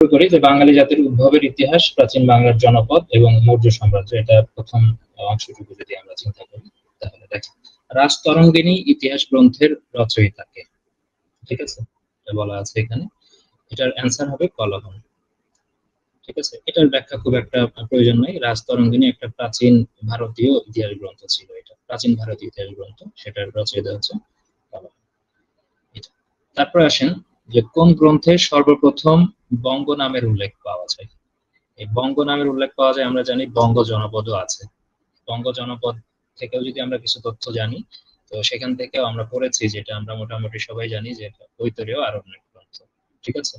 শুরু করি যে বাঙালি জাতির উদ্ভবের ইতিহাস, প্রাচীন বাংলার জনপদ এবং মৌর্য সাম্রাজ্য। এটা প্রথম অংশটুকু যদি আমরা চিন্তা করি তাহলে দেখেন, রাজতরঙ্গিনী ইতিহাস গ্রন্থের রচয়িতাকে, ঠিক আছে, এটা বলা আছে এখানে। এটার অ্যান্সার হবে কলহন। ঠিক আছে, এটার ব্যাখ্যা খুব একটা প্রয়োজন নাই। রাজতরঙ্গিনী একটা প্রাচীন ভারতীয় ইতিহাস গ্রন্থ ছিল, এটা প্রাচীন ভারতীয় ইতিহাস গ্রন্থ, সেটার রচয়িতা হচ্ছে কলহন। তারপর আসেন যে কোন গ্রন্থে সর্বপ্রথম বঙ্গ নামের উল্লেখ পাওয়া যায়। এই বঙ্গ নামের উল্লেখ পাওয়া যায়, আমরা জানি বঙ্গ জনপদও আছে। বঙ্গ জনপদ থেকেও যদি আমরা কিছু তথ্য জানি, তো সেখান থেকেও আমরা পড়েছি, যেটা আমরা মোটামুটি সবাই জানি, যে ঐতরেয় আরণ্যক গ্রন্থ। ঠিক আছে,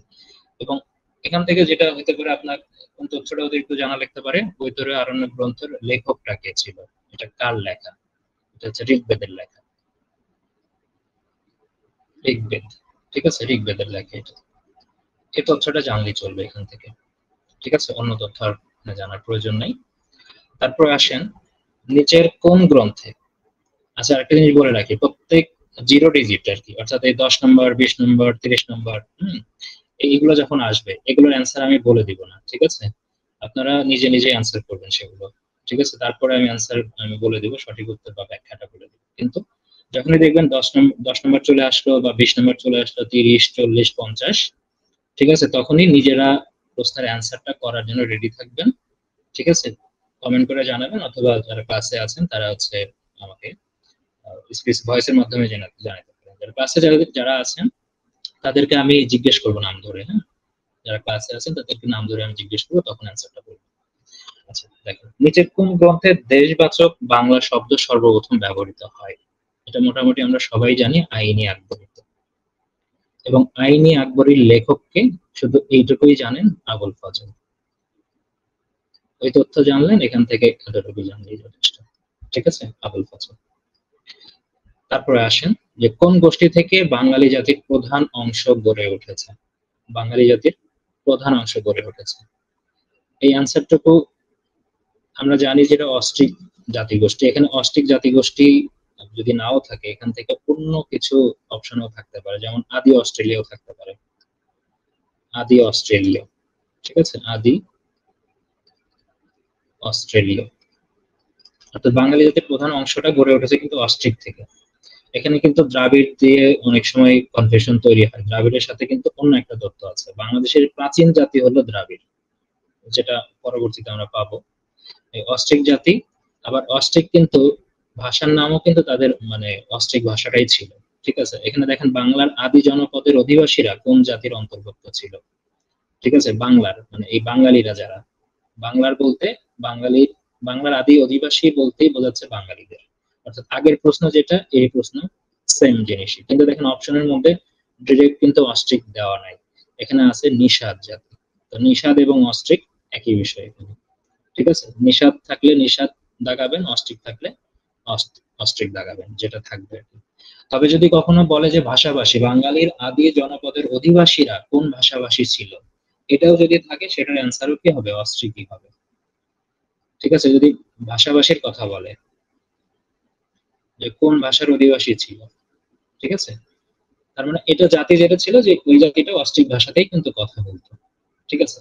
এবং এখান থেকে যেটা হতে পারে, আপনার কোন তথ্যটা অতিরিক্ত জানা লিখতে পারে, ঐতরেয় আরণ্যক গ্রন্থের লেখকটা কে ছিল, এটা কার লেখা। এটা হচ্ছে ঋগ্বেদের লেখা, ঋগ্বেদ। ঠিক আছে, ঋগ্বেদের লেখা এটা। এই তথ্যটা জানলেই চলবে এখান থেকে। ঠিক আছে, অন্য তথ্য আর জানার প্রয়োজন নেই। তারপর আসেন নিচের কোন গ্রন্থে, আচ্ছা একটা জিনিস বলে রাখি, প্রত্যেক 0 ডিজিট আর কি, অর্থাৎ এই 10 নম্বর, 20 নম্বর, 30 নম্বর, এইগুলো যখন আসবে, এগুলোর অ্যান্সার আমি বলে দিব না। ঠিক আছে, আপনারা নিজে নিজে অ্যান্সার করবেন সেগুলো। ঠিক আছে, তারপরে আমি অ্যান্সার আমি বলে দিব, সঠিক উত্তর বা ব্যাখ্যাটা বলে দিব। কিন্তু যখনই দেখবেন 10 নম্বর চলে আসলো বা 20 নম্বর চলে আসলো, 30, 40, 50, ঠিক আছে, তখনই নিজেরা প্রশ্নের অ্যান্সারটা করার জন্য রেডি থাকবেন। ঠিক আছে, কমেন্ট করে জানাবেন, অথবা যারা ক্লাসে আছেন তারা হচ্ছে আমাকে স্পিচ ভয়েসের মাধ্যমে জানাতে পারেন। যারা ক্লাসে যারা আছেন তাদেরকে আমি জিজ্ঞেস করবো নাম ধরে, হ্যাঁ, যারা ক্লাসে আছেন তাদেরকে নাম ধরে আমি জিজ্ঞেস করবো, তখন অ্যান্সারটা বলবো। আচ্ছা দেখেন, নিচের কোন গ্রন্থে দেশবাচক বাংলা শব্দ সর্বপ্রথম ব্যবহৃত হয়। এটা মোটামুটি আমরা সবাই জানি, আইনি আকবরীতে। এবং আইনি আকবরীর লেখককে শুধু এইটুকুই জানেন, আবুল ফজল। ওই তথ্য জানলেন, এখান থেকে এতটুকু জানলেই যথেষ্ট। ঠিক আছে, আবুল ফজল। তারপরে আসেন যে কোন গোষ্ঠী থেকে বাঙালি জাতির প্রধান অংশ গড়ে উঠেছে। বাঙালি জাতির প্রধান অংশ গড়ে উঠেছে, এই অ্যান্সারটুকু আমরা জানি যেটা অস্ট্রিক জাতিগোষ্ঠী। এখানে অস্ট্রিক জাতিগোষ্ঠী যদি নাও থাকে, এখান থেকে অন্য কিছু অপশনও থাকতে পারে, যেমন আদি অস্ট্রেলিয়াও থাকতে পারে, আদি অস্ট্রেলিয়া। ঠিক আছে, আদি অস্ট্রেলিয়া। অর্থাৎ বাঙালি জাতির প্রধান অংশটা গড়ে উঠেছে কিন্তু অস্ট্রিক থেকে। এখানে কিন্তু দ্রাবিড় দিয়ে অনেক সময় কনফিউশন তৈরি হয়। দ্রাবিড়ের সাথে কিন্তু অন্য একটা তথ্য আছে, বাংলাদেশের প্রাচীন জাতি হলো দ্রাবিড়, যেটা পরবর্তীতে আমরা পাবো। এই অস্ট্রিক জাতি, আবার অস্ট্রিক কিন্তু ভাষার নামও কিন্তু তাদের মানে অস্ট্রিক ভাষাটাই ছিল। ঠিক আছে, এখানে দেখেন বাংলার আদি জনপদের অধিবাসীরা কোন জাতির অন্তর্ভুক্ত ছিল। ঠিক আছে, বাংলার মানে এই বাঙালিরা যারা, বাংলার বলতে বাঙালি, বাংলার আদি অধিবাসী বলতেই বোঝাচ্ছে বাঙালিদের। অর্থাৎ আগের প্রশ্ন যেটা, এই প্রশ্ন সেম জিনিসই, কিন্তু দেখেন অপশনের মধ্যে ডিরেক্ট কিন্তু অস্ট্রিক দেওয়া নাই, এখানে আছে নিষাদ জাতি। তো নিষাদ এবং অস্ট্রিক একই বিষয় এখানে। ঠিক আছে, নিষাদ থাকলে নিষাদ দাগাবেন, অস্ট্রিক থাকলে অস্ট্রিক দাগাবেন, যেটা থাকবে। তবে যদি কখনো বলে যে ভাষাভাষী, বাঙালির আদি জনপদের অধিবাসীরা কোন ভাষাভাষী ছিল, এটাও যদি থাকে, সেটার অ্যান্সারও কি হবে, অস্ট্রিকই হবে। ঠিক আছে, যদি ভাষাভাষীর কথা বলে যে কোন ভাষার অধিবাসী ছিল, ঠিক আছে, তার মানে এটা জাতি যেটা ছিল, যে ওই জাতিটা অস্ট্রিক ভাষাতেই কিন্তু কথা বলতো। ঠিক আছে,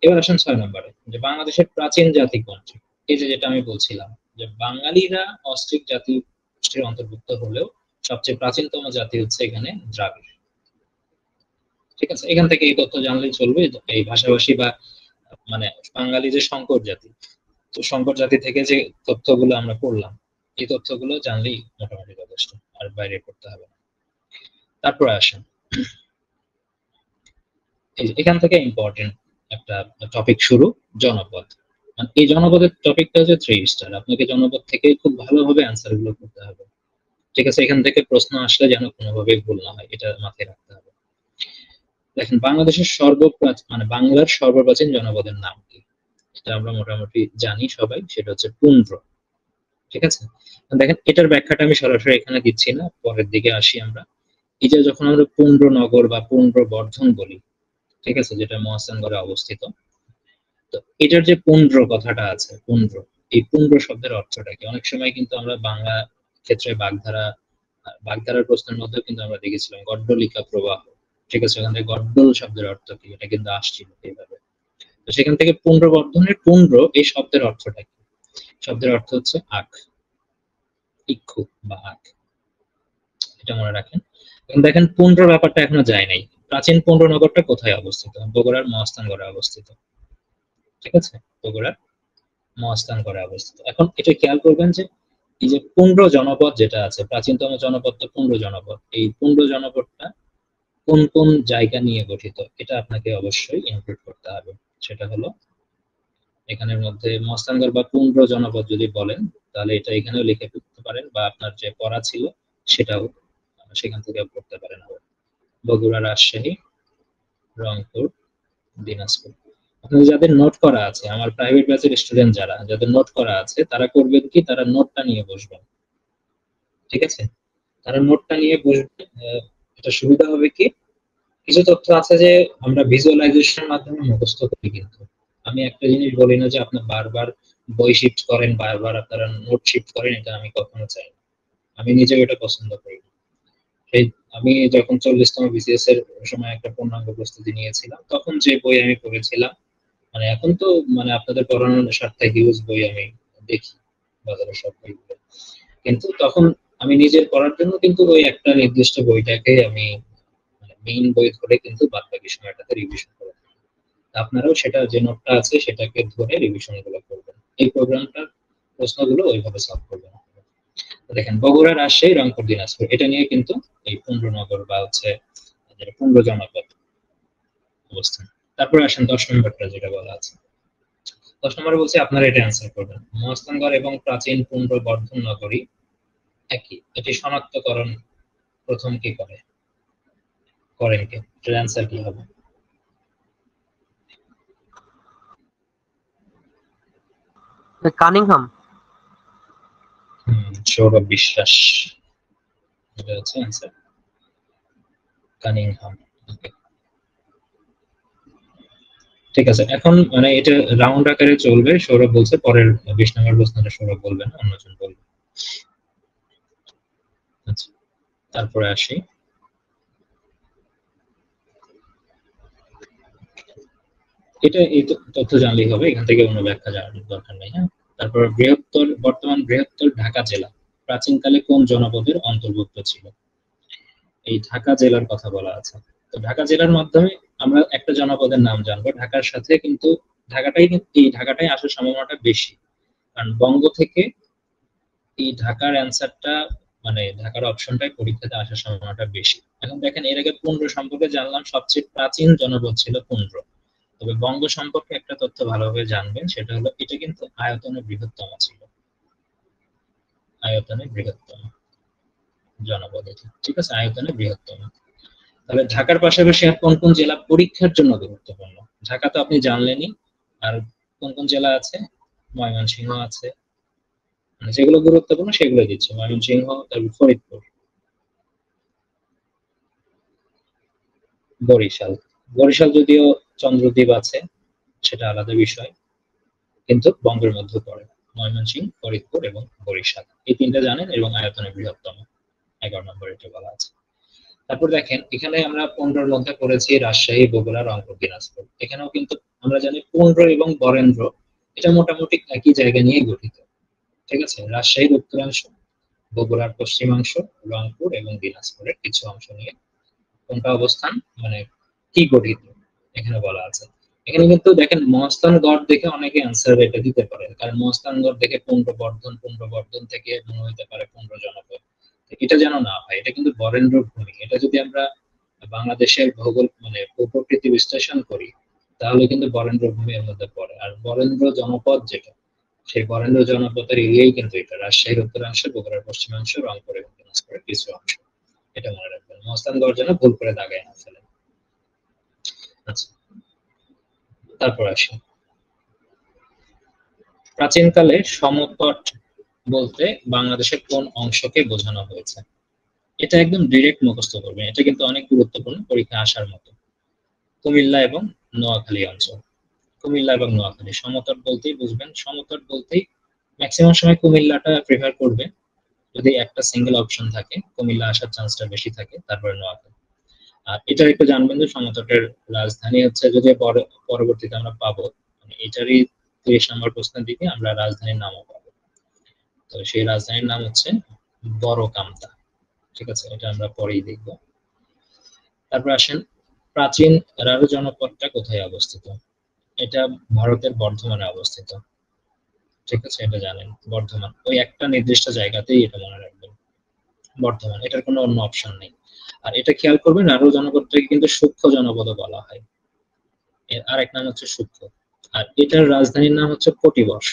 এবার আসেন 6 নম্বরে, যে বাংলাদেশের প্রাচীন জাতি কোনটি। এই যে যেটা আমি বলছিলাম, যে বাঙালিরা অস্ট্রিক জাতি গোষ্ঠীর অন্তর্ভুক্ত হলেও সবচেয়ে প্রাচীনতম জাতি হচ্ছে এখানে দ্রাবিড়। ঠিক আছে, এখান থেকে এই তথ্য জানলেই চলবে। এই ভাষাভাষী বা মানে বাঙালি যে সংকর জাতি, তো সংকর জাতি থেকে যে তথ্যগুলো আমরা পড়লাম, এই তথ্যগুলো জানলেই মোটামুটি যথেষ্ট, আর বাইরে পড়তে হবে না। তারপরে আসেন, এখান থেকে ইম্পর্টেন্ট একটা টপিক শুরু, জনপদ। এই জনপদের টপিকটা হচ্ছে 3 স্টার, আপনাকে জনপদ থেকে খুব ভালোভাবে অ্যান্সার গুলো করতে হবে। ঠিক আছে, এখান থেকে প্রশ্ন আসলে যেন কোনোভাবেই ভুল না হয়, এটা মাথায় রাখতে হবে। দেখেন, বাংলাদেশের মানে বাংলার সর্বপ্রাচীন জনপদের নাম কি, এটা আমরা মোটামুটি জানি সবাই, সেটা হচ্ছে পুন্ড্র। ঠিক আছে, দেখেন এটার ব্যাখ্যাটা আমি সরাসরি এখানে দিচ্ছি না, পরের দিকে আসি আমরা। এই যে যখন আমরা পুন্ড্র নগর বা পুন্ড্র বর্ধন বলি, ঠিক আছে, যেটা মহাস্থানগড়ে অবস্থিত, তো এটার যে পুন্ড্র কথাটা আছে, পুন্ড্র, এই পুন্ড্র শব্দের অর্থটা কি। অনেক সময় কিন্তু আমরা বাংলা ক্ষেত্রে বাগধারার প্রশ্নের মধ্যে কিন্তু আমরা দেখেছিলাম গড্ডলিকা প্রবাহ। ঠিক আছে, ওখান থেকে গড্ডল শব্দের অর্থ কি এটা কিন্তু আসছিল এইভাবে। তো সেখান থেকে পুণ্ড্রবর্ধনের পুণ্ড্র এই শব্দের অর্থটা কি? শব্দের অর্থ হচ্ছে আখ, ইক্ষু বা আখ, এটা মনে রাখেন। এখন দেখেন পুণ্ড্র ব্যাপারটা এখনো যায় নাই। প্রাচীন পুণ্ড্র নগরটা কোথায় অবস্থিত? বগুড়ার মহাস্থানগড়ে অবস্থিত। ঠিক আছে, বগুড়ার মহাস্থানগড়ে অবস্থিত। এখন এটা খেয়াল করবেন যে এই যে পুণ্ড্র জনপদ যেটা আছে, প্রাচীনতম জনপদ তো পুণ্ড্র জনপদ, এই পুণ্ড্র জনপদটা কোন কোন জায়গা নিয়ে গঠিত এটা আপনাকে অবশ্যই ইনক্লুড করতে হবে। সেটা হলো এখানের মধ্যে মহাস্থানগড় বা পুণ্ড্র জনপদ যদি বলেন তাহলে এটা এখানেও লিখে ফেলতে পারেন, বা আপনার যে পড়া ছিল সেটাও সেখান থেকে পড়তে পারেন। বগুড়া, রাজশাহী, রংপুর, দিনাজপুর। আপনাদের যাদের নোট করা আছে, আমার প্রাইভেট ব্যাচের স্টুডেন্ট যাদের নোট করা আছে, তারা করবেন কি, তারা নোটটা নিয়ে বসবেন। ঠিক আছে, তারা নোটটা নিয়ে বসবে। এটা সুবিধা হবে কি, কিছু তথ্য আছে যে আমরা ভিজুয়ালাইজেশনের মাধ্যমে মুখস্থ করি, কিন্তু আমি একটা জিনিস বলি না যে আপনি বারবার বই শিফট করেন, বারবার আপনারা নোট শিফট করেন, এটা আমি কখনো চাই না। আমি নিজেও এটা পছন্দ করি না। সেই আমি যখন 40তম বিসিএস এর সময় একটা পূর্ণাঙ্গ প্রস্তুতি নিয়েছিলাম, তখন যে বই আমি পড়েছিলাম, মানে এখন তো মানে আপনাদের পড়ানোর স্বার্থে হিউজ বই আমি দেখি বাজারে সব বইগুলো, কিন্তু তখন আমি নিজের পড়ার জন্য কিন্তু ওই একটা নির্দিষ্ট বইটাকে আমি মেইন বই ধরে কিন্তু বাদ বাকি সময়টাতে রিভিশন করে থাকি। আপনারাও সেটা যে নোটটা আছে সেটাকে ধরে রিভিশন গুলো করবেন। এই প্রোগ্রামটার প্রশ্নগুলো ওইভাবে সলভ করবেন। দেখেন বগুড়া, রাজশাহী, রংপুর, দিনাজপুর এটা নিয়ে কিন্তু এই পুণ্ড্রনগর বা হচ্ছে যেটা পুণ্ড্র জনপদ অবস্থান। তারপরে আসেন 10 নম্বরটা যেটা বলা আছে। 10 নম্বরে বলছে আপনারা এটা অ্যান্সার করবেন। মহাস্থানগড় এবং প্রাচীন পুণ্ড্র বর্ধন নগরী একই, এটি শনাক্তকরণ প্রথম কি করেন কে? এটার অ্যান্সার কি হবে? কানিংহাম। সৌরভ বিশ্বাস, এটা হচ্ছে অ্যান্সার, কানিংহাম। ঠিক আছে, এখন মানে এটা রাউন্ড আকারে চলবে। সৌরভ বলছে, পরের 20 নম্বর প্রশ্নটা সৌরভ বলবে না, অন্যজন বলবে। আচ্ছা, তারপরে আসি। এটা এই তথ্য জানলেই হবে, এখান থেকে কোনো ব্যাখ্যা জানার দরকার নেই। হ্যাঁ, তারপর বর্তমান বৃহত্তর ঢাকা জেলা প্রাচীনকালে কোন জনপদের অন্তর্ভুক্ত ছিল? এই ঢাকা জেলার কথা বলা আছে। তো ঢাকা জেলার মাধ্যমে আমরা একটা জনপদের নাম জানবো। ঢাকার সাথে কিন্তু ঢাকাটাই আসার সম্ভাবনাটা বেশি, কারণ বঙ্গ থেকে এই ঢাকার অ্যান্সারটা মানে ঢাকার অপশনটাই পরীক্ষাতে আসার সম্ভাবনাটা বেশি। এখন দেখেন এর আগে পুণ্ড্র সম্পর্কে জানলাম, সবচেয়ে প্রাচীন জনপদ ছিল পুণ্ড্র। তবে বঙ্গ সম্পর্কে একটা তথ্য ভালোভাবে জানবেন, সেটা হলো এটা কিন্তু আয়তনে বৃহত্তম ছিল, আয়তনে বৃহত্তম জনপদ এটা। ঠিক আছে, আয়তনে বৃহত্তম। তাহলে ঢাকার পাশাপাশি আর কোন কোন জেলা পরীক্ষার জন্য গুরুত্বপূর্ণ? ঢাকা তো আপনি জানলেনই, আর কোন কোন জেলা আছে? ময়মনসিংহ আছে, মানে যেগুলো গুরুত্বপূর্ণ সেগুলো দিচ্ছে। ময়মনসিংহ, তারপর ফরিদপুর, বরিশাল। বরিশাল যদিও চন্দ্রদ্বীপ আছে, সেটা আলাদা বিষয়, কিন্তু বঙ্গের মধ্যে পড়ে। ময়মনসিংহ, ফরিদপুর এবং বরিশাল, এই তিনটা জানেন, এবং আয়তনে বৃহত্তম 11 নম্বর এটা বলা আছে। তারপর দেখেন এখানে আমরা 15 এর মধ্যে পড়েছি রাজশাহী, বগুড়া, রংপুর, দিনাজপুর। এখানেও কিন্তু আমরা জানি 15 এবং বরেন্দ্র এটা মোটামুটি একই জায়গা নিয়ে গঠিত। ঠিক আছে, রাজশাহীর উত্তরাংশ, বগুড়ার পশ্চিমাংশ, রংপুর এবং দিনাজপুরের কিছু অংশ নিয়ে কোনটা অবস্থান মানে কি গঠিত এখানে বলা আছে। এখানে কিন্তু দেখেন মহাস্থানগড় দেখে অনেকে অ্যান্সার এটা দিতে পারে, কারণ মহাস্থানগড় দেখে পুণ্ড্রবর্ধন থেকে মনে হতে পারে পুণ্ড্র জনপদ। এটা যেন না হয়, এটা কিন্তু বরেন্দ্র ভূমি। এটা যদি আমরা বাংলাদেশের ভূগোল মানে ভূপ্রকৃতি বিশ্লেষণ করি, তাহলে কিন্তু বরেন্দ্র ভূমি এর মধ্যে পড়ে। আর বরেন্দ্র জনপদ যেটা, সেই বরেন্দ্র জনপদের এরিয়াই কিন্তু এটা রাজশাহীর উত্তরাংশ, বগুড়ার পশ্চিমাংশ, রংপুর এবং দিনাজপুরের কিছু অংশ। এটা মনে রাখবেন, মহাস্থানগড় যেন ভুল করে দাগায় না ফেলেন। আচ্ছা, তারপর আসি। প্রাচীনকালে সমতট বলতে বাংলাদেশের কোন অংশকে বোঝানো হয়েছে? এটা একদম ডিরেক্ট মুখস্থ করবেন, এটা কিন্তু অনেক গুরুত্বপূর্ণ, পরীক্ষা আসার মতো। কুমিল্লা এবং নোয়াখালী অঞ্চল। কুমিল্লা এবং নোয়াখালী সমতট বলতেই বুঝবেন, সমতট বলতেই ম্যাক্সিমাম সময় কুমিল্লাটা প্রেফার করবে। যদি একটা সিঙ্গেল অপশন থাকে, কুমিল্লা আসার চান্সটা বেশি থাকে, তারপরে নোয়াখালী। আর এটার একটু জানবেন যে সমতটের রাজধানী হচ্ছে, যদি পরবর্তীতে আমরা পাবো, মানে এটারই 30 নম্বর প্রশ্নের দিকে আমরা রাজধানীর নামও পাবো। তো সেই রাজধানীর নাম হচ্ছে বড় কামতা। ঠিক আছে, এটা আমরা পরেই দেখব। তারপর আসেন, প্রাচীন রাঢ় জনপদটা কোথায় অবস্থিত? এটা ভারতের বর্ধমানে অবস্থিত। ঠিক আছে, এটা জানেন, বর্ধমান, ওই একটা নির্দিষ্ট জায়গাতেই, এটা মনে রাখবেন, বর্ধমান, এটার কোনো অন্য অপশন নেই। আর এটা খেয়াল করবেন, রাঢ় জনপদটাকে কিন্তু সূক্ষ্ম জনপদও বলা হয়, এর আরেক নাম হচ্ছে সূক্ষ্ম। আর এটার রাজধানীর নাম হচ্ছে কটিবর্ষ।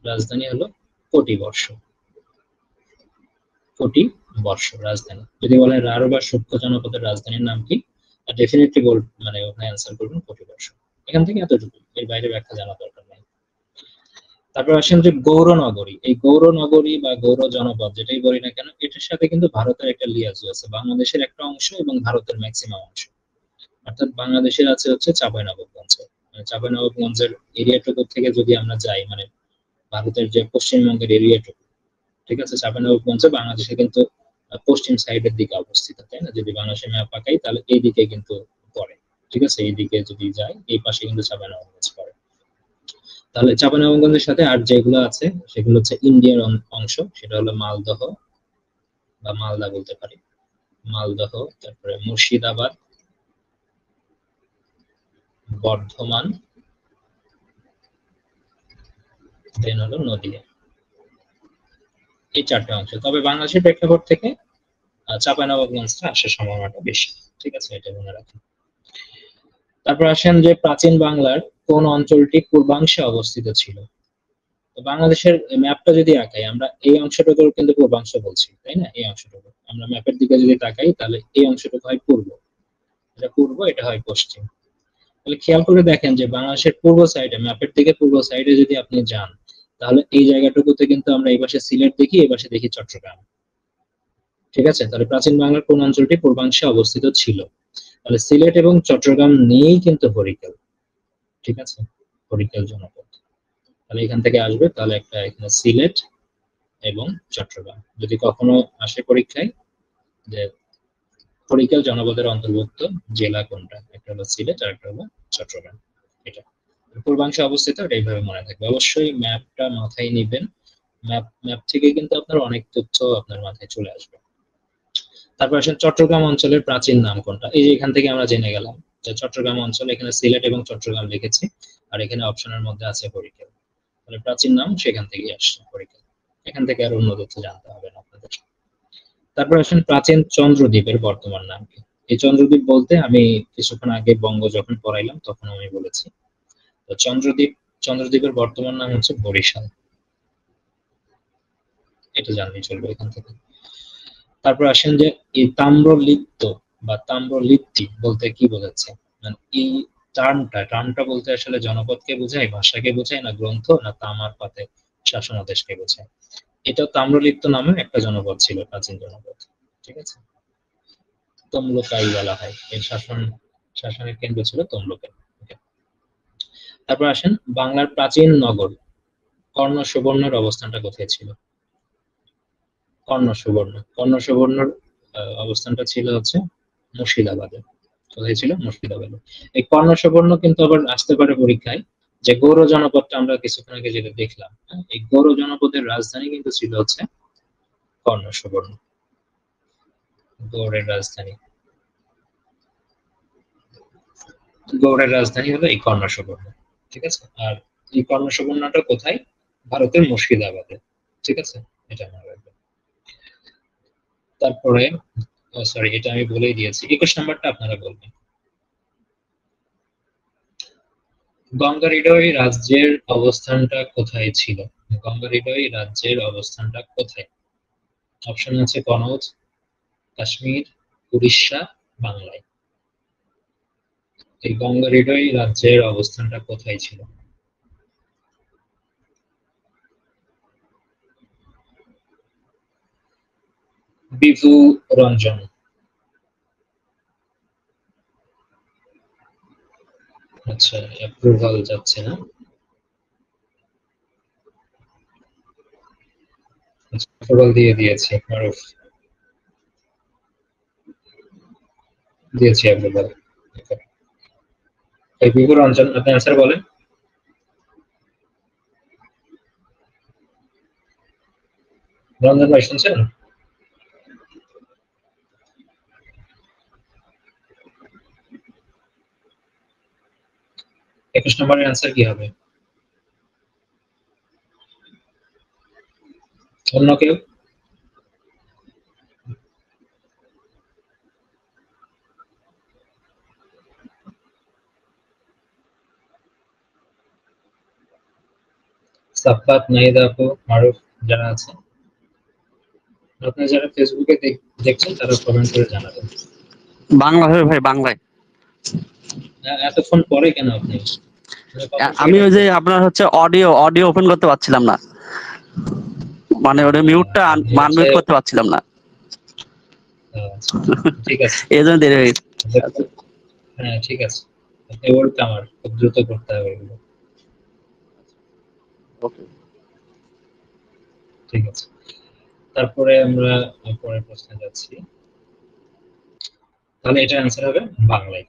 রাজধানী হলো কটিবর্ষ। কটিবর্ষ রাজধানী। যদি বলেন রাঢ় বা সূক্ষ্ম জনপদের রাজধানীর নাম কি, ডেফিনেটলি মানে ওখানে অ্যান্সার করবেন কটিবর্ষ। এখান থেকে এতটুকু, এর বাইরে ব্যাখ্যা জানা দরকার নেই। তারপর আসেন যে গৌরনগরী, এই গৌরনগরী বা গৌর জনপদ যেটাই বলি না কেন, এটার সাথে কিন্তু ভারতের একটা লিয়াজু আছে, বাংলাদেশের একটা অংশ এবং ভারতের ম্যাক্সিমাম অংশ। অর্থাৎ বাংলাদেশের আছে হচ্ছে চাঁপাইনবাবগঞ্জ, মানে চাঁপাইনবাবগঞ্জের এরিয়াটুকু থেকে যদি আমরা যাই, মানে ভারতের যে পশ্চিমবঙ্গের এরিয়াটুকু, ঠিক আছে, চাঁপাইনবাবগঞ্জ বাংলাদেশে কিন্তু পশ্চিম সাইডের দিকে অবস্থিত, তাই না? যদি বাংলাদেশের ম্যাপ আঁকাই তাহলে এই দিকে কিন্তু পড়ে। ঠিক আছে, এই দিকে যদি যাই, এই পাশে কিন্তু চাঁপাইনবাবগঞ্জ পড়ে। তাহলে চাঁপাইনবাবগঞ্জের সাথে আর যেগুলো আছে সেগুলো হচ্ছে ইন্ডিয়ার অংশ, সেটা হলো মালদহ বা মালদা বলতে পারি, মালদহ, তারপরে মুর্শিদাবাদ, বর্ধমান, দেন হলো নদিয়া। এই চারটে অংশ। তবে বাংলাদেশের প্রেক্ষাপট থেকে চাঁপাইনবাবগঞ্জটা আসার সম্ভাবনাটা বেশি। ঠিক আছে, এটা মনে রাখেন। তারপর আসেন যে প্রাচীন বাংলার কোন অঞ্চলটি পূর্বাংশে অবস্থিত ছিল? তো বাংলাদেশের ম্যাপটা যদি আঁকাই, আমরা এই অংশটুকু কিন্তু পূর্বাংশ বলছি, তাই না? এই অংশটুকু আমরা ম্যাপের দিকে যদি তাকাই, তাহলে এই অংশটুকু হয় পূর্ব, এটা পূর্ব, এটা হয় পশ্চিম। তাহলে খেয়াল করে দেখেন যে বাংলাদেশের পূর্ব সাইডে, ম্যাপের দিকে পূর্ব সাইডে যদি আপনি যান, তাহলে এই জায়গাটুকুতে কিন্তু আমরা এই পাশে সিলেট দেখি, এই পাশে দেখি চট্টগ্রাম। ঠিক আছে, তাহলে প্রাচীন বাংলার কোন অঞ্চলটি পূর্বাংশে অবস্থিত ছিল? তাহলে সিলেট এবং চট্টগ্রাম নিয়েই কিন্তু হরিকেল। ঠিক আছে, হরিকেল জনপদ। তাহলে এখান থেকে আসবে, তাহলে একটা এখানে সিলেট এবং চট্টগ্রাম। যদি কখনো আসে পরীক্ষায় যে হরিকেল জনপদের অন্তর্ভুক্ত জেলা কোনটা, একটা হলো সিলেট আর একটা হলো চট্টগ্রাম, এটা পূর্বাংশে অবস্থিত, এটা এইভাবে মনে থাকবে। অবশ্যই ম্যাপটা মাথায় নিবেন, ম্যাপ থেকে কিন্তু আপনার অনেক তথ্য আপনার মাথায় চলে আসবে। তারপর আসেন চট্টগ্রাম অঞ্চলের প্রাচীন নাম কোনটা? এই যে এখান থেকে আমরা জেনে গেলাম যে চট্টগ্রাম অঞ্চল, এখানে সিলেট এবং চট্টগ্রাম লিখেছি, আর এখানে অপশনের মধ্যে আছে হরিকেল। তাহলে প্রাচীন নাম সেখান থেকেই আসছে, হরিকেল। এখান থেকে আর অন্য তথ্য জানতে হবে না আপনাদের। তারপর আসেন প্রাচীন চন্দ্রদ্বীপের বর্তমান নাম কি? এই চন্দ্রদ্বীপ বলতে আমি কিছুক্ষণ আগে বঙ্গ যখন পড়াইলাম তখন আমি বলেছি। তো চন্দ্রদ্বীপের বর্তমান নাম হচ্ছে বরিশাল। এটা জানলেই চলবে এখান থেকে। তারপর আসেন যে এই তাম্রলিপ্ত বা তাম্রলিপ্তি বলতে কি বোঝাচ্ছে, মানে এই টার্মটা বলতে আসলে জনপদকে বোঝায়, ভাষাকে বোঝায়, না গ্রন্থ, না তামার পাতে শাসনাদেশকে বোঝায়? এটা তাম্রলিপ্ত নামে একটা জনপদ ছিল, প্রাচীন জনপদ। ঠিক আছে, তমলুকাই বলা হয়, এর শাসনের কেন্দ্র ছিল তমলুকে। তারপর আসেন বাংলার প্রাচীন নগর কর্ণ সুবর্ণের অবস্থানটা কোথায় ছিল? কর্ণ সুবর্ণর অবস্থানটা ছিল হচ্ছে মুর্শিদাবাদে। কোথায় ছিল? মুর্শিদাবাদে। এই কর্ণ সুবর্ণ কিন্তু আবার আসতে পারে পরীক্ষায়, যে গৌড় জনপদটা আমরা কিছুক্ষণ আগে যেটা দেখলাম, হ্যাঁ, এই গৌড় জনপদের রাজধানী কিন্তু ছিল হচ্ছে কর্ণ সুবর্ণ, গৌড়ের রাজধানী। গৌড়ের রাজধানী হলো এই কর্ণ সুবর্ণ। ঠিক আছে, আর এই কর্ণ সুবর্ণটা কোথায়? ভারতের মুর্শিদাবাদে। ঠিক আছে, এটা মনে রাখবেন। তারপরে সরি, এটা আমি বলেই দিয়েছি, 21 নাম্বারটা আপনারা বলবেন। গঙ্গারিডয় রাজ্যের অবস্থানটা কোথায় ছিল? গঙ্গারিডয় রাজ্যের অবস্থানটা কোথায়? অপশন আছে কনৌজ, কাশ্মীর, উড়িষ্যা, বাংলায়। এই গঙ্গারিডয় রাজ্যের অবস্থানটা কোথায় ছিল? বিভু রঞ্জন। আচ্ছা, অ্যাপ্রুভাল যাচ্ছে না। অ্যাপ্রুভাল দিয়ে দিয়েছি, মারুফ। দিয়েছি অ্যাভেলেবল। এই বিপুর অঞ্চল, আপনি অ্যান্সার বলেন। রঞ্জন ভাই শুনছেন? 21 নম্বরের অ্যান্সার কি হবে? অন্য কেউ? সাফাত, নাহিদা আপু, মারুফ যারা আছেন, আপনারা যারা ফেসবুকে দেখছেন তারা কমেন্ট করে জানাবেন। বাংলা হবে ভাই, বাংলায়। এতক্ষণ পরে কেন আপনি? আমি ওই যে আপনার হচ্ছে অডিও ওপেন করতে পারছিলাম না, মানে ওটা মিউটটা আনমিউট করতে পারছিলাম না, ঠিক আছে, এই জন্য দেরি হয়ে গেছে। হ্যাঁ ঠিক আছে, আপনি বলতে আমার খুব দ্রুত করতে হবে এগুলো। ঠিক আছে, তারপরে আমরা পরের প্রশ্নে যাচ্ছি। তাহলে এটা অ্যান্সার হবে বাংলায়,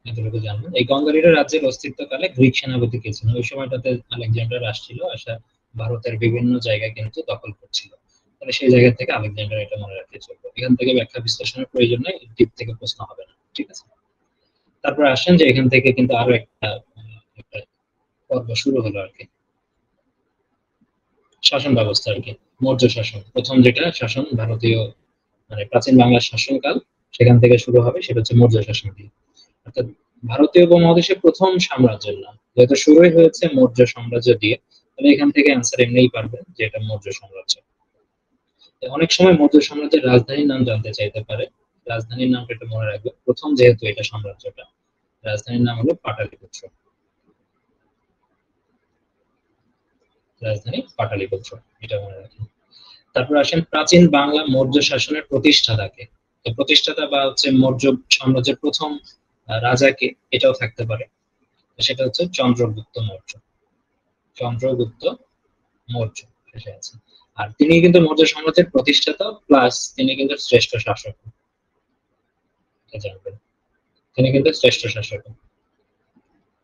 এতটুকু জানবেন। এই গঙ্গারিরা রাজ্যের অস্তিত্বকালে গ্রিক সেনাপতি কে ছিলেন? ওই সময়টাতে আলেকজান্ডার আসছিল, আসা ভারতের বিভিন্ন জায়গায় কিন্তু দখল করছিল, তাহলে সেই জায়গা থেকে আলেকজান্ডার, এটা মনে রাখতে চলবে। এখান থেকে ব্যাখ্যা বিশ্লেষণের প্রয়োজন নেই, ডিপ থেকে প্রশ্ন হবে না, ঠিক আছে। তারপর আসেন যে এখান থেকে কিন্তু আরো একটা পর্ব শুরু হলো আর কি, শাসন ব্যবস্থা আর কি, মৌর্য শাসন। প্রথম যেটা শাসন ভারতীয়, মানে প্রাচীন বাংলার শাসনকাল, সেখান থেকে শুরু হবে, সেটা হচ্ছে মৌর্য শাসন দিয়ে। অর্থাৎ ভারতীয় উপমহাদেশের প্রথম সাম্রাজ্যের নাম, যেহেতু শুরুই হয়েছে মৌর্য সাম্রাজ্য দিয়ে, তাহলে এখান থেকে অ্যান্সার এমনিই পারবেন যে এটা মৌর্য সাম্রাজ্য। অনেক সময় মৌর্য সাম্রাজ্যের রাজধানীর নাম জানতে চাইতে পারে, রাজধানীর নামটা একটু মনে রাখবে। প্রথম যেহেতু এটা সাম্রাজ্যটা, রাজধানীর নাম হলো পাটালিপুত্র, রাজধানী পাটালিপুত্র, এটা মনে রাখেন। তারপর আসেন প্রাচীন বাংলা মৌর্য শাসনের প্রতিষ্ঠাতাকে। তো প্রতিষ্ঠাতা বা হচ্ছে মৌর্য সাম্রাজ্যের প্রথম রাজাকে, এটাও থাকতে পারে, সেটা হচ্ছে চন্দ্রগুপ্ত মৌর্য। চন্দ্রগুপ্ত মৌর্য শেষে আছে। আর তিনি কিন্তু মৌর্য সাম্রাজ্যের প্রতিষ্ঠাতা, প্লাস তিনি কিন্তু শ্রেষ্ঠ শাসক, জানবেন। তিনি কিন্তু শ্রেষ্ঠ শাসক,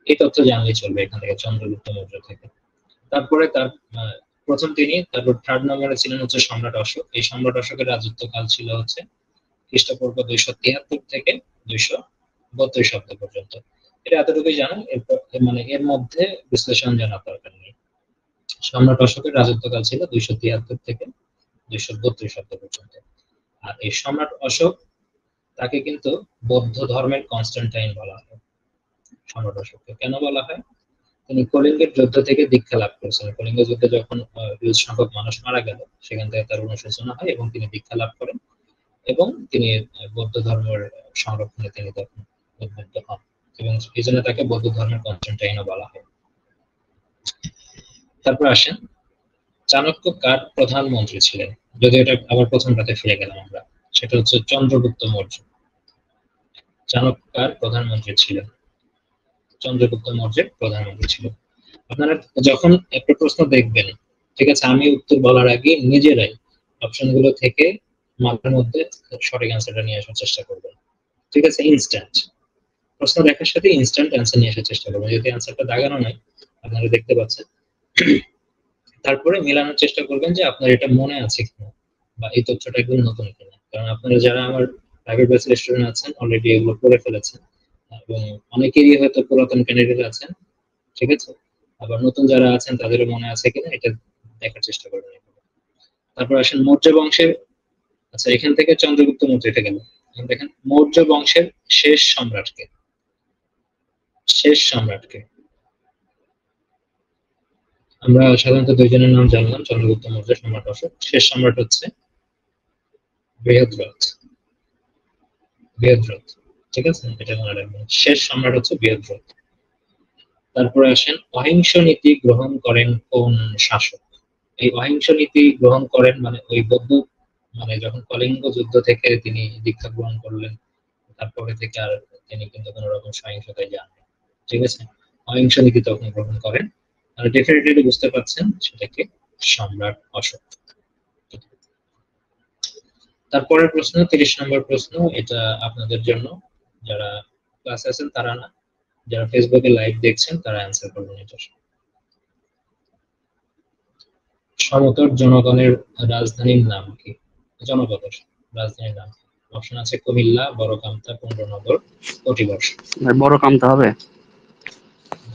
এই তথ্য জানলেই চলবে এখান থেকে, চন্দ্রগুপ্ত মৌর্য থেকে। তারপরে তার প্রথম তিনি, তারপর থার্ড নম্বরে ছিলেন হচ্ছে সম্রাট অশোক। এই সম্রাট অশোকের রাজত্বকাল ছিল হচ্ছে খ্রিস্টপূর্ব 273 থেকে 232 অব্দ পর্যন্ত। এটা এতটুকুই জানেন, এরপর মানে এর মধ্যে বিশ্লেষণ জানার দরকার নেই। সম্রাট অশোকের রাজত্বকাল ছিল 273 থেকে 232 অব্দ পর্যন্ত। আর এই সম্রাট অশোক, তাকে কিন্তু বৌদ্ধ ধর্মের কনস্টান্টাইন বলা হয়। সম্রাট অশোককে কেন বলা হয়? তিনি কলিঙ্গের যুদ্ধ থেকে দীক্ষা লাভ করেছিলেন। কলিঙ্গ যুদ্ধে যখন হিউজ সংখ্যক মানুষ মারা গেল, সেখান থেকে তার অনুশোচনা হয় এবং তিনি দীক্ষা লাভ করেন, এবং তিনি বৌদ্ধ ধর্মের সংরক্ষণে তিনি তখন উদ্বুদ্ধ হন, এবং এই জন্য তাকে বৌদ্ধ ধর্মের কনস্টান্টাইনও বলা হয়। তারপর আসেন চাণক্য কার প্রধানমন্ত্রী ছিলেন? যদি এটা আবার প্রথমটাতে ফিরে গেলাম আমরা, সেটা হচ্ছে চন্দ্রগুপ্ত মৌর্য। চাণক্য কার প্রধানমন্ত্রী ছিলেন? চন্দ্রগুপ্ত মৌর্যের প্রধানমন্ত্রী ছিলেন। আপনারা যখন একটা প্রশ্ন দেখবেন, ঠিক আছে, আমি উত্তর বলার আগে নিজেরাই অপশনগুলো থেকে মাথার মধ্যে সঠিক অ্যান্সারটা নিয়ে আসার চেষ্টা করবেন, ঠিক আছে। ইনস্ট্যান্ট প্রশ্ন দেখার সাথে ইনস্ট্যান্ট অ্যান্সার নিয়ে আসার চেষ্টা করবেন, যদি অ্যান্সারটা দাগানো নাই আপনারা দেখতে পাচ্ছেন। তারপরে মেলানোর চেষ্টা করবেন যে আপনার এটা মনে আছে কিনা, বা এই তথ্যটা একদম নতুন কিনা। কারণ আপনারা যারা আমার প্রাইভেট ব্যাচের স্টুডেন্ট আছেন, অলরেডি এগুলো করে ফেলেছেন, এবং অনেকেরই হয়তো পুরাতন ক্যান্ডিডেট আছেন, ঠিক আছে। আবার নতুন যারা আছেন তাদেরও মনে আছে কিনা এটা দেখার চেষ্টা করবেন। তারপর আসেন মৌর্য বংশের, আচ্ছা এখান থেকে চন্দ্রগুপ্ত মৌর্যতে গেল। দেখেন মৌর্য বংশের শেষ সম্রাটকে, শেষ সম্রাটকে আমরা সাধারণত দুইজনের নাম জানলাম, চন্দ্রগুপ্ত মৌর্য, সম্রাট অশোক। শেষ সম্রাট হচ্ছে বৃহদ্রথ, বৃহদ্রথ, ঠিক আছে, এটা মনে রাখবেন। শেষ সম্রাট হচ্ছে বৃহদ্রথ। তারপরে আসেন অহিংস নীতি গ্রহণ করেন কোন শাসক? এই অহিংস নীতি গ্রহণ করেন মানে ওই বৌদ্ধ, মানে যখন কলিঙ্গ যুদ্ধ থেকে তিনি দীক্ষা গ্রহণ করলেন, তারপরে থেকে আর তিনি কিন্তু কোন রকম সহিংসতায় যান, ঠিক আছে। অহিংস নীতি তখন গ্রহণ করেন, আর ডেফিনেটলি বুঝতে পারছেন সেটাকে সম্রাট অশোক। তারপরের প্রশ্ন 30 নম্বর প্রশ্ন, এটা আপনাদের জন্য। যারা ক্লাসে আছেন তারা না, যারা ফেসবুকে লাইভ দেখছেন তারা অ্যান্সার করবেন এটা। সমতট জনগণের রাজধানীর নাম কি? জনপদের রাজধানীর নাম। অপশন আছে কুমিল্লা, বড়কামতা, পুণ্ডরনগর, কটিবর্ষ। বড় কামতে হবে।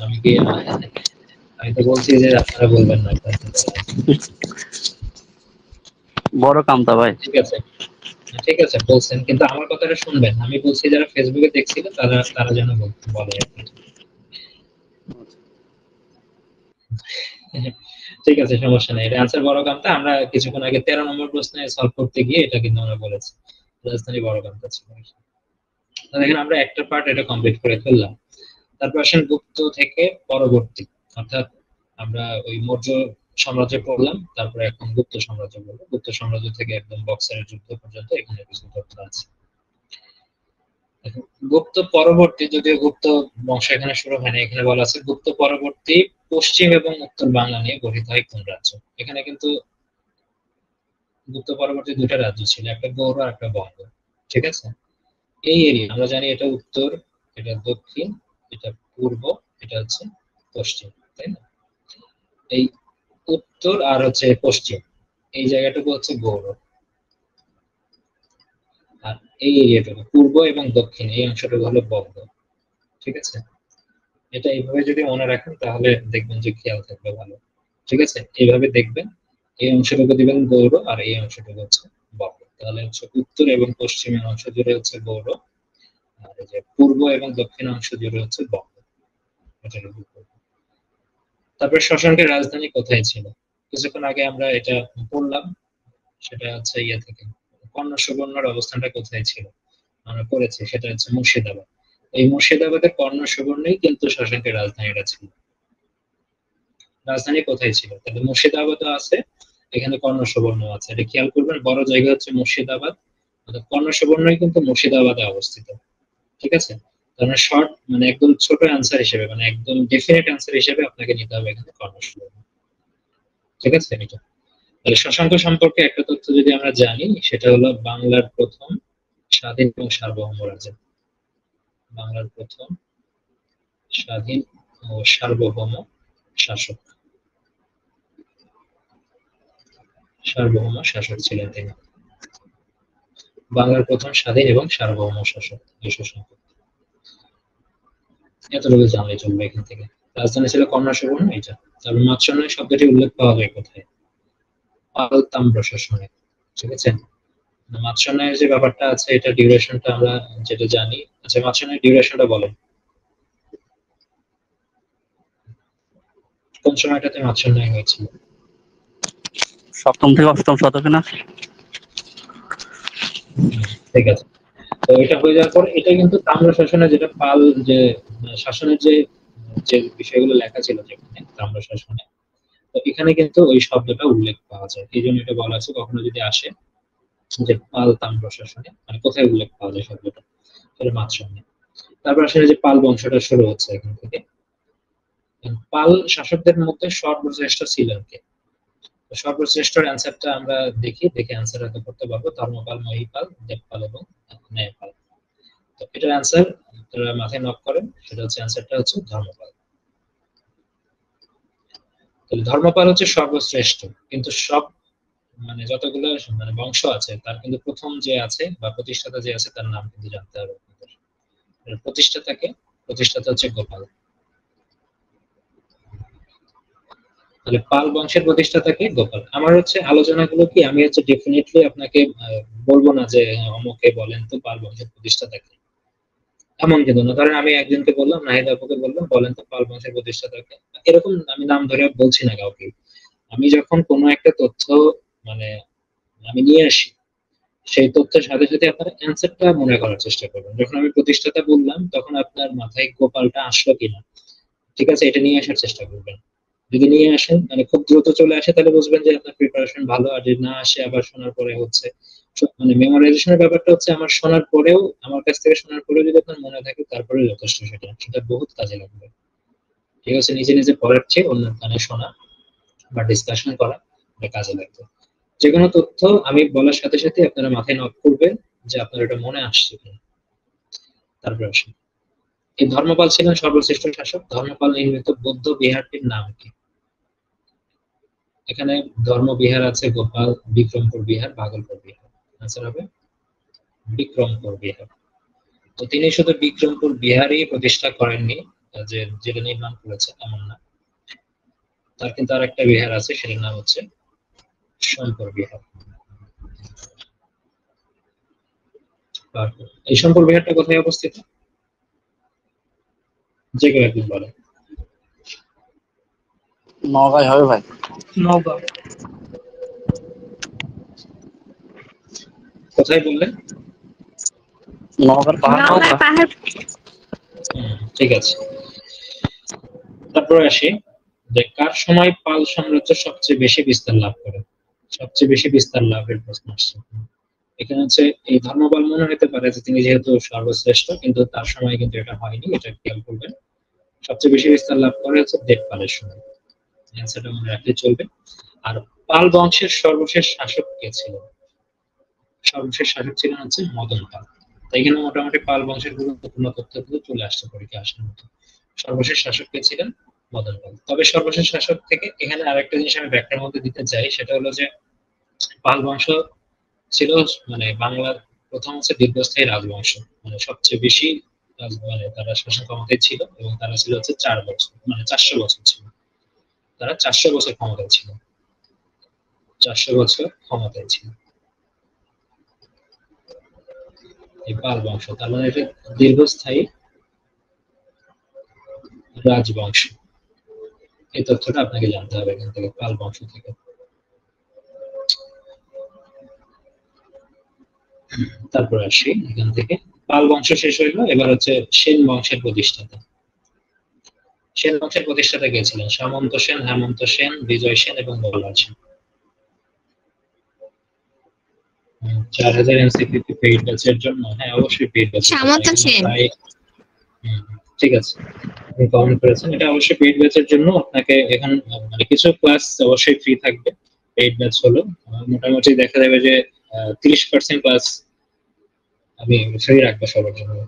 আমি কি আমি তো বলছি যে আপনারা বলবেন না। বড় কামতা ভাই। ঠিক আছে, ঠিক আছে বলছেন, কিন্তু আমার কথাটা শুনবেন। আমি বলছি যারা ফেসবুকে দেখছিল তারা তারা যেন বলে আর কি। ঠিক আছে, সমস্যা নেই। এটা অ্যান্সার বড়কামতা। আমরা কিছুক্ষণ আগে 13 নম্বর প্রশ্নে সলভ করতে গিয়ে এটা কিন্তু আমরা বলেছি রাজধানী বড়কামতা ছিল। দেখেন আমরা একটা পার্ট এটা কমপ্লিট করে ফেললাম। তারপর আসেন গুপ্ত থেকে পরবর্তী, অর্থাৎ আমরা ওই মৌর্য সাম্রাজ্য পড়লাম, তারপরে এখন গুপ্ত সাম্রাজ্য বলবো। গুপ্ত সাম্রাজ্য থেকে একদম বক্সারের যুদ্ধ পর্যন্ত এখানে কিছু তথ্য আছে। গুপ্ত পরবর্তী, যদিও গুপ্ত বংশ এখানে শুরু হয়নি, এখানে বলা আছে গুপ্ত পরবর্তী পশ্চিম এবং উত্তর বাংলা নিয়ে গঠিত হয় কোন রাজ্য। এখানে কিন্তু গুপ্ত পরবর্তী দুটা রাজ্য ছিল, একটা গৌড় আর একটা বঙ্গ। ঠিক আছে, এই এরিয়া আমরা জানি এটা উত্তর, এটা দক্ষিণ, এটা পূর্ব, এটা হচ্ছে পশ্চিম, তাই না? এই উত্তর আর হচ্ছে পশ্চিম, এই জায়গাটুকু হচ্ছে গৌড়, আর এই এরিয়াটুকু পূর্ব এবং দক্ষিণ, এই অংশটুকু হলো বঙ্গ। ঠিক আছে, এটা এইভাবে যদি মনে রাখেন তাহলে দেখবেন যে খেয়াল থাকবে ভালো। ঠিক আছে, এইভাবে দেখবেন, এই অংশটুকু দিবেন গৌড় আর এই অংশটুকু হচ্ছে বঙ্গ। তাহলে হচ্ছে উত্তর এবং পশ্চিমের অংশ জুড়ে হচ্ছে গৌড়, আর এই যে পূর্ব এবং দক্ষিণ অংশ জুড়ে হচ্ছে বঙ্গ। এটা তারপরে শশাঙ্কের রাজধানী কোথায় ছিল? কিছুক্ষণ আগে আমরা এটা পড়লাম, সেটা হচ্ছে ইয়ে থেকে কর্ণ সুবর্ণর অবস্থানটা কোথায় ছিল আমরা পড়েছি, সেটা হচ্ছে মুর্শিদাবাদ। এই মুর্শিদাবাদের কর্ণ সুবর্ণই কিন্তু শশাঙ্কের রাজধানীটা ছিল। রাজধানী কোথায় ছিল? তাহলে মুর্শিদাবাদও আছে, এখানে কর্ণ সুবর্ণ আছে। এটা খেয়াল করবেন, বড় জায়গা হচ্ছে মুর্শিদাবাদ, অর্থাৎ কর্ণ সুবর্ণই কিন্তু মুর্শিদাবাদে অবস্থিত। ঠিক আছে, তাহলে শর্ট মানে একদম ছোট অ্যান্সার হিসেবে, মানে একদম ডেফিনেট অ্যান্সার হিসেবে আপনাকে নিতে হবে এখানে কর্ণ সুবর্ণ। ঠিক আছে, এটা তাহলে শশাঙ্ক সম্পর্কে একটা তথ্য যদি আমরা জানি, সেটা হলো বাংলার প্রথম স্বাধীন এবং সার্বভৌম রাজা। বাংলার প্রথম স্বাধীন ও সার্বভৌম শাসক, সার্বভৌম শাসক ছিলেন তিনি। বাংলার প্রথম স্বাধীন এবং সার্বভৌম শাসক এই শশাঙ্ক। এতটুকু জানলে চলবে এখান থেকে। রাজধানী ছিল কর্ণ সুবর্ণ, এটা। তারপর মাৎস্যন্যায় শব্দটি উল্লেখ পাওয়া যায় কোথায়? পাল তাম্র শাসনে। ঠিক আছে, মাৎস্যন্যায়ের যে ব্যাপারটা আছে, এটা ডিউরেশনটা আমরা যেটা জানি। আচ্ছা, মাৎস্যন্যায়ের ডিউরেশনটা বলেন, কোন সময়টাতে মাৎস্যন্যায় হয়েছিল? সপ্তম থেকে অষ্টম শতকে না? ঠিক আছে, তো এটা হয়ে যাওয়ার পর এটা কিন্তু তাম্র শাসনে, যেটা পাল যে শাসনের যে যে বিষয়গুলো লেখা ছিল যেখানে তাম্র শাসনে, তো এখানে কিন্তু ওই শব্দটা উল্লেখ পাওয়া যায়। এই জন্য এটা বলা আছে কখনো যদি আসে যে পাল তাম্র শাসনে, মানে কোথায় উল্লেখ পাওয়া যায় শব্দটা, তাহলে মাৎস্যন্যায়। তারপর আসলে যে পাল বংশটা শুরু হচ্ছে এখান থেকে। পাল শাসকদের মধ্যে সর্বশ্রেষ্ঠ ছিলেন কে? সর্বশ্রেষ্ঠর অ্যান্সারটা আমরা দেখি, দেখে অ্যান্সার হয়তো করতে পারবো। ধর্মপাল, মহীপাল, দেবপাল এবং ন্যায়পাল। তো এটার অ্যান্সার আপনারা মাথায় নক করেন, সেটা হচ্ছে অ্যান্সারটা হচ্ছে ধর্মপাল। তাহলে ধর্মপাল হচ্ছে সর্বশ্রেষ্ঠ, কিন্তু সব মানে যতগুলো মানে বংশ আছে তার কিন্তু প্রথম যে আছে বা প্রতিষ্ঠাতা যে আছে তার নাম কিন্তু জানতে হবে আপনাদের। প্রতিষ্ঠাতাকে, প্রতিষ্ঠাতা হচ্ছে গোপাল। তাহলে পাল বংশের প্রতিষ্ঠাতাকে গোপাল। আমার হচ্ছে আলোচনাগুলো কি আমি হচ্ছে ডেফিনেটলি আপনাকে বলবো না যে অমুকে বলেন তো পাল বংশের প্রতিষ্ঠাতাকে, এমন কিন্তু না। ধরেন আমি একজনকে বললাম, নাহিদ আপুকে বললাম বলেন তো পাল বংশের প্রতিষ্ঠাতাকে, এরকম আমি নাম ধরে বলছি না কাউকে। আমি যখন কোনো একটা তথ্য মানে আমি নিয়ে আসি, সেই তথ্যের সাথে সাথে আপনার অ্যান্সারটা মনে করার চেষ্টা করবেন। যখন আমি প্রতিষ্ঠাতা বললাম তখন আপনার মাথায় গোপালটা আসলো কিনা, ঠিক আছে, এটা নিয়ে আসার চেষ্টা করবেন। যদি নিয়ে আসেন মানে খুব দ্রুত চলে আসে তাহলে বুঝবেন যে আপনার প্রিপারেশন ভালো, আর যদি না আসে আবার শোনার পরে হচ্ছে মানে মেমোরাইজেশনের ব্যাপারটা হচ্ছে আমার শোনার পরেও, আমার কাছ থেকে শোনার পরেও যদি আপনার মনে থাকে তারপরে যথেষ্ট, সেটা সেটা বহুত কাজে লাগবে। ঠিক আছে, নিজে নিজে পড়ার চেয়ে অন্য কানে শোনা বা ডিসকাশন করা এটা কাজে লাগবে। যে কোনো তথ্য আমি বলার সাথে সাথে আপনারা মাথায় নক করবেন যে আপনার এটা মনে আসছে কিনা। তারপর আসি, এই ধর্মপাল ছিলেন সর্বশ্রেষ্ঠ শাসক। ধর্মপাল নির্মিত বৌদ্ধ বিহারটির নাম কি? এখানে ধর্ম বিহার আছে গোপাল, বিক্রমপুর বিহার, ভাগলপুর বিহার। আনসার হবে বিক্রমপুর বিহার। তো তিনি শুধু বিক্রমপুর বিহারই প্রতিষ্ঠা করেননি, যে যেটা নির্মাণ করেছে এমন না, তার কিন্তু আর একটা বিহার আছে, সেটার নাম হচ্ছে সোমপুর বিহার। এই সোমপুর বিহারটা কোথায় অবস্থিত? যে কেউ একদিন বলে। নওগাঁয় হবে ভাই। নওগাঁ। কোথায় বললেন? নওগাঁর পাহাড়। নওগাঁ পাহাড়। ঠিক আছে। তারপর আসি যে কার সময় পাল সাম্রাজ্য সবচেয়ে বেশি বিস্তার লাভ করে? সবচেয়ে বেশি বিস্তার লাভের প্রশ্ন আসছে এখানে। হচ্ছে এই ধর্মপাল মনে হতে পারে যে তিনি যেহেতু সর্বশ্রেষ্ঠ, কিন্তু তার সময় কিন্তু এটা হয়নি, এটা খেয়াল করবেন। সবচেয়ে বেশি বিস্তার লাভ করে হচ্ছে দেবপালের সময়। অ্যান্সারটা মনে রাখলে চলবে। আর পাল বংশের সর্বশেষ শাসক কে ছিলেন? সর্বশেষ শাসক ছিলেন হচ্ছে মদন পাল। তাই এখানে মোটামুটি পাল বংশের গুরুত্বপূর্ণ তথ্যগুলো চলে আসছে পরীক্ষা আসার মতো। সর্বশেষ শাসক কে ছিলেন? মদন পাল। তবে সর্বশেষ শাসক থেকে এখানে আরেকটা জিনিস আমি ব্যাখ্যার মধ্যে দিতে চাই, সেটা হলো যে পাল বংশ ছিল মানে বাংলার প্রথম হচ্ছে দীর্ঘস্থায়ী রাজবংশ, মানে সবচেয়ে বেশি মানে তারা শাসন ক্ষমতায় ছিল, এবং তারা ছিল হচ্ছে 4 বছর, মানে 400 বছর ছিল। তারা 400 বছর ক্ষমতায় ছিল, 400 বছর ক্ষমতায় ছিল এই পাল বংশ। তার মানে এটা দীর্ঘস্থায়ী রাজবংশ। এই তথ্যটা আপনাকে জানতে হবে এখান থেকে, পাল বংশ থেকে। তারপর আসি এখান থেকে, পাল বংশ শেষ হইলো, এবার হচ্ছে সেন বংশের প্রতিষ্ঠাতা। সেন বংশের প্রতিষ্ঠাতা কে ছিলেন? সামন্ত সেন, হেমন্ত সেন, বিজয় সেন এবং বল্লাল সেন। 4000 এমসিকিউ পেইড ব্যাচের জন্য, হ্যাঁ অবশ্যই পেইড ব্যাচ। সামন্ত সেন। ঠিক আছে, আপনি কমেন্ট করেছেন, এটা অবশ্যই পেইড ব্যাচের জন্য। আপনাকে এখন মানে কিছু ক্লাস অবশ্যই ফ্রি থাকবে পেইড ব্যাচ হলো। মোটামুটি দেখা যাবে যে 30% ক্লাস আমি ফ্রি রাখবো সবার জন্য,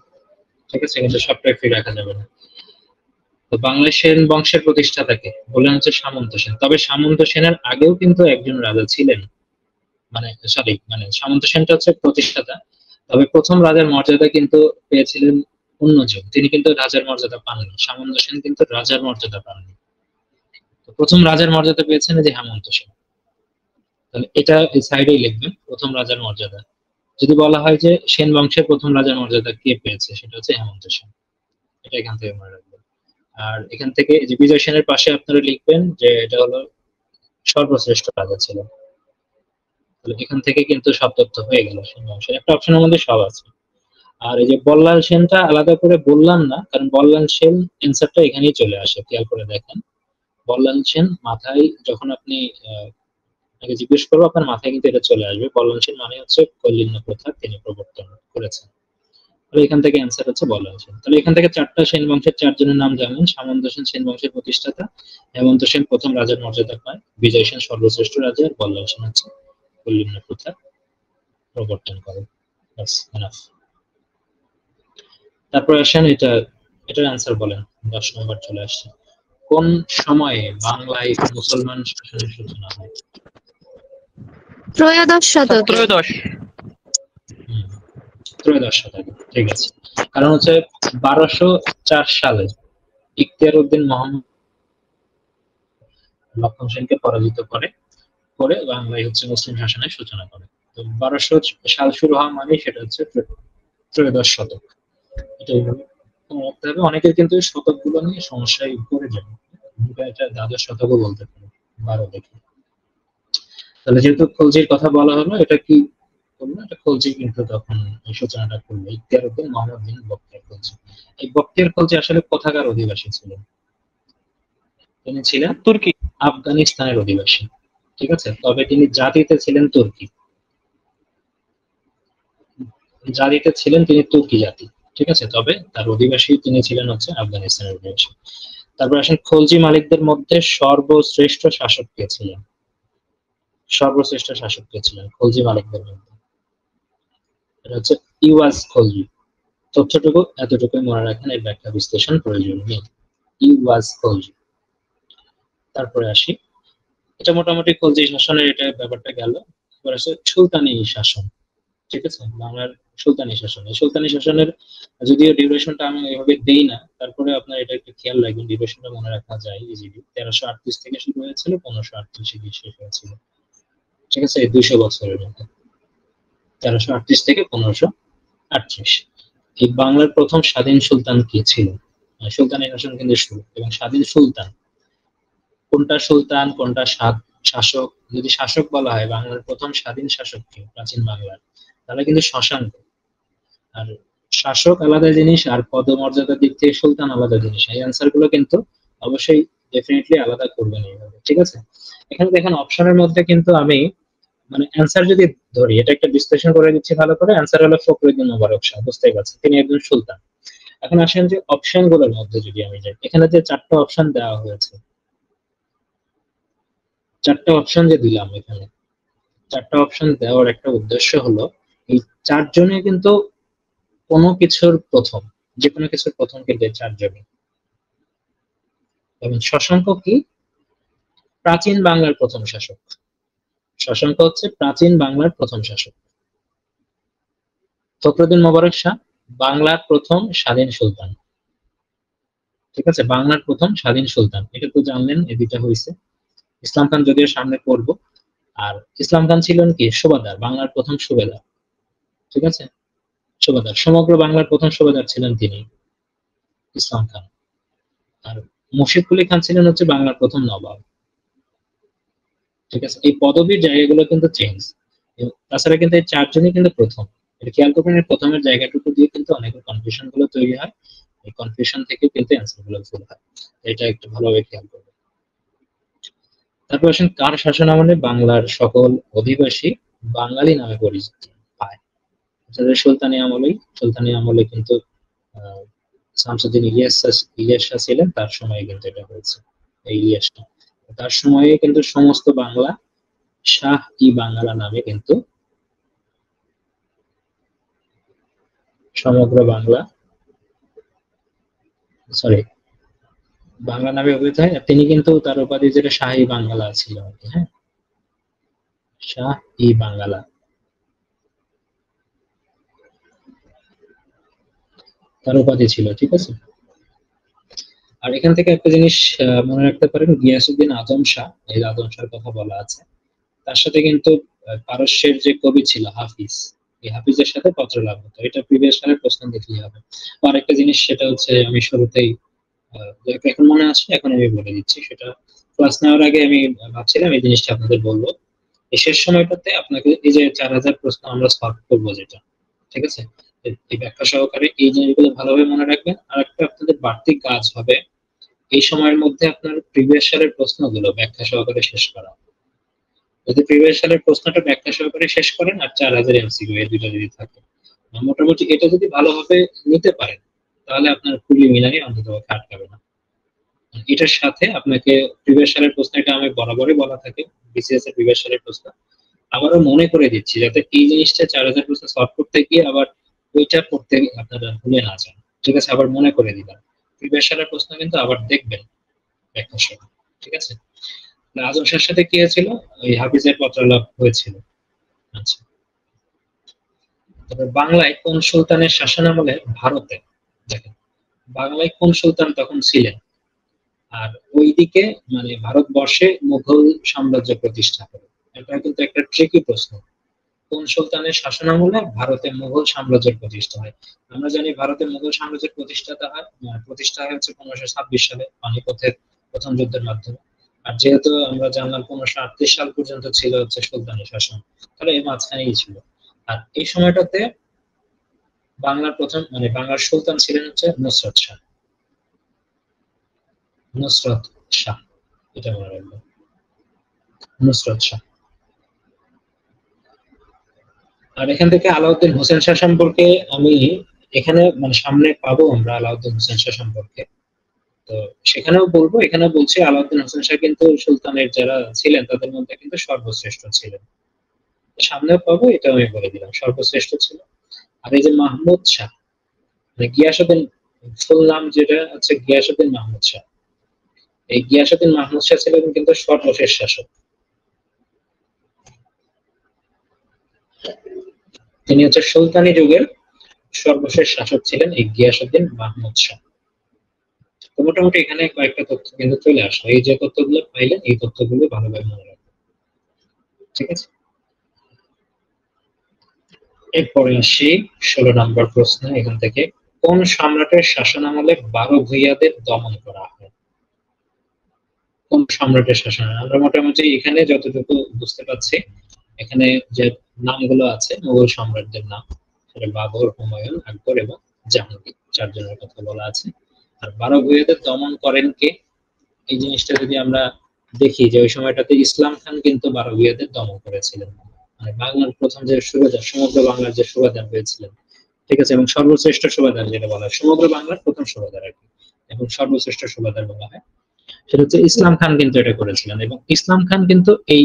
ঠিক আছে, কিন্তু সবটাই ফ্রি রাখা যাবে না। তো বাংলাদেশ সেন বংশের প্রতিষ্ঠাতাকে বললেন হচ্ছে সামন্ত সেন। তবে সামন্ত সেনের আগেও কিন্তু একজন রাজা ছিলেন, মানে সরি, মানে সামন্ত সেনটা হচ্ছে প্রতিষ্ঠাতা, তবে প্রথম রাজার মর্যাদা কিন্তু পেয়েছিলেন অন্যজন। তিনি কিন্তু রাজার মর্যাদা পাননি, সামন্ত সেন কিন্তু রাজার মর্যাদা পাননি। তো প্রথম রাজার মর্যাদা পেয়েছেন যে হেমন্ত সেন। তাহলে এটা এই সাইডেই লিখবেন, প্রথম রাজার মর্যাদা। যদি বলা হয় যে সেন বংশের প্রথম রাজার মর্যাদা কে পেয়েছে, সেটা হচ্ছে হেমন্ত সেন। এটা এখান থেকে মনে রাখবেন। আর এখান থেকে যে বিজয় সেনের পাশে আপনারা লিখবেন যে এটা হলো সর্বশ্রেষ্ঠ রাজা ছিল। তাহলে এখান থেকে কিন্তু সব তথ্য হয়ে গেল সেন বংশের। একটা অপশনের মধ্যে সব আছে। আর এই যে বল্লাল সেনটা আলাদা করে বললাম না, কারণ বল্লাল সেন অ্যান্সারটা এখানেই চলে আসে, খেয়াল করে দেখেন। বল্লাল সেন মাথায় যখন আপনি আপনাকে জিজ্ঞেস করবো, আপনার মাথায় কিন্তু এটা চলে আসবে। বল্লাল সেন মানে হচ্ছে কৌলিন্য প্রথা তিনি প্রবর্তন করেছেন। তাহলে এখান থেকে অ্যান্সার হচ্ছে বল্লাল সেন। তাহলে এখান থেকে 4টা সেন বংশের 4 জনের নাম জানেন। সামন্ত সেন সেন বংশের প্রতিষ্ঠাতা, হেমন্ত সেন প্রথম রাজার মর্যাদা পায়, বিজয় সেন সর্বশ্রেষ্ঠ রাজা, আর বল্লাল সেন হচ্ছে কৌলিন্য প্রথা প্রবর্তন করে। বাস এনাফ। তারপর আসেন এটার অ্যান্সার বলেন। 10 নম্বর চলে আসছে। কোন সময়ে বাংলায় মুসলমান শাসনের সূচনা হয়? ত্রয়োদশ শতকে। ত্রয়োদশ। ত্রয়োদশ শতকে, ঠিক আছে। কারণ হচ্ছে 1204 সালে ইখতিয়ার উদ্দিন মোহাম্মদ লক্ষণ সেনকে পরাজিত করে বাংলায় হচ্ছে মুসলিম শাসনের সূচনা করে। তো 1200 সাল শুরু হওয়া মানে সেটা হচ্ছে ত্রয়োদশ শতক। এটা এইভাবে মনে রাখতে হবে। অনেকের কিন্তু শতক গুলো নিয়ে সমস্যায় পড়ে যাবে, এটা দ্বাদশ শতকও বলতে পারে 12 দেখে। তাহলে যেহেতু খলজির কথা বলা হলো, এটা কি করলো? এটা খলজি কিন্তু তখন এই সূচনাটা করলো, ইখতিয়ার উদ্দিন মোহাম্মদ বিন বখতিয়ার খলজি। এই বখতিয়ার খলজি আসলে কোথাকার অধিবাসী ছিলেন? তিনি ছিলেন তুর্কি। আফগানিস্তানের অধিবাসী, ঠিক আছে। তবে তিনি জাতিতে ছিলেন তুর্কি, জাতিতে ছিলেন তিনি তুর্কি জাতি, ঠিক আছে। তবে তার অধিবাসী তিনি ছিলেন হচ্ছে আফগানিস্তানের অধিবাসী। তারপর আসেন খলজি মালিকদের মধ্যে সর্বশ্রেষ্ঠ শাসক কে ছিলেন? সর্বশ্রেষ্ঠ শাসক কে ছিলেন খলজি মালিকদের মধ্যে? এটা হচ্ছে ইওয়াজ খলজি, তথ্যটুকু এতটুকুই মনে রাখেন, এর ব্যাখ্যা বিশ্লেষণ প্রয়োজন নেই। ই ওয়াজ খলজি। তারপরে আসি, এটা মোটামুটি খলজি শাসনের এটা ব্যাপারটা গেল। এবার আসে সুলতানি শাসন। ঠিক আছে, বাংলার সুলতানি শাসন। এই সুলতানি শাসনের যদিও ডিউরেশনটা আমি এভাবে দেই না, তারপরে আপনার এটা একটু খেয়াল রাখবেন, ডিউরেশনটা মনে রাখা যায় ইজিলি। 1338 থেকে শুরু হয়েছিল, 1538 গিয়ে শেষ হয়েছিল। ঠিক আছে, এই 200 বছরের মধ্যে, 1338 থেকে 1538। এই বাংলার প্রথম স্বাধীন সুলতান কে ছিল? সুলতানি শাসন কিন্তু শুরু, এবং স্বাধীন সুলতান কোনটা, সুলতান কোনটা শাসক, যদি শাসক বলা হয় বাংলার প্রথম স্বাধীন শাসক কে প্রাচীন বাংলার, তাহলে কিন্তু শশাঙ্ক। আর শাসক আলাদা জিনিস, আর পদমর্যাদার দিক থেকে সুলতান আলাদা জিনিস। এই অ্যান্সার গুলো কিন্তু অবশ্যই ডেফিনেটলি আলাদা করবেন এইভাবে। ঠিক আছে, এখানে দেখেন অপশনের মধ্যে কিন্তু আমি মানে অ্যান্সার যদি ধরি, এটা একটা বিশ্লেষণ করে দিচ্ছি ভালো করে। অ্যান্সার হলো ফখরুদ্দীন মোবারক শাহ, বুঝতেই পারছেন তিনি একজন সুলতান। এখন আসেন যে অপশন গুলোর মধ্যে যদি আমি যাই, এখানে যে 4টা অপশন দেওয়া হয়েছে, 4টা অপশন যে দিলাম এখানে, 4টা অপশন দেওয়ার একটা উদ্দেশ্য হলো এই 4 জনে কিন্তু কোনো কিছুর প্রথম, যে কোনো কিছুর প্রথম কিন্তু 4 জনে। এবং শশাঙ্ক কি? প্রাচীন বাংলার প্রথম শাসক। শশাঙ্ক হচ্ছে প্রাচীন বাংলার প্রথম শাসক। ফখরুদ্দীন মোবারক শাহ বাংলার প্রথম স্বাধীন সুলতান। ঠিক আছে, বাংলার প্রথম স্বাধীন সুলতান, এটা তো জানলেন, এই দুইটা হয়েছে। ইসলাম খান যদিও সামনে পড়বো। আর ইসলাম খান ছিলেন কি? সুবাদার, বাংলার প্রথম সুবেদার। ঠিক আছে, সুবেদার, সমগ্র বাংলার প্রথম সুবেদার ছিলেন তিনি, ইসলাম খান। আর মুর্শিদ কুলি খান ছিলেন হচ্ছে বাংলার প্রথম নবাব। ঠিক আছে, এই পদবীর জায়গাগুলো কিন্তু চেঞ্জ। তাছাড়া কিন্তু এই 4 জনই কিন্তু প্রথম, এটা খেয়াল করবেন। এই প্রথমের জায়গাটুকু দিয়ে কিন্তু অনেক কনফিউশন গুলো তৈরি হয়, এই কনফিউশন থেকে কিন্তু অ্যান্সার গুলো ভুল হয়, এটা একটু ভালোভাবে খেয়াল করবেন। তারপর আসেন, কার শাসন আমলে বাংলার সকল অধিবাসী বাঙালি নামে পরিচিতি পায়? সুলতানি আমলেই, সুলতানি আমলে কিন্তু শামসুদ্দিন ইলিয়াস শাহ ছিলেন, তার সময়ে কিন্তু এটা হয়েছে। এই ইলিয়াস শাহ, তার সময়ে কিন্তু সমস্ত বাংলা শাহ ই বাংলা নামে কিন্তু, সমগ্র বাংলা, সরি, বাংলা নামে অভিহিত হয়। তিনি কিন্তু তার উপাধি যেটা শাহী বাংলা ছিল আর কি, হ্যাঁ, শাহ ই বাংলা, তার উপাধি ছিল। ঠিক আছে, আর এখান থেকে একটা জিনিস মনে রাখতে পারেন, গিয়াসউদ্দিন আজম শাহ, এই আজম শাহর কথা বলা আছে, তার সাথে কিন্তু পারস্যের যে কবি ছিল হাফিজ, এই হাফিজের সাথে পত্র লাভ হতো। এটা প্রিভিয়াস সালের প্রশ্ন দেখলেই হবে। আর একটা জিনিস, সেটা হচ্ছে আমি শুরুতেই এখন মনে আছে, এখন আমি বলে দিচ্ছি। সেটা ক্লাস নেওয়ার আগে আমি ভাবছিলাম এই জিনিসটা আপনাদের বলবো। এই শেষ সময়টাতে আপনাকে এই যে 4000 প্রশ্ন আমরা সলভ করবো যেটা, ঠিক আছে, এই ব্যাখ্যা সহকারে এই জিনিসগুলো ভালোভাবে মনে রাখবেন। আর একটা আপনাদের বাড়তি কাজ হবে, এই সময়ের মধ্যে আপনার প্রিভিয়াস সালের প্রশ্নগুলো ব্যাখ্যা সহকারে শেষ করা। যদি প্রিভিয়াস সালের প্রশ্নটা ব্যাখ্যা সহকারে শেষ করেন, আর 4000 এমসিকিউ, এই দুটো যদি থাকে, মোটামুটি এটা যদি ভালোভাবে নিতে পারেন, তাহলে আপনার প্রিলিমিনারি অন্তত আটকাবে না। এটার সাথে আপনাকে প্রিভিয়াস সালের প্রশ্ন, এটা আমি বরাবরই বলা থাকে, বিসিএস এর প্রিভিয়াস সালের প্রশ্ন আবারও মনে করে দিচ্ছি, যাতে এই জিনিসটা 4000 প্রশ্ন সলভ করতে গিয়ে আবার ওইটা পড়তে আপনারা ভুলে না যান। ঠিক আছে, আবার মনে করে দিলাম, প্রিভিয়াস সালের প্রশ্ন কিন্তু আবার দেখবেন ব্যাখ্যা সহ। ঠিক আছে, আজম শাহের সাথে কি হয়েছিল? ওই হাফিজের পত্রলাভ হয়েছিল। আচ্ছা, তবে বাংলায় কোন সুলতানের শাসনামলে ভারতে, দেখেন বাংলায় কোন সুলতান তখন ছিলেন, আর ওইদিকে মানে ভারতবর্ষে মুঘল সাম্রাজ্য প্রতিষ্ঠা করে। এটা কিন্তু একটা ট্রিকি প্রশ্ন। কোন সুলতানের শাসনামলে ভারতে মুঘল সাম্রাজ্যের প্রতিষ্ঠা হয়? আমরা জানি ভারতে মুঘল সাম্রাজ্যের প্রতিষ্ঠা হয়েছে 1526 সালে পানিপথের প্রথম যুদ্ধের মাধ্যমে। আর যেহেতু আমরা জানলাম 1538 সাল পর্যন্ত ছিল হচ্ছে সুলতানি শাসন, তাহলে এর মাঝখানেই ছিল। আর এই সময়টাতে বাংলার প্রথম মানে বাংলার সুলতান ছিলেন হচ্ছে নুসরত শাহ। নুসরত শাহ, এটা মনে রাখবেন, নুসরত শাহ। আর এখান থেকে আলাউদ্দিন হোসেন শাহ সম্পর্কে আমি এখানে মানে সামনে পাবো আমরা আলাউদ্দিন হোসেন শাহ সম্পর্কে, তো সেখানেও বলবো। এখানেও বলছি আলাউদ্দিন হোসেন শাহ কিন্তু সুলতানের যারা ছিলেন তাদের মধ্যে কিন্তু সর্বশ্রেষ্ঠ ছিলেন। সামনেও পাবো, এটা আমি বলে দিলাম, সর্বশ্রেষ্ঠ ছিল। আর এই যে মাহমুদ শাহ, গিয়াসউদ্দিন ফুল নাম যেটা হচ্ছে গিয়াসউদ্দিন মাহমুদ শাহ। এই গিয়াসউদ্দিন মাহমুদ শাহ ছিলেন কিন্তু সর্বশেষ শাসক। তিনি হচ্ছে সুলতানি যুগের সর্বশেষ শাসক ছিলেন এই গিয়াসউদ্দিন মাহমুদ শাহ। তো মোটামুটি এখানে কয়েকটা তথ্য কিন্তু চলে আসলো। এই যে তথ্যগুলো পাইলেন এই তথ্যগুলো ভালোভাবে মনে রাখবেন, ঠিক আছে। এরপরে আসি 16 নম্বর প্রশ্ন এখান থেকে, কোন সম্রাটের শাসনামলে 12 ভূঁইয়াদের দমন করা হয়? কোন সম্রাটের শাসন? আমরা মোটামুটি এখানে যতটুকু বুঝতে পারছি, এখানে যে নামগুলো আছে মুঘল সম্রাটদের নাম, সেটা বাবর, হুমায়ুন, আকবর এবং জাহাঙ্গীর, চারজনের কথা বলা আছে। আর 12 ভূঁইয়াদের দমন করেন কে? এই জিনিসটা যদি আমরা দেখি যে ওই সময়টাতে ইসলাম খান কিন্তু 12 ভূঁইয়াদের দমন করেছিলেন। মানে বাংলার প্রথম যে সুবেদার, সমগ্র বাংলার যে সুবেদার হয়েছিলেন, ঠিক আছে, এবং সর্বশ্রেষ্ঠ সুবেদার যেটা বলা হয়, সমগ্র বাংলার প্রথম সুবেদার আর কি, এবং সর্বশ্রেষ্ঠ সুবেদার বলা হয়, সেটা হচ্ছে ইসলাম খান কিন্তু এটা করেছিলেন। এবং ইসলাম খান কিন্তু এই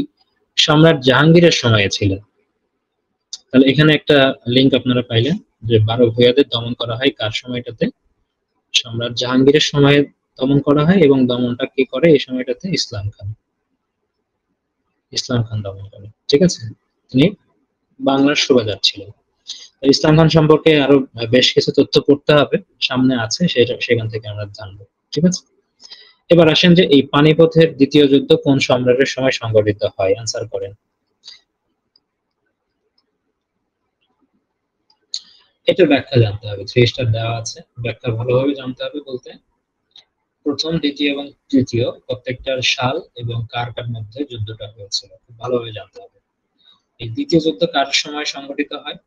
সম্রাট জাহাঙ্গীরের সময়ে ছিলেন। তাহলে এখানে একটা লিঙ্ক আপনারা পাইলেন যে 12 ভূঁইয়াদের দমন করা হয় কার সময়টাতে? সম্রাট জাহাঙ্গীরের সময়ে দমন করা হয়, এবং দমনটা কে করে এই সময়টাতে? ইসলাম খান। ইসলাম খান দমন করে, ঠিক আছে। তিনি বাংলার সুবাদার ছিলেন। ইসলাম খান সম্পর্কে আরো বেশ কিছু তথ্য পড়তে হবে, সামনে আছে, সেখান থেকে আমরা জানবো, ঠিক আছে। এবার আসেন যে এই পানিপথের দ্বিতীয় যুদ্ধ কোন সম্রাটের সময় সংঘটিত হয়? অ্যান্সার করেন। এটা ব্যাখ্যা জানতে হবে, 3 স্টার দেওয়া আছে, ব্যাখ্যা ভালোভাবে জানতে হবে। বলতে প্রথম, দ্বিতীয় এবং তৃতীয় প্রত্যেকটার সাল এবং কার কার মধ্যে যুদ্ধটা হয়েছিল খুব ভালোভাবে জানতে হবে। এই দ্বিতীয় যুদ্ধ কার সময় সংঘটিত হয়?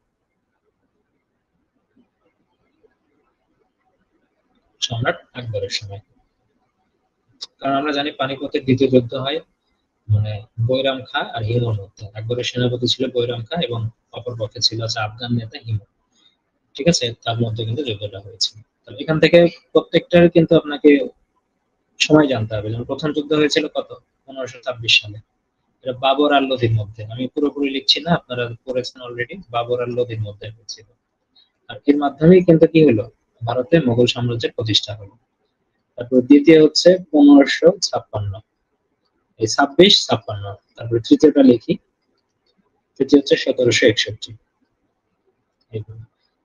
সম্রাট আকবরের সময়। কারণ আমরা জানি পানিপথের দ্বিতীয় যুদ্ধ হয় মানে বৈরাম খাঁ আর হিমুর মধ্যে। আকবরের সেনাপতি ছিল বৈরাম খাঁ এবং অপরপক্ষে ছিল আফগান নেতা হিমু, ঠিক আছে। তার মধ্যে কিন্তু যুদ্ধটা হয়েছিল। তাহলে এখান থেকে প্রত্যেকটার কিন্তু আপনাকে সময় জানতে হবে। যেমন প্রথম যুদ্ধ হয়েছিল কত? 1526 সালে, এটা বাবর আর লোদির মধ্যে। আমি পুরোপুরি লিখছি না, আপনারা পড়েছেন অলরেডি, বাবর আর লোদির মধ্যে হয়েছিল। আর এর মাধ্যমেই কিন্তু কি হলো? ভারতে মুঘল সাম্রাজ্যের প্রতিষ্ঠা হলো। তারপর দ্বিতীয় হচ্ছে 1556, এই 26-56। তারপরে তৃতীয়টা লিখি, তৃতীয় হচ্ছে 1761।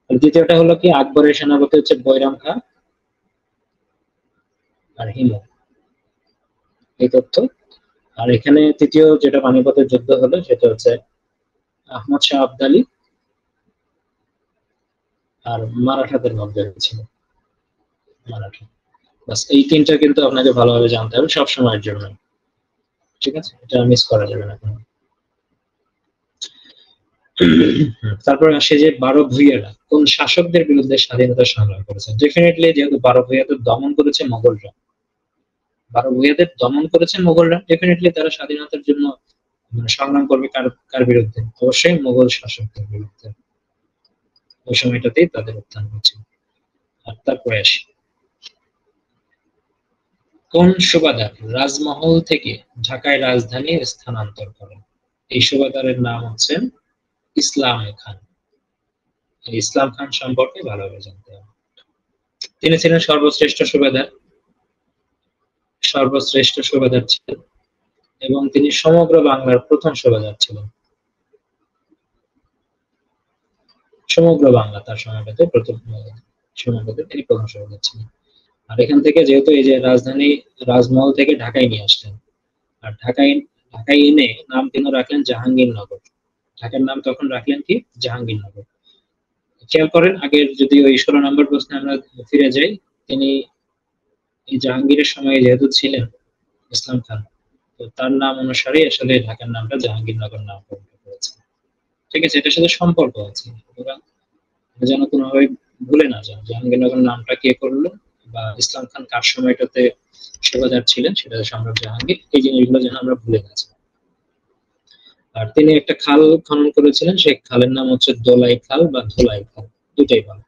দ্বিতীয়টা হলো কি? আকবরের সেনাপতি হচ্ছে বৈরাম খাঁ আর হিমু, এই তথ্য। আর এখানে তৃতীয় যেটা পানিপথের যুদ্ধ হলো সেটা হচ্ছে আহমদ শাহ আবদালি আর মারাঠাদের মধ্যে হয়েছিল, মারাঠা। বাস এই তিনটা কিন্তু আপনাকে ভালোভাবে জানতে হবে সব সময়ের জন্য, ঠিক আছে, এটা মিস করা যাবে না কোনো। তারপর আসে যে 12 ভূঁইয়ারা কোন শাসকদের বিরুদ্ধে স্বাধীনতা সংগ্রাম করেছে? ডেফিনেটলি যেহেতু 12 ভূঁইয়াদের দমন করেছে মোগলরা, 12 ভূঁইয়াদের দমন করেছে মোগলরা, ডেফিনেটলি তারা স্বাধীনতার জন্য সংগ্রাম করবে কার কার বিরুদ্ধে? অবশ্যই মোগল শাসকদের বিরুদ্ধে। ওই সময়টাতেই তাদের উত্থান হয়েছিল। আর তারপরে আসি, কোন সুবাদার রাজমহল থেকে ঢাকায় রাজধানী স্থানান্তর করেন? এই সুবাদারের নাম হচ্ছে ইসলাম খান। ইসলাম খান সম্পর্কে ভালোভাবে জানতে হবে। তিনি ছিলেন সর্বশ্রেষ্ঠ সুবাদার, সর্বশ্রেষ্ঠ সুবাদার ছিলেন, এবং তিনি সমগ্র বাংলার প্রথম সুবাদার ছিলেন। সমগ্র বাংলা তার সময়টাতে প্রথম সময়টাতে তিনি প্রথম সুবাদার ছিলেন। আর এখান থেকে যেহেতু এই যে রাজধানী রাজমহল থেকে ঢাকায় নিয়ে আসলেন, আর ঢাকায় এনে নাম কিন্তু রাখলেন জাহাঙ্গীরনগর। ঢাকার নাম তখন রাখলেন কি? জাহাঙ্গীরনগর। খেয়াল করেন, আগের যদি ওই 16 নম্বর প্রশ্নে আমরা ফিরে যাই, তিনি এই জাহাঙ্গীরের সময় যেহেতু ছিলেন ইসলাম খান, তো তার নাম অনুসারে আসলে ঢাকার নামটা জাহাঙ্গীরনগর নামকরণ করেছে, ঠিক আছে। এটার সাথে সম্পর্ক আছে, সুতরাং যেন কোনোভাবে ভুলে না যান জাহাঙ্গীরনগর নামটা কে করলো বা ইসলাম খান কার সময়টাতে সুবাদার ছিলেন, সেটা সম্রাট জাহাঙ্গীর। এই জিনিসগুলো যেন আমরা ভুলে না যাই। আর তিনি একটা খাল খনন করেছিলেন, সেই খালের নাম হচ্ছে দোলাই খাল বা ধোলাই খাল, দুটাই ভালো,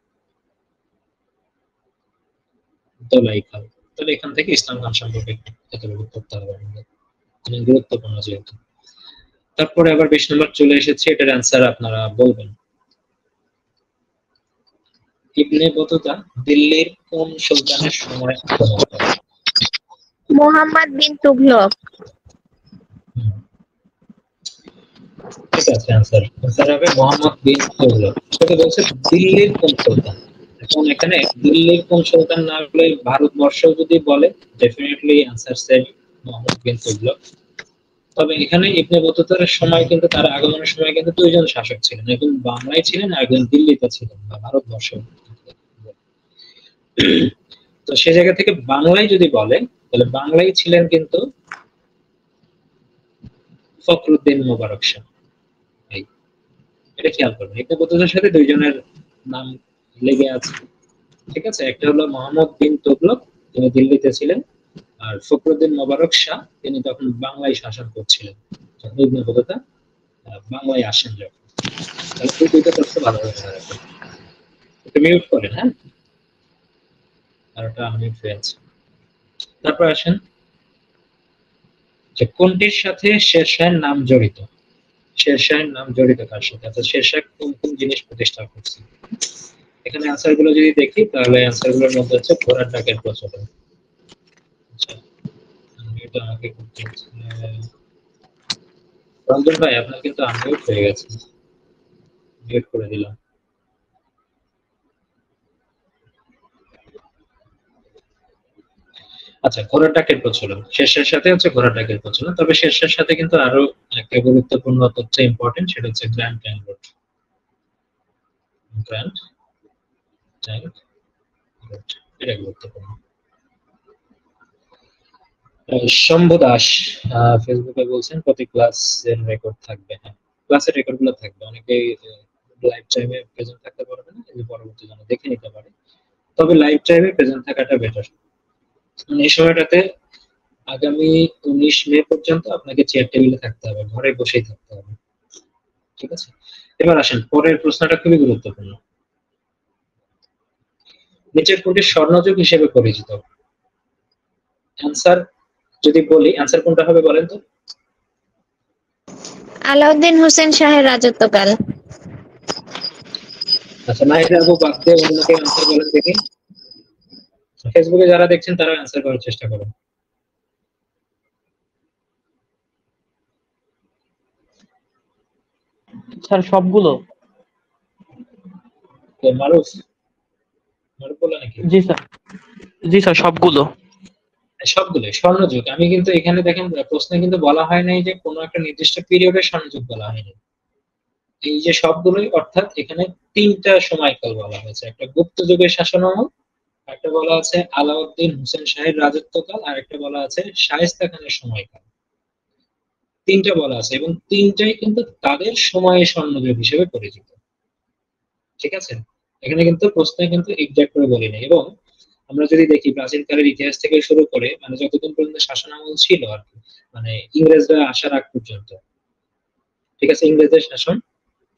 দোলাই খাল। তাহলে এখান থেকে ইসলাম খান সম্পর্কে এতটুকু করতে হবে আমাদের, গুরুত্বপূর্ণ যেহেতু। তারপরে আবার 20 নম্বর চলে এসেছে, এটার অ্যান্সার আপনারা বলবেন। ইবনে বতুতা দিল্লির কোন সুলতানের সময় আক্রমণ করেন? মোহাম্মদ বিন তুগলক। হুম, ঠিক আছে, आंसर হবে মোহাম্মদ বিন তুগলক। সেটা বলছে দিল্লির কোন সুলতান। এখন এখানে দিল্লির কোন সুলতান না বলে ভারতবর্ষ যদি বলে definitely answer same Mohammad bin Tughlaq. তবে এখানে ইবনে বতুতার সময় কিন্তু তার আগমনের সময় কিন্তু দুইজন শাসক ছিলেন, একজন বাংলায় ছিলেন আর একজন দিল্লিতে ছিলেন বা ভারতবর্ষে। তো সে জায়গা থেকে বাংলায় যদি বলে তাহলে বাংলায় ছিলেন কিন্তু ফখরুদ্দিন মোবারক শাহ। এই, এটা খেয়াল করবেন, ইবনে বতুতার সাথে দুইজনের নাম লেগে আছে। ঠিক আছে, একটা হলো মোহাম্মদ বিন তুগলক, তিনি দিল্লিতে ছিলেন, আর ফখরুদ্দিন মোবারক শাহ তিনি তখন বাংলায় শাসন করছিলেন যখন ইবনে বতুতা বাংলায় আসেন যখন। তাহলে এই দুইটা তথ্য ভালোভাবে মনে রাখবেন। একটু মিউট করেন, হ্যাঁ, আর ওটা মিউট হয়ে আছে। তারপর আসেন যে কোনটির সাথে শেরশাহের নাম জড়িত। শেরশাহের নাম জড়িত কার সাথে, অর্থাৎ শেরশাহ কোন কোন জিনিস প্রতিষ্ঠা করছে। এখানে অ্যান্সার গুলো যদি দেখি তাহলে অ্যান্সার গুলোর মধ্যে হচ্ছে ঘোড়ার ডাকের প্রচলন। আচ্ছা, এটা আমাকে করতে হচ্ছে। রঞ্জন ভাই আপনার কিন্তু আনমিউট হয়ে গেছে, মিউট করে দিলাম। আচ্ছা, ঘোড়ার ডাকের প্রচলন, শেরশাহের সাথে হচ্ছে ঘোড়ার ডাকের প্রচলন। তবে শেরশাহের সাথে কিন্তু আরো একটা গুরুত্বপূর্ণ তথ্য ইম্পর্টেন্ট, সেটা হচ্ছে grand tank road. Grand tank road, এটা গুরুত্বপূর্ণ। শম্ভু দাস ফেসবুকে বলছেন প্রতি ক্লাসের রেকর্ড থাকবে। হ্যাঁ, ক্লাসের রেকর্ড গুলো থাকবে, অনেকেই লাইভ টাইমে প্রেজেন্ট থাকতে পারবে না, এই পরবর্তী জন্য দেখে নিতে পারে। তবে লাইভ টাইমে প্রেজেন্ট থাকাটা বেটার। মানে এই সময়টাতে আগামী 19 মে পর্যন্ত আপনাকে চেয়ার টেবিলে থাকতে হবে, ঘরে বসেই থাকতে হবে। ঠিক আছে, এবার আসেন পরের প্রশ্নটা, খুবই গুরুত্বপূর্ণ। নিচের কোনটি স্বর্ণযুগ হিসেবে পরিচিত? অ্যান্সার যদি বলি, অ্যান্সার কোনটা হবে বলেন তো? আলাউদ্দিন হোসেন শাহের রাজত্বকাল। আচ্ছা, নাহিদ আবু বাদ দিয়ে অন্য কেউ অ্যান্সার বলেন দেখি। ফেসবুকে যারা দেখছেন তারা অ্যান্সার করার চেষ্টা করুন। স্যার সবগুলো। তো মারুফ বলে নাকি? জি স্যার, জি স্যার সবগুলো। সবগুলো স্বর্ণযুগ। আমি কিন্তু এখানে দেখেন প্রশ্নে কিন্তু বলা হয় নাই যে কোনো একটা নির্দিষ্ট পিরিয়ডের স্বর্ণযুগ বলা হয়নি। এই যে সবগুলোই, অর্থাৎ এখানে তিনটা সময়কাল বলা হয়েছে, একটা গুপ্ত যুগের শাসনামল, একটা বলা আছে আলাউদ্দিন হোসেন শাহের রাজত্বকাল, আর একটা বলা আছে শায়েস্তা খানের সময়কাল। তিনটা বলা আছে এবং তিনটাই কিন্তু তাদের সময়ে স্বর্ণযুগ হিসেবে পরিচিত। ঠিক আছে, এখানে কিন্তু প্রশ্নে কিন্তু এক্সাক্ট করে বলি নাই। এবং আমরা যদি দেখি প্রাচীনকালের ইতিহাস থেকে শুরু করে মানে যতদিন পর্যন্ত শাসনামল ছিল আর কি, মানে ইংরেজরা আসার আগ পর্যন্ত, ঠিক আছে, ইংরেজদের শাসন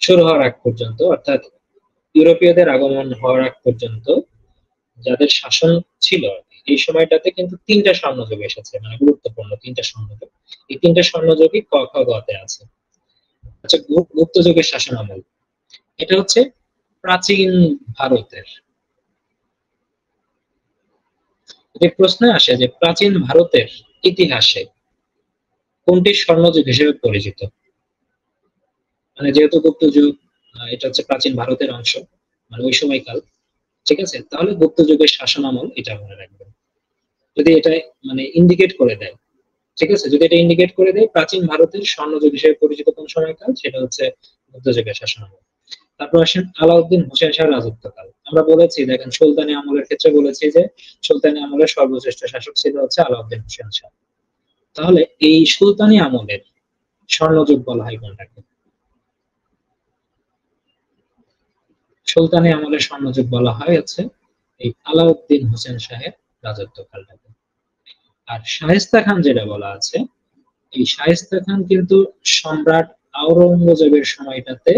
শুরু হওয়ার আগ পর্যন্ত, অর্থাৎ ইউরোপীয়দের আগমন হওয়ার আগ পর্যন্ত যাদের শাসন ছিল এই সময়টাতে কিন্তু তিনটা স্বর্ণযুগ এসেছে, মানে গুরুত্বপূর্ণ তিনটা স্বর্ণযুগ। এই তিনটা স্বর্ণযুগই ক খ গ তে আছে। আচ্ছা, গুপ্ত যুগের শাসনামল, এটা হচ্ছে প্রাচীন ভারতের। যে প্রশ্ন আসে যে প্রাচীন ভারতের ইতিহাসে কোনটি স্বর্ণযুগ হিসেবে পরিচিত, মানে যেহেতু গুপ্ত যুগ এটা হচ্ছে প্রাচীন ভারতের অংশ, মানে ওই সময়কাল। ঠিক আছে, তাহলে গুপ্ত যুগের শাসনামল এটা মনে রাখবেন। যদি এটা মানে ইন্ডিকেট করে দেয়, ঠিক আছে, যদি এটা ইন্ডিকেট করে দেয় প্রাচীন ভারতের স্বর্ণযুগ হিসেবে পরিচিত কোন সময়কাল, সেটা হচ্ছে গুপ্ত যুগের শাসনামল। তারপর আসেন আলাউদ্দিন হোসেন শাহের রাজত্বকাল। আমরা বলেছি, দেখেন সুলতানি আমলের ক্ষেত্রে বলেছি যে সুলতানি আমলের সর্বশ্রেষ্ঠ শাসক ছিল হচ্ছে আলাউদ্দিন হোসেন শাহ। তাহলে এই সুলতানি আমলের স্বর্ণযুগ বলা হয় কোনটাকে? সুলতানি আমলের স্বর্ণযুগ বলা হয় হচ্ছে এই আলাউদ্দিন হোসেন শাহের রাজত্বকালটাকে। আর শায়েস্তা খান যেটা বলা আছে, এই শায়েস্তা খান কিন্তু সম্রাট আওরঙ্গজেবের সময়টাতে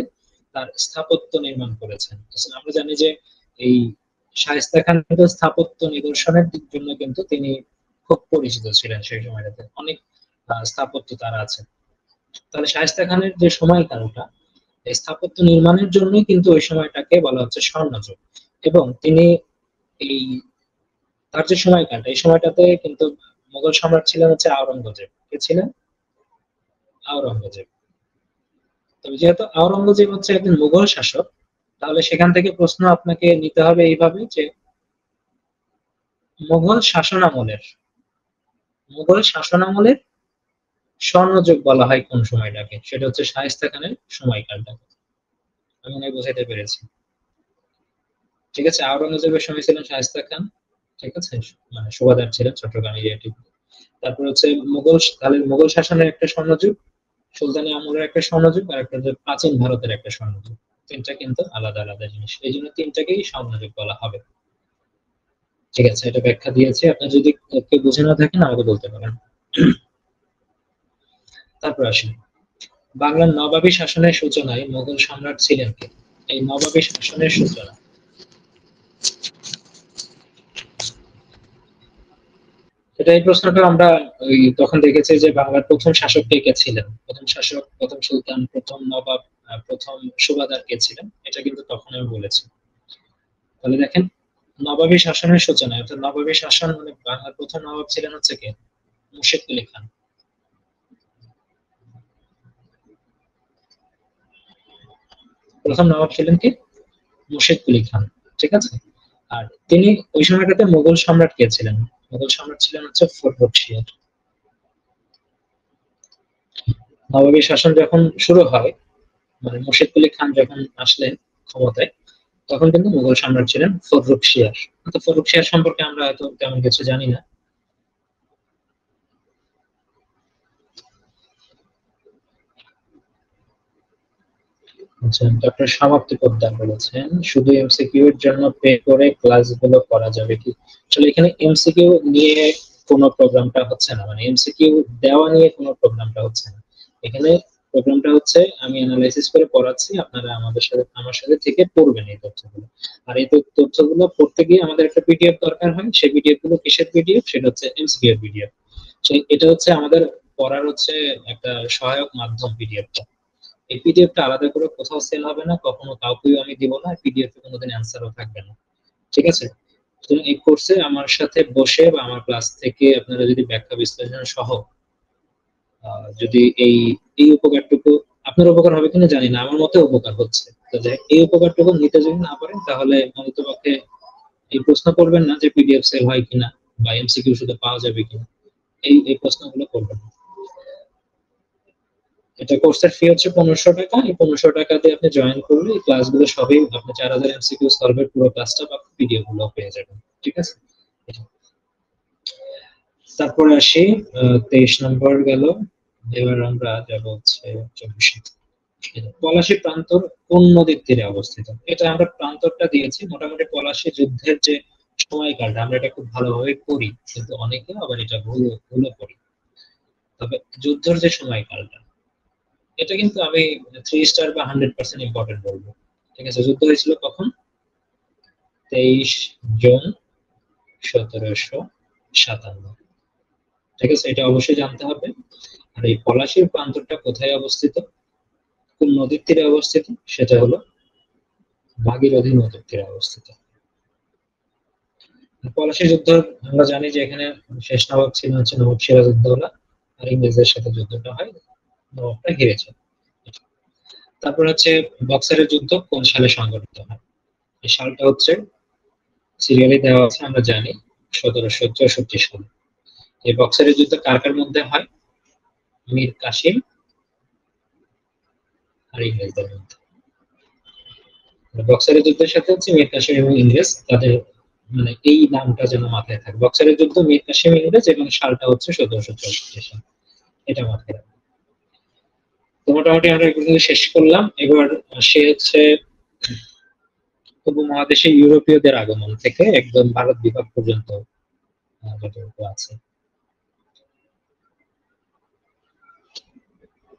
তার স্থাপত্য নির্মাণ করেছেন। আমরা জানি যে এই শায়েস্তা খান কিন্তু স্থাপত্য নিদর্শনের দিক জন্য কিন্তু তিনি খুব পরিচিত ছিলেন সেই সময়টাতে, অনেক স্থাপত্য তার আছে। তাহলে শায়েস্তা খানের যে সময়কালটা, এই স্থাপত্য নির্মাণের জন্য কিন্তু ওই সময়টাকে বলা হচ্ছে স্বর্ণযুগ। এবং তিনি এই তার যে সময়কালটা, এই সময়টাতে কিন্তু মুঘল সম্রাট ছিলেন হচ্ছে আওরঙ্গজেব। কে ছিলেন? আওরঙ্গজেব। তবে যেহেতু আওরঙ্গজেব হচ্ছে একজন মুঘল শাসক, তাহলে সেখান থেকে প্রশ্ন আপনাকে নিতে হবে এইভাবে যে মুঘল শাসনামলের স্বর্ণযুগ বলা হয় কোন সময়টাকে? সেটা হচ্ছে শায়েস্তা খানের সময়কালটাকে। আমি মনে হয় বোঝাতে পেরেছি। ঠিক আছে, আওরঙ্গজেবের সময় ছিলেন শায়েস্তা খান, ঠিক আছে, মানে সুবাদার ছিলেন চট্টগ্রাম এরিয়াটি। তারপর হচ্ছে মুঘল শাসনের একটা স্বর্ণযুগ, সুলতানি আমলের একটা স্বর্ণযুগ, আর একটা প্রাচীন ভারতের একটা স্বর্ণযুগ। তিনটা কিন্তু আলাদা আলাদা জিনিস, এই জন্য তিনটাকেই স্বর্ণযুগ বলা হবে। ঠিক আছে, এটা ব্যাখ্যা দিয়েছি, আপনি যদি কেউ বুঝে না থাকেন আমাকে বলতে পারেন। তারপর আসেন, বাংলার নবাবী শাসনের সূচনায় মুঘল সম্রাট ছিলেন কে? এই নবাবী শাসনের সূচনা, এটা এই প্রশ্নটা আমরা তখন দেখেছি যে বাংলার প্রথম শাসক কে কে ছিলেন, প্রথম শাসক, প্রথম সুলতান, প্রথম নবাব, প্রথম সুবাদার কে ছিলেন, এটা কিন্তু তখন আমি বলেছি। তাহলে দেখেন, নবাবী শাসনের সূচনা, অর্থাৎ নবাবী শাসন মানে বাংলার প্রথম নবাব ছিলেন হচ্ছে কে? মুর্শিদ কুলি খান। প্রথম নবাব ছিলেন কি? মুর্শিদ কুলি খান। ঠিক আছে, আর তিনি ওই সময়টাতে মুঘল সম্রাট কে ছিলেন? মুঘল সম্রাট ছিলেন হচ্ছে ফররুখ শিয়ার। নবাবী শাসন যখন শুরু হয়, মানে মুর্শিদ কুলি খান যখন আসলেন ক্ষমতায়, তখন কিন্তু মুঘল সম্রাট ছিলেন ফররুখ শিয়ার। তো ফররুখ শিয়ার সম্পর্কে আমরা হয়তো তেমন কিছু জানি না। আচ্ছা, ডক্টর সমাপ্তি পোদ্দার বলেছেন শুধু এমসিকিউ এর জন্য পে করে ক্লাসগুলো করা যাবে কি? আসলে এখানে এমসিকিউ নিয়ে কোনো প্রোগ্রামটা হচ্ছে না, মানে এমসিকিউ দেওয়া নিয়ে কোনো প্রোগ্রামটা হচ্ছে না। এখানে প্রোগ্রামটা হচ্ছে আমি অ্যানালাইসিস করে পড়াচ্ছি, আপনারা আমার সাথে থেকে পড়বেন এই তথ্যগুলো। আর এই তথ্যগুলো পড়তে গিয়ে আমাদের একটা পিডিএফ দরকার হয়। সেই পিডিএফ গুলো কিসের পিডিএফ? সেটা হচ্ছে এমসিকিউ এর পিডিএফ। এটা হচ্ছে আমাদের পড়ার হচ্ছে একটা সহায়ক মাধ্যম পিডিএফটা। এই পিডিএফটা আলাদা করে কোথাও সেল হবে না, কখনো কাউকেও আমি দিব না, পিডিএফ এ কোনোদিন অ্যান্সারও থাকবে না। ঠিক আছে, তো এই কোর্সে আমার সাথে বসে বা আমার ক্লাস থেকে আপনারা যদি ব্যাখ্যা বিশ্লেষণ সহ যদি এই এই উপকারটুকু, আপনার উপকার হবে কিনা জানি না, আমার মতে উপকার হচ্ছে, তাহলে এই উপকারটুকু নিতে যদি না পারেন তাহলে অন্ততপক্ষে এই প্রশ্ন করবেন না যে পিডিএফ সেল হয় কিনা বা এমসিকিউ শুধু পাওয়া যাবে কিনা, এই প্রশ্নগুলো করবেন না। এটা কোর্সের ফি হচ্ছে 1500 টাকা। এই 1500 টাকা দিয়ে আপনি জয়েন করলে এই ক্লাসগুলো সবই আপনি 4000 এমসিকিউ সলভের পুরো ক্লাসটা বা পিডিএফ গুলো পেয়ে যাবেন। ঠিক আছে, তারপরে আসি 23 নম্বর গেল, এবার আমরা যাব হচ্ছে 24। পলাশী প্রান্তর কোন নদীর তীরে অবস্থিত? এটা আমরা প্রান্তরটা দিয়েছি, মোটামুটি পলাশী যুদ্ধের যে সময়কালটা আমরা এটা খুব ভালোভাবে করি, কিন্তু অনেকে আবার এটা ভুলও করি। তবে যুদ্ধের যে সময়কালটা, এটা কিন্তু আমি 3 স্টার বা 100% ইম্পর্টেন্ট বলবো। ঠিক আছে, যুদ্ধ হয়েছিল কখন? 23 জুন 1757। ঠিক আছে, এটা অবশ্যই জানতে হবে। আর এই পলাশীর প্রান্তরটা কোথায় অবস্থিত, কোন নদীর তীরে অবস্থিত? সেটা হলো ভাগীরথী নদীর তীরে অবস্থিত। পলাশী যুদ্ধ আমরা জানি যে এখানে শেষ নবাব ছিলেন হচ্ছে নবাব সিরাজউদ্দৌলা, আর ইংরেজদের সাথে যুদ্ধটা হয়, নবাবটা হেরেছে। তারপর হচ্ছে বক্সারের যুদ্ধ কোন সালে সংঘটিত হয়? এই সালটা হচ্ছে সিরিয়ালে দেওয়া আছে, আমরা জানি 1764 সালে। এই বক্সারের যুদ্ধ কার কার মধ্যে হয়? মীর কাসিম আর ইংরেজদের মধ্যে। বক্সারের যুদ্ধের সাথে হচ্ছে মীর কাসিম এবং ইংরেজ, তাদের মানে এই নামটা যেন মাথায় থাকে, বক্সারের যুদ্ধ মীর কাসিম ইংরেজ, এবং সালটা হচ্ছে 1764 সাল, এটা মাথায় রাখবে। তো মোটামুটি আমরা এগুলো শেষ করলাম। এবার সে হচ্ছে উপমহাদেশে ইউরোপীয়দের আগমন থেকে একদম ভারত বিভাগ পর্যন্ত যতটুকু আছে।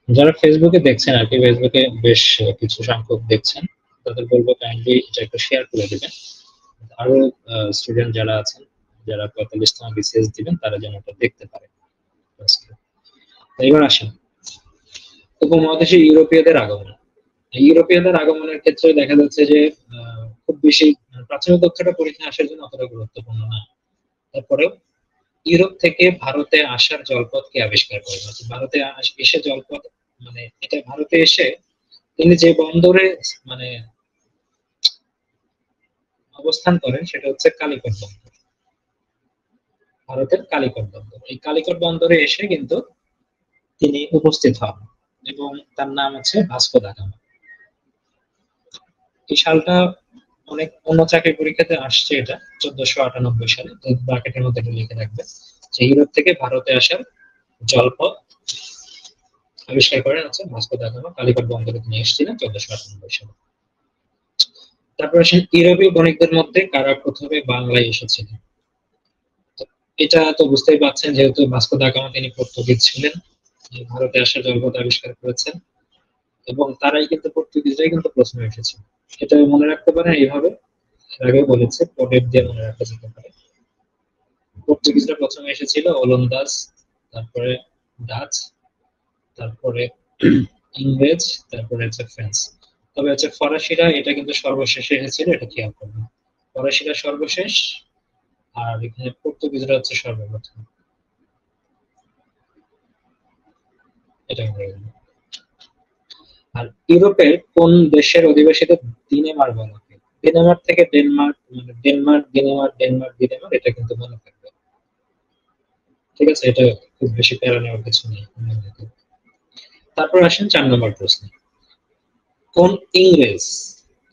যারা ফেসবুকে দেখছেন আর কি, ফেসবুকে বেশ কিছু সংখ্যক দেখছেন, তাদের বলবো কাইন্ডলি এটা একটু শেয়ার করে দিবেন, আরো স্টুডেন্ট যারা আছেন, যারা 45তম বিসিএস দিবেন, তারা যেন এটা দেখতে পারে। এবার আসেন উপমহাদেশে ইউরোপীয়দের আগমন। ইউরোপীয়দের আগমনের ক্ষেত্রে দেখা যাচ্ছে যে খুব বেশি প্রাচীন তথ্যটা পরীক্ষা আসার জন্য অতটা গুরুত্বপূর্ণ না। তারপরেও ইউরোপ থেকে ভারতে আসার জলপথ কে আবিষ্কার করেন? ভারতে এসে জলপথ মানে এটা ভারতে এসে তিনি যে বন্দরে মানে অবস্থান করেন সেটা হচ্ছে কালিকট বন্দর, ভারতের কালিকট বন্দর। এই কালিকট বন্দরে এসে কিন্তু তিনি উপস্থিত হন এবং তার নাম হচ্ছে ভাস্কো দা গামা। এই সালটা অনেক অন্য চাকরি পরীক্ষাতে আসছে, এটা 1498 সালে। তো ব্র্যাকেটের মধ্যে এটা লিখে রাখবে যে ইউরোপ থেকে ভারতে আসার জলপথ আবিষ্কার করেন হচ্ছে ভাস্কো দা গামা। কালিকট বন্দরে তিনি এসেছিলেন 1498 সালে। তারপর আসেন ইউরোপীয় বণিকদের মধ্যে কারা প্রথমে বাংলায় এসেছিলেন? এটা তো বুঝতেই পারছেন, যেহেতু ভাস্কো দা গামা তিনি পর্তুগিজ ছিলেন, ভারতে আসার জলপথ আবিষ্কার করেছেন এবং তারাই কিন্তু পর্তুগিজরাই কিন্তু প্রথমে এসেছিল। এটা মনে রাখতে পারেন এইভাবে, আগে বলেছে কোডের দিয়ে মনে রাখা যেতে পারে। পর্তুগিজরা প্রথমে এসেছিল, ওলন্দাজ, তারপরে ডাচ, তারপরে ইংরেজ, তারপরে হচ্ছে ফ্রেঞ্চ। তবে হচ্ছে ফরাসিরা এটা কিন্তু সর্বশেষে এসেছিল, এটা খেয়াল করবেন। ফরাসিরা সর্বশেষ আর এখানে পর্তুগিজরা হচ্ছে সর্বপ্রথম। এটা হয়ে গেল। আর ইউরোপের কোন দেশের অধিবাসীদের দিনেমার বলা হয়? দিনেমার থেকে ডেনমার্ক, মানে ডেনমার্ক দিনেমার, ডেনমার্ক দিনেমার, এটা কিন্তু মনে থাকবে। ঠিক আছে, এটা খুব বেশি প্যারা নেওয়ার কিছু নেই। তারপর আসেন 4 নম্বর প্রশ্ন। কোন ইংরেজ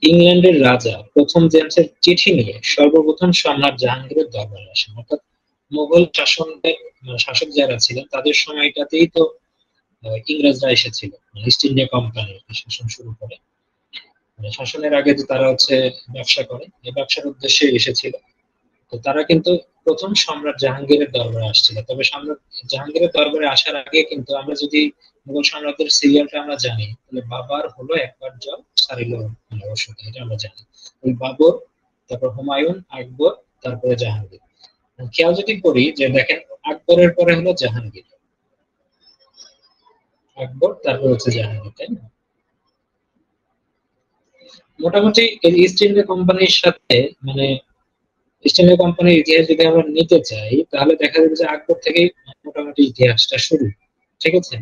ইংল্যান্ডের রাজা প্রথম জেমসের চিঠি নিয়ে সর্বপ্রথম সম্রাট জাহাঙ্গীরের দরবারে আসেন? অর্থাৎ মুঘল শাসক যারা ছিলেন তাদের সময়টাতেই তো ইংরেজরা এসেছিল, ইস্ট ইন্ডিয়া কোম্পানি শাসন শুরু করে। শাসনের আগে যে তারা হচ্ছে ব্যবসা করে, এই ব্যবসার উদ্দেশ্যে এসেছিল। তো তারা কিন্তু প্রথম সম্রাট জাহাঙ্গীরের দরবারে আসছিল। তবে সম্রাট জাহাঙ্গীরের দরবারে আসার আগে কিন্তু আমরা যদি মুঘল সম্রাটদের সিরিয়ালটা আমরা জানি, তাহলে বাবার হলো একবার জল সারিল অবশ্যই, এটা আমরা জানি। ওই বাবর, তারপর হুমায়ুন, আকবর, তারপরে জাহাঙ্গীর। খেয়াল যদি করি যে দেখেন আকবরের পরে হলো জাহাঙ্গীর, আকবর তারপর হচ্ছে জাহাঙ্গীর, তাই না? মোটামুটি এই ইস্ট ইন্ডিয়া কোম্পানির সাথে মানে ইস্ট ইন্ডিয়া কোম্পানির ইতিহাস যদি আমরা নিতে চাই, তাহলে দেখা যাবে যে আকবর থেকেই মোটামুটি ইতিহাসটা শুরু। ঠিক আছে,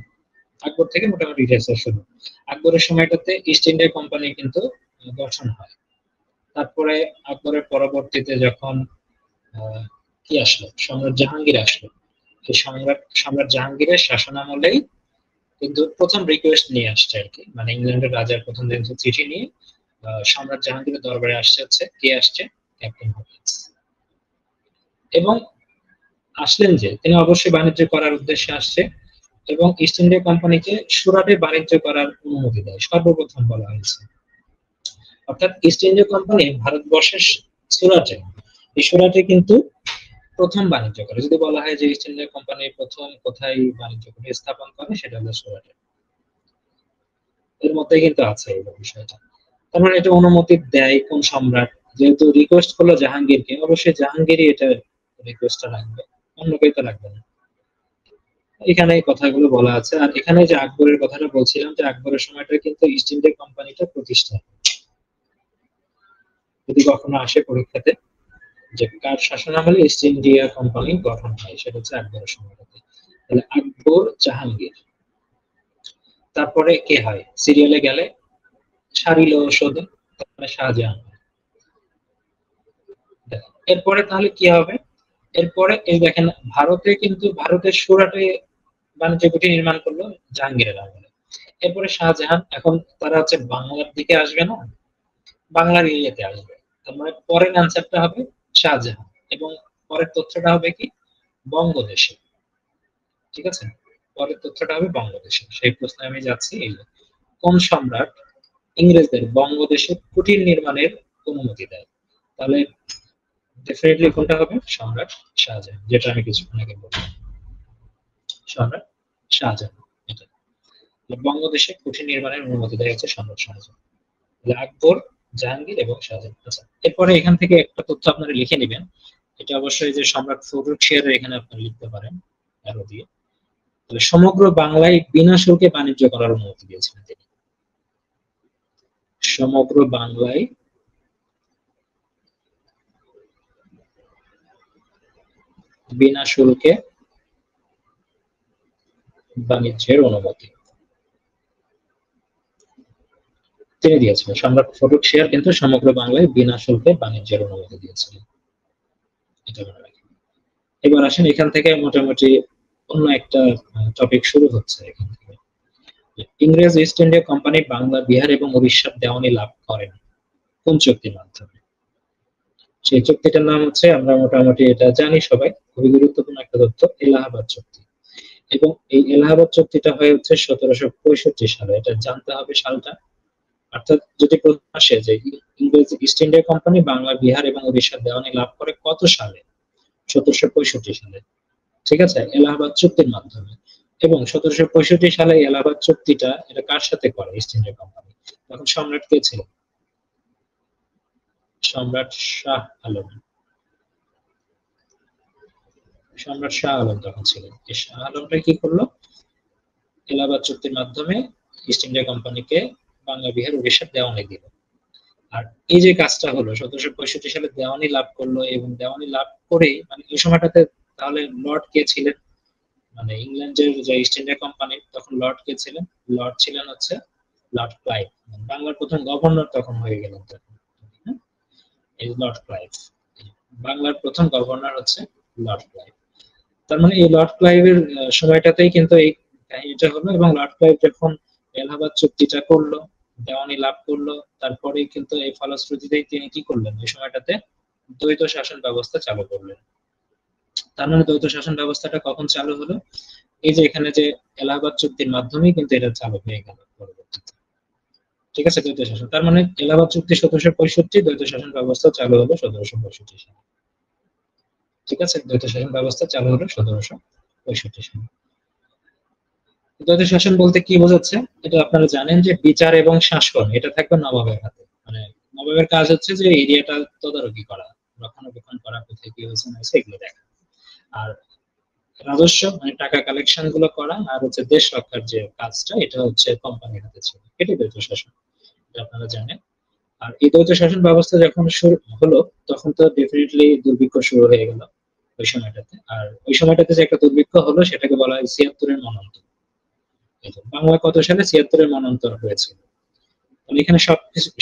আকবর থেকে মোটামুটি ইতিহাসটা শুরু। আকবরের সময়টাতে ইস্ট ইন্ডিয়া কোম্পানি কিন্তু গঠন হয়। তারপরে আকবরের পরবর্তীতে যখন কি আসলো, সম্রাট জাহাঙ্গীর আসলো। এই সম্রাট জাহাঙ্গীরের শাসনামলেই কিন্তু প্রথম রিকোয়েস্ট নিয়ে আসছে আর কি, মানে ইংল্যান্ডের রাজার প্রথম দিন চিঠি নিয়ে সম্রাট জাহাঙ্গীরের দরবারে আসছে হচ্ছে কে আসছে, ক্যাপ্টেন হকিন্স। এবং আসলেন যে তিনি অবশ্যই বাণিজ্য করার উদ্দেশ্যে আসছে এবং ইস্ট ইন্ডিয়া কোম্পানিকে সুরাটে বাণিজ্য করার অনুমতি দেয়, সর্বপ্রথম বলা হয়েছে। অর্থাৎ ইস্ট ইন্ডিয়া কোম্পানি ভারতবর্ষের সুরাটে, এই সুরাটে কিন্তু প্রথম বাণিজ্য করে। যদি বলা হয় যে ইস্ট ইন্ডিয়া কোম্পানি প্রথম কোথায় বাণিজ্য করে স্থাপন করে, সেটা হলো সুরাটে। এর মধ্যে কিন্তু আছে এই বিষয়টা। তার মানে এটা অনুমতি দেয় কোন সম্রাট, যেহেতু রিকোয়েস্ট করলো জাহাঙ্গীরকে, অবশ্যই জাহাঙ্গীরই এটা রিকোয়েস্টটা রাখবে, অন্য কেউ তো রাখবে না। এখানে এই কথাগুলো বলা আছে। আর এখানে যে আকবরের কথাটা বলছিলাম, যে আকবরের সময়টা কিন্তু ইস্ট ইন্ডিয়া কোম্পানিটা প্রতিষ্ঠা, যদি কখনো আসে পরীক্ষাতে যে কার শাসনামলে ইস্ট ইন্ডিয়া কোম্পানি গঠন হয়, সেটা হচ্ছে আকবরের সময়টাতে। তাহলে আকবর, জাহাঙ্গীর, তারপরে কে হয় সিরিয়ালে গেলে, সারিল সৌধে, তারপরে শাহজাহান। এরপরে তাহলে কি হবে, এরপরে এই দেখেন ভারতে কিন্তু ভারতের সুরাটে বাণিজ্য কুঠি নির্মাণ করলো জাহাঙ্গীরের আমলে। এরপরে শাহজাহান, এখন তারা হচ্ছে বাংলার দিকে আসবে না, বাংলার এরিয়াতে আসবে। তার মানে পরের অ্যান্সারটা হবে শাহজাহান এবং পরের তথ্যটা হবে কি বঙ্গদেশে। ঠিক আছে, পরের তথ্যটা হবে বঙ্গদেশে। সেই প্রশ্নে আমি যাচ্ছি। এই কোন সম্রাট ইংরেজদের বঙ্গদেশে কুটির নির্মাণের অনুমতি দেয়? তাহলে ডেফিনেটলি কোনটা হবে, সম্রাট শাহজাহান, যেটা আমি কিছুক্ষণ আগে বললাম, সম্রাট শাহজাহান। এটা বঙ্গদেশে কুটির নির্মাণের অনুমতি দেয় হচ্ছে সম্রাট শাহজাহান। তাহলে আকবর, জাহাঙ্গীর এবং শাহজাহান। আচ্ছা, এরপরে এখান থেকে একটা তথ্য আপনারা লিখে নেবেন। এটা অবশ্যই যে সম্রাট ফজলুল শিয়ারের এখানে আপনারা লিখতে পারেন অ্যারো দিয়ে। তাহলে সমগ্র বাংলায় বিনা শুল্কে বাণিজ্য করার অনুমতি দিয়েছিলেন তিনি। সমগ্র বাংলায় বিনা শুল্কে বাণিজ্যের অনুমতি তিনি দিয়েছিলেন। সম্রাট ফটক শিয়ার কিন্তু সমগ্র বাংলায় বিনা শুল্কে বাণিজ্যের অনুমতি দিয়েছিলেন, এটা মনে রাখেন। এবার আসেন, এখান থেকে মোটামুটি অন্য একটা টপিক শুরু হচ্ছে। এখান থেকে ইংরেজ east India company Bangla, Bihar এবং উড়িষ্যার দেওয়ানি লাভ করেন কোন চুক্তির মাধ্যমে? সেই চুক্তিটার নাম হচ্ছে, আমরা মোটামুটি এটা জানি সবাই, খুবই গুরুত্বপূর্ণ একটা তথ্য, এলাহাবাদ চুক্তি। এবং এই এলাহাবাদ চুক্তিটা হয়ে হচ্ছে 1765 সালে। এটা জানতে হবে সালটা। অর্থাৎ যদি প্রশ্ন আসে যে ইংরেজ east India company Bangla, Bihar এবং উড়িষ্যার দেওয়ানি লাভ করে কত সালে? 1765 সালে, ঠিক আছে, এলাহাবাদ চুক্তির মাধ্যমে। এবং 1765 সালে এলাহাবাদ চুক্তিটা এটা কার সাথে করে? East India company. তখন সম্রাট কে ছিল? সম্রাট শাহ আলম। সম্রাট শাহ আলম তখন ছিলেন। এই শাহ আলমটা কি করলো? এলাহাবাদ চুক্তির মাধ্যমে ইস্ট ইন্ডিয়া কোম্পানিকে বাংলা, বিহার, উড়িষ্যার দেওয়ানি দিল। আর এই যে কাজটা হলো 1765 সালে দেওয়ানি লাভ করলো, এবং দেওয়ানি লাভ করে মানে এই সময়টাতে তাহলে লর্ড কে ছিলেন? মানে ইংল্যান্ডের যে ইস্ট ইন্ডিয়া কোম্পানি তখন লর্ড কে ছিলেন? লর্ড ছিলেন হচ্ছে লর্ড ক্লাইভ। বাংলার প্রথম গভর্নর তখন হয়ে গেলেন তখন, হ্যাঁ? এই লর্ড ক্লাইভ, বাংলার প্রথম গভর্নর হচ্ছে লর্ড ক্লাইভ। তার মানে এই লর্ড ক্লাইভের সময়টাতেই কিন্তু এই কাহিনীটা হলো। এবং লর্ড ক্লাইভ যখন এলাহাবাদ চুক্তিটা করলো, দেওয়ানি লাভ করলো, তারপরে কিন্তু এই ফলশ্রুতিতেই তিনি কি করলেন? এই সময়টাতে দ্বৈত শাসন ব্যবস্থা চালু করলেন। তার মানে দ্বৈত শাসন ব্যবস্থাটা কখন চালু হলো? এই যে এখানে যে এলাহাবাদ চুক্তির মাধ্যমেই কিন্তু এটা চালু হয়ে গেল পরবর্তীতে, ঠিক আছে, দ্বৈত শাসন। তার মানে এলাহাবাদ চুক্তি 1765, দ্বৈত শাসন ব্যবস্থা চালু হলো 1765 সালে, ঠিক আছে, দ্বৈত শাসন ব্যবস্থা চালু হলো 1765 সালে। দ্বৈত শাসন বলতে কি বোঝাচ্ছে? এটা আপনারা জানেন যে বিচার এবং শাসন এটা থাকবে নবাবের হাতে। মানে নবাবের কাজ হচ্ছে যে এরিয়াটা তদারকি করা, রক্ষণাবেক্ষণ করা, কোথায় কি হয়েছে না হয়েছে এগুলো দেখা। আর রাজস্ব মানে টাকা কালেকশন গুলো করা, আর হচ্ছে দেশ রক্ষার যে কাজটা এটা হচ্ছে কোম্পানির হাতে ছিল। এটাই দ্বৈত শাসন, এটা আপনারা জানেন। আর এই দ্বৈত শাসন ব্যবস্থা যখন শুরু হলো তখন তো ডেফিনেটলি দুর্ভিক্ষ শুরু হয়ে গেল ওই সময়টাতে। আর ওই সময়টাতে যে একটা দুর্ভিক্ষ হলো সেটাকে বলা হয় ৭৬-এর মন্বন্তর। বাংলা কত সালে ৭৬-এর মন্বন্তর হয়েছিল? তাহলে এখানে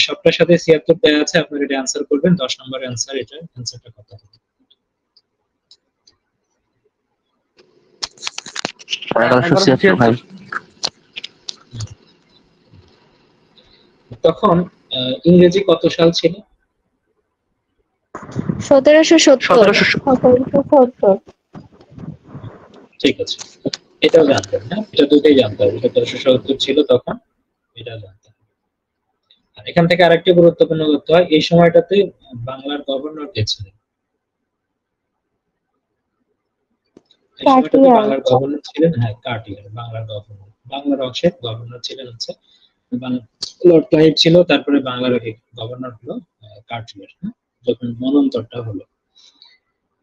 সবটার সাথে ৭৬ দেওয়া আছে, আপনারা এটা অ্যান্সার করবেন। 10 নম্বর অ্যান্সার, এটা অ্যান্সারটা কত হবে? 1176 ভাই। তখন ইংরেজি কত সাল ছিল? 1770। ঠিক আছে, এটাও জানতেন না? এটা দুটোই জানতে হবে। 1770 ছিল তখন, এটা জানতে হবে। আর এখান থেকে আরেকটি গুরুত্বপূর্ণ তথ্য হয়, এই সময়টাতে বাংলার গভর্নর কে ছিলেন? এই সময়টাতে বাংলার গভর্নর ছিলেন, হ্যাঁ, কার্টিয়ার, বাংলার গভর্নর। বাংলার অংশের গভর্নর ছিলেন হচ্ছে লর্ড ক্লাইভ ছিল, তারপরে বাংলার গভর্নর হলো কার্টিয়ার, যখন মন্বন্তরটা হলো।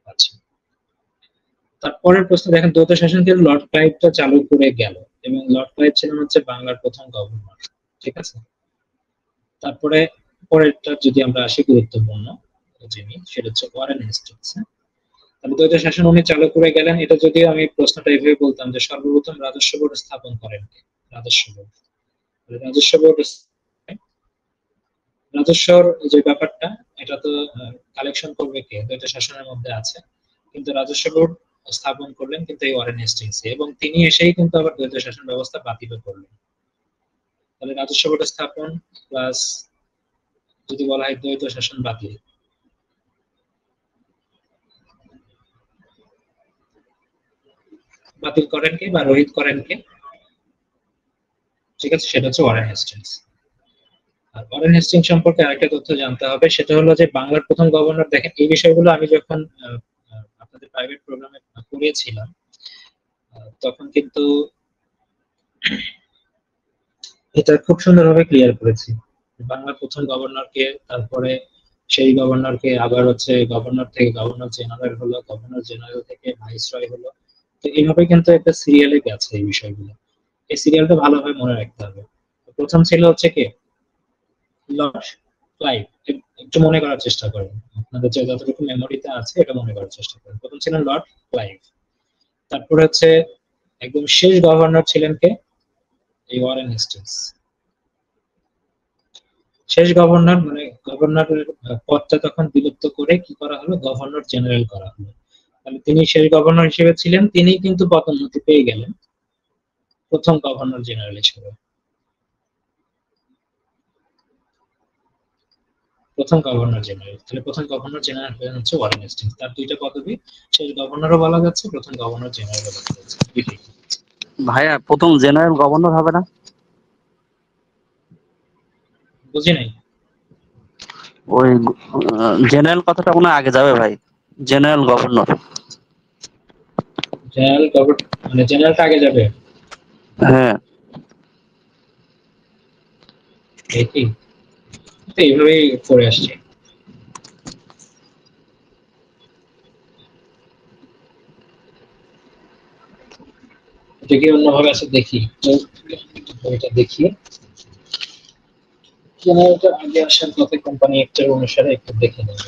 আচ্ছা, তারপরের প্রশ্ন দেখেন, দ্বৈত শাসন কিন্তু লর্ড ক্লাইভটা চালু করে গেল, এবং লর্ড ক্লাইভ ছিলেন হচ্ছে বাংলার প্রথম গভর্নর, ঠিক আছে। তারপরে পরেরটা যদি আমরা আসি গুরুত্বপূর্ণ জিনিস, সেটা হচ্ছে ওয়ারেন হেস্টিংস। তাহলে দ্বৈত শাসন উনি চালু করে গেলেন। এটা যদিও আমি প্রশ্নটা এইভাবে বলতাম যে সর্বপ্রথম রাজস্ব বোর্ড স্থাপন করেন কে? রাজস্ব বোর্ড। রাজস্ব বোর্ড, রাজস্বর যে ব্যাপারটা এটা তো কালেকশন করবে কে? দ্বৈত শাসনের মধ্যে আছে, কিন্তু রাজস্ব বোর্ড স্থাপন করলেন কিন্তু এই ওয়ারেন হেস্টিংস, এবং তিনি এসেই কিন্তু আবার দ্বৈত শাসন ব্যবস্থা বাতিল করলেন। তাহলে রাজস্ব বোর্ড স্থাপন প্লাস যদি বলা হয় দ্বৈত শাসন বাতিল, বাতিল করেন কে বা রহিত করেন কে? ঠিক আছে, সেটা হচ্ছে ওয়ারেন হেস্টিংস। আর ওয়ারেন হেস্টিংস সম্পর্কে আরেকটা তথ্য জানতে হবে, সেটা হলো যে বাংলার প্রথম গভর্নর। দেখেন এই বিষয়গুলো আমি যখন আপনাদের প্রাইভেট প্রোগ্রামে পড়িয়েছিলাম তখন কিন্তু এটা খুব সুন্দরভাবে ক্লিয়ার করেছি। বাংলার প্রথম গভর্নরকে, তারপরে সেই গভর্নরকে আবার হচ্ছে গভর্নর থেকে গভর্নর জেনারেল হলো, গভর্নর জেনারেল থেকে ভাইসরয় হলো। তো এইভাবে কিন্তু একটা সিরিয়ালে গেছে এই বিষয়গুলো। এই সিরিয়ালটা ভালোভাবে মনে রাখতে হবে। প্রথম ছিল হচ্ছে কে? Lord Clive. একটু মনে করার চেষ্টা করেন, আপনাদের যে যতটুকু মেমোরিতে আছে এটা মনে করার চেষ্টা করেন। প্রথম ছিলেন লর্ড ক্লাইভ। তারপরে হচ্ছে একদম শেষ গভর্নর ছিলেন কে? এই ওয়ারেন হেস্টিংস। শেষ গভর্নর মানে গভর্নরের পদটা তখন বিলুপ্ত করে কি করা হলো, গভর্নর জেনারেল করা হলো। তাহলে তিনি শেষ গভর্নর হিসেবে ছিলেন, তিনি কিন্তু পদোন্নতি পেয়ে গেলেন প্রথম গভর্নর জেনারেল হিসেবে। প্রথম গভর্নর জেনারেল, তাহলে প্রথম গভর্নর জেনারেল হলেন হচ্ছে ওয়ারেন হেস্টিংস। তার দুইটা পদবি, শেষ গভর্নরও বলা যাচ্ছে, প্রথম গভর্নর জেনারেলও বলা যাচ্ছে, দুইটাই। ভাইয়া প্রথম জেনারেল গভর্নর হবে না? বুঝি নাই। ওই জেনারেল কথাটা মনে হয় আগে যাবে ভাই, জেনারেল গভর্নর। জেনারেল গভর্নর মানে জেনারেলটা আগে যাবে, হ্যাঁ এই কি? তো এইভাবেই করে আসছে। এটা কি অন্যভাবে আছে দেখি, তো এটা দেখি। জেনারেলটা আগে আসার কথা কোম্পানি অ্যাক্টের অনুসারে একটু দেখে নেব।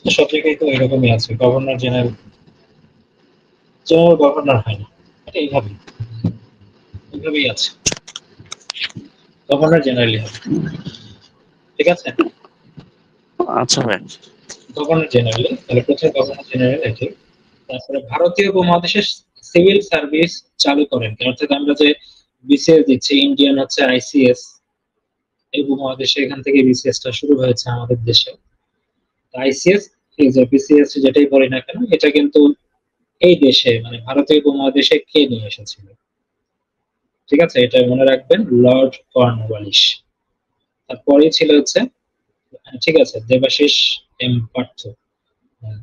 সব জায়গায় তো এরকমই আছে, গভর্নর জেনারেল, জেনারেল গভর্নর হয় না, এটা এইভাবেই আছে, গভর্নর জেনারেলই হবে। ঠিক আছে, আচ্ছা ভাই। গভর্নর জেনারেল, তাহলে প্রথম গভর্নর জেনারেল এটি। তারপরে ভারতীয় উপমহাদেশে সিভিল সার্ভিস চালু করেন, অর্থাৎ আমরা যে বিসিএস দিচ্ছি, ইন্ডিয়ান হচ্ছে আইসিএস, এই উপমহাদেশে এখান থেকে বিসিএস টা শুরু হয়েছে আমাদের দেশে। আইসিএস এই যে বিসিএস যেটাই বলি না কেন, এটা কিন্তু এই দেশে মানে ভারতীয় উপমহাদেশে কে নিয়ে এসেছিল, ঠিক আছে, এটা মনে রাখবেন, লর্ড কর্নওয়ালিস। তারপরে ছিল হচ্ছে, ঠিক আছে, Debashis M Partha,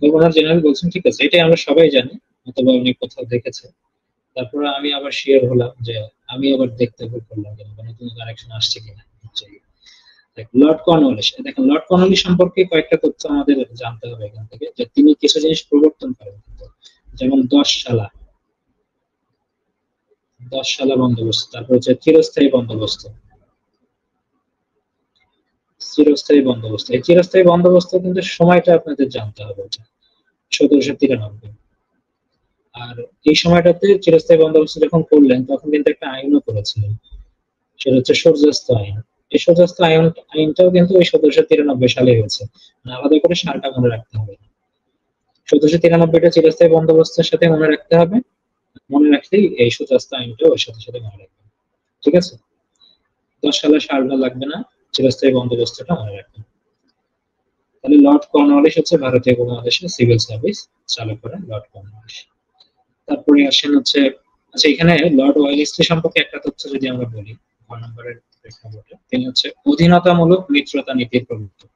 governor general বলছেন, ঠিক আছে, এটাই আমরা সবাই জানি, অথবা উনি কোথাও দেখেছে। তারপরে আমি আবার শিওর হলাম যে আমি আবার দেখতে ভুল করলাম কেন, নতুন কানেকশন আসছে কিনা। লর্ড কর্নওয়ালিস, দেখেন লর্ড কর্নওয়ালিস সম্পর্কে কয়েকটা তথ্য আমাদের জানতে হবে এখান থেকে, যে তিনি কিছু জিনিস প্রবর্তন করেন, যেমন 10 শালা বন্দোবস্ত, তারপর হচ্ছে চিরস্থায়ী বন্দোবস্ত। এই চিরস্থায়ী বন্দোবস্ত কিন্তু সময়টা আপনাদের জানতে হবে, 1793। আর এই সময়টাতে চিরস্থায়ী বন্দোবস্ত যখন করলেন তখন কিন্তু একটা আইনও করেছিলেন, সেটা হচ্ছে সূর্যাস্ত আইন। এই সূর্যাস্ত আইনটাও কিন্তু ওই 1793 সালে হয়েছে, মানে আলাদা করে সালটা মনে রাখতে হবে। 1793টা চিরস্থায়ী বন্দোবস্তের সাথে মনে রাখতে হবে, মনে রাখলেই এই সূর্যাস্ত আইনটাও ওর সাথে সাথে মনে রাখবেন। ঠিক আছে, 10 সালের সালটা লাগবে না, চিরস্থায়ী বন্দোবস্তটা মনে রাখবেন। তাহলে লর্ড কর্নওয়ালিস হচ্ছে ভারতীয় উপমহাদেশে সিভিল সার্ভিস চালু করেন, লর্ড কর্নওয়ালিস। তারপরে আসেন হচ্ছে, আচ্ছা এখানে লর্ড ওয়েলেসলি সম্পর্কে একটা তথ্য যদি আমরা বলি, 9 নম্বরের প্রেক্ষাপটে, তিনি হচ্ছে অধীনতামূলক মিত্রতা নীতির প্রবর্তক।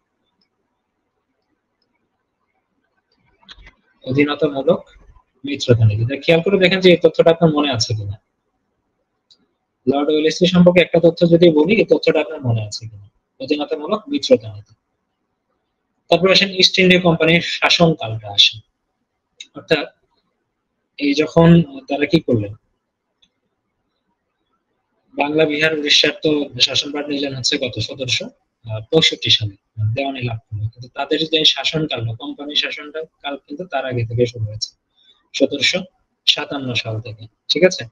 অধীনতামূলক মিত্রতা নীতি, খেয়াল করে দেখেন যে এই তথ্যটা আপনার মনে আছে কিনা। লর্ড ওয়েলেসলি সম্পর্কে একটা তথ্য যদি বলি, এই তথ্যটা আপনার মনে আছে কিনা, অধীনতামূলক মিত্রতা নীতি। তারপর আসেন ইস্ট ইন্ডিয়া কোম্পানির শাসনকালটা আসে, অর্থাৎ এই যখন তারা কি করলেন, বাংলা বিহার উড়িষ্যার তো শাসনভার নিলেন হচ্ছে কত, 1765 সালে দেওয়ানি লাভ করলো, কিন্তু তাদের যে শাসনকাল, কোম্পানি শাসনকাল কিন্তু তার আগে থেকে শুরু হয়েছে, 1757 সাল থেকে। ঠিক আছে,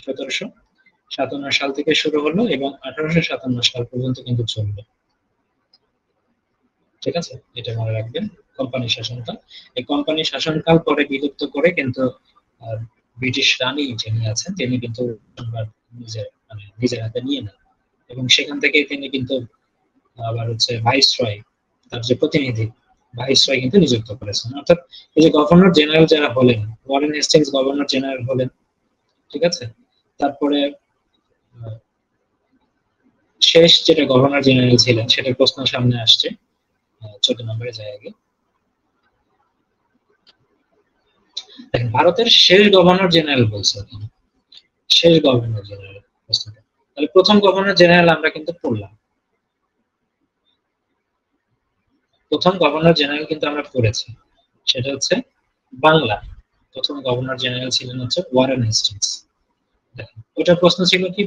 1757 সাল থেকে শুরু হলো এবং 1857 সাল পর্যন্ত কিন্তু চলবে। ঠিক আছে, এটা মনে রাখবেন, কোম্পানি শাসনকাল। এই কোম্পানি শাসনকাল পরে বিলুপ্ত করে কিন্তু ব্রিটিশ রানী যিনি আছেন তিনি কিন্তু নিজের হাতে নিয়ে নেন, এবং সেখান থেকে তিনি কিন্তু আবার হচ্ছে ভাইসরয়, তার যে প্রতিনিধি ভাইসরয় কিন্তু নিযুক্ত করেছেন। অর্থাৎ এই যে গভর্নর জেনারেল যারা হলেন, ওয়ারেন হেস্টিংস গভর্নর জেনারেল হলেন, ঠিক আছে, তারপরে শেষ যেটা গভর্নর জেনারেল ছিলেন সেটার প্রশ্ন সামনে আসছে, 14 নম্বরে যায় আগে। দেখেন ভারতের শেষ গভর্নর জেনারেল বলছে, শেষ গভর্নর জেনারেল প্রশ্নটা, তাহলে প্রথম গভর্নর জেনারেল আমরা কিন্তু পড়লাম, প্রথম গভর্নর জেনারেল কিন্তু আমরা পড়েছি, সেটা হচ্ছে বাংলা প্রথম গভর্নর জেনারেল ছিলেন হচ্ছে ওয়ারেন হেস্টিংস। দেখেন ওটা প্রশ্ন ছিল কি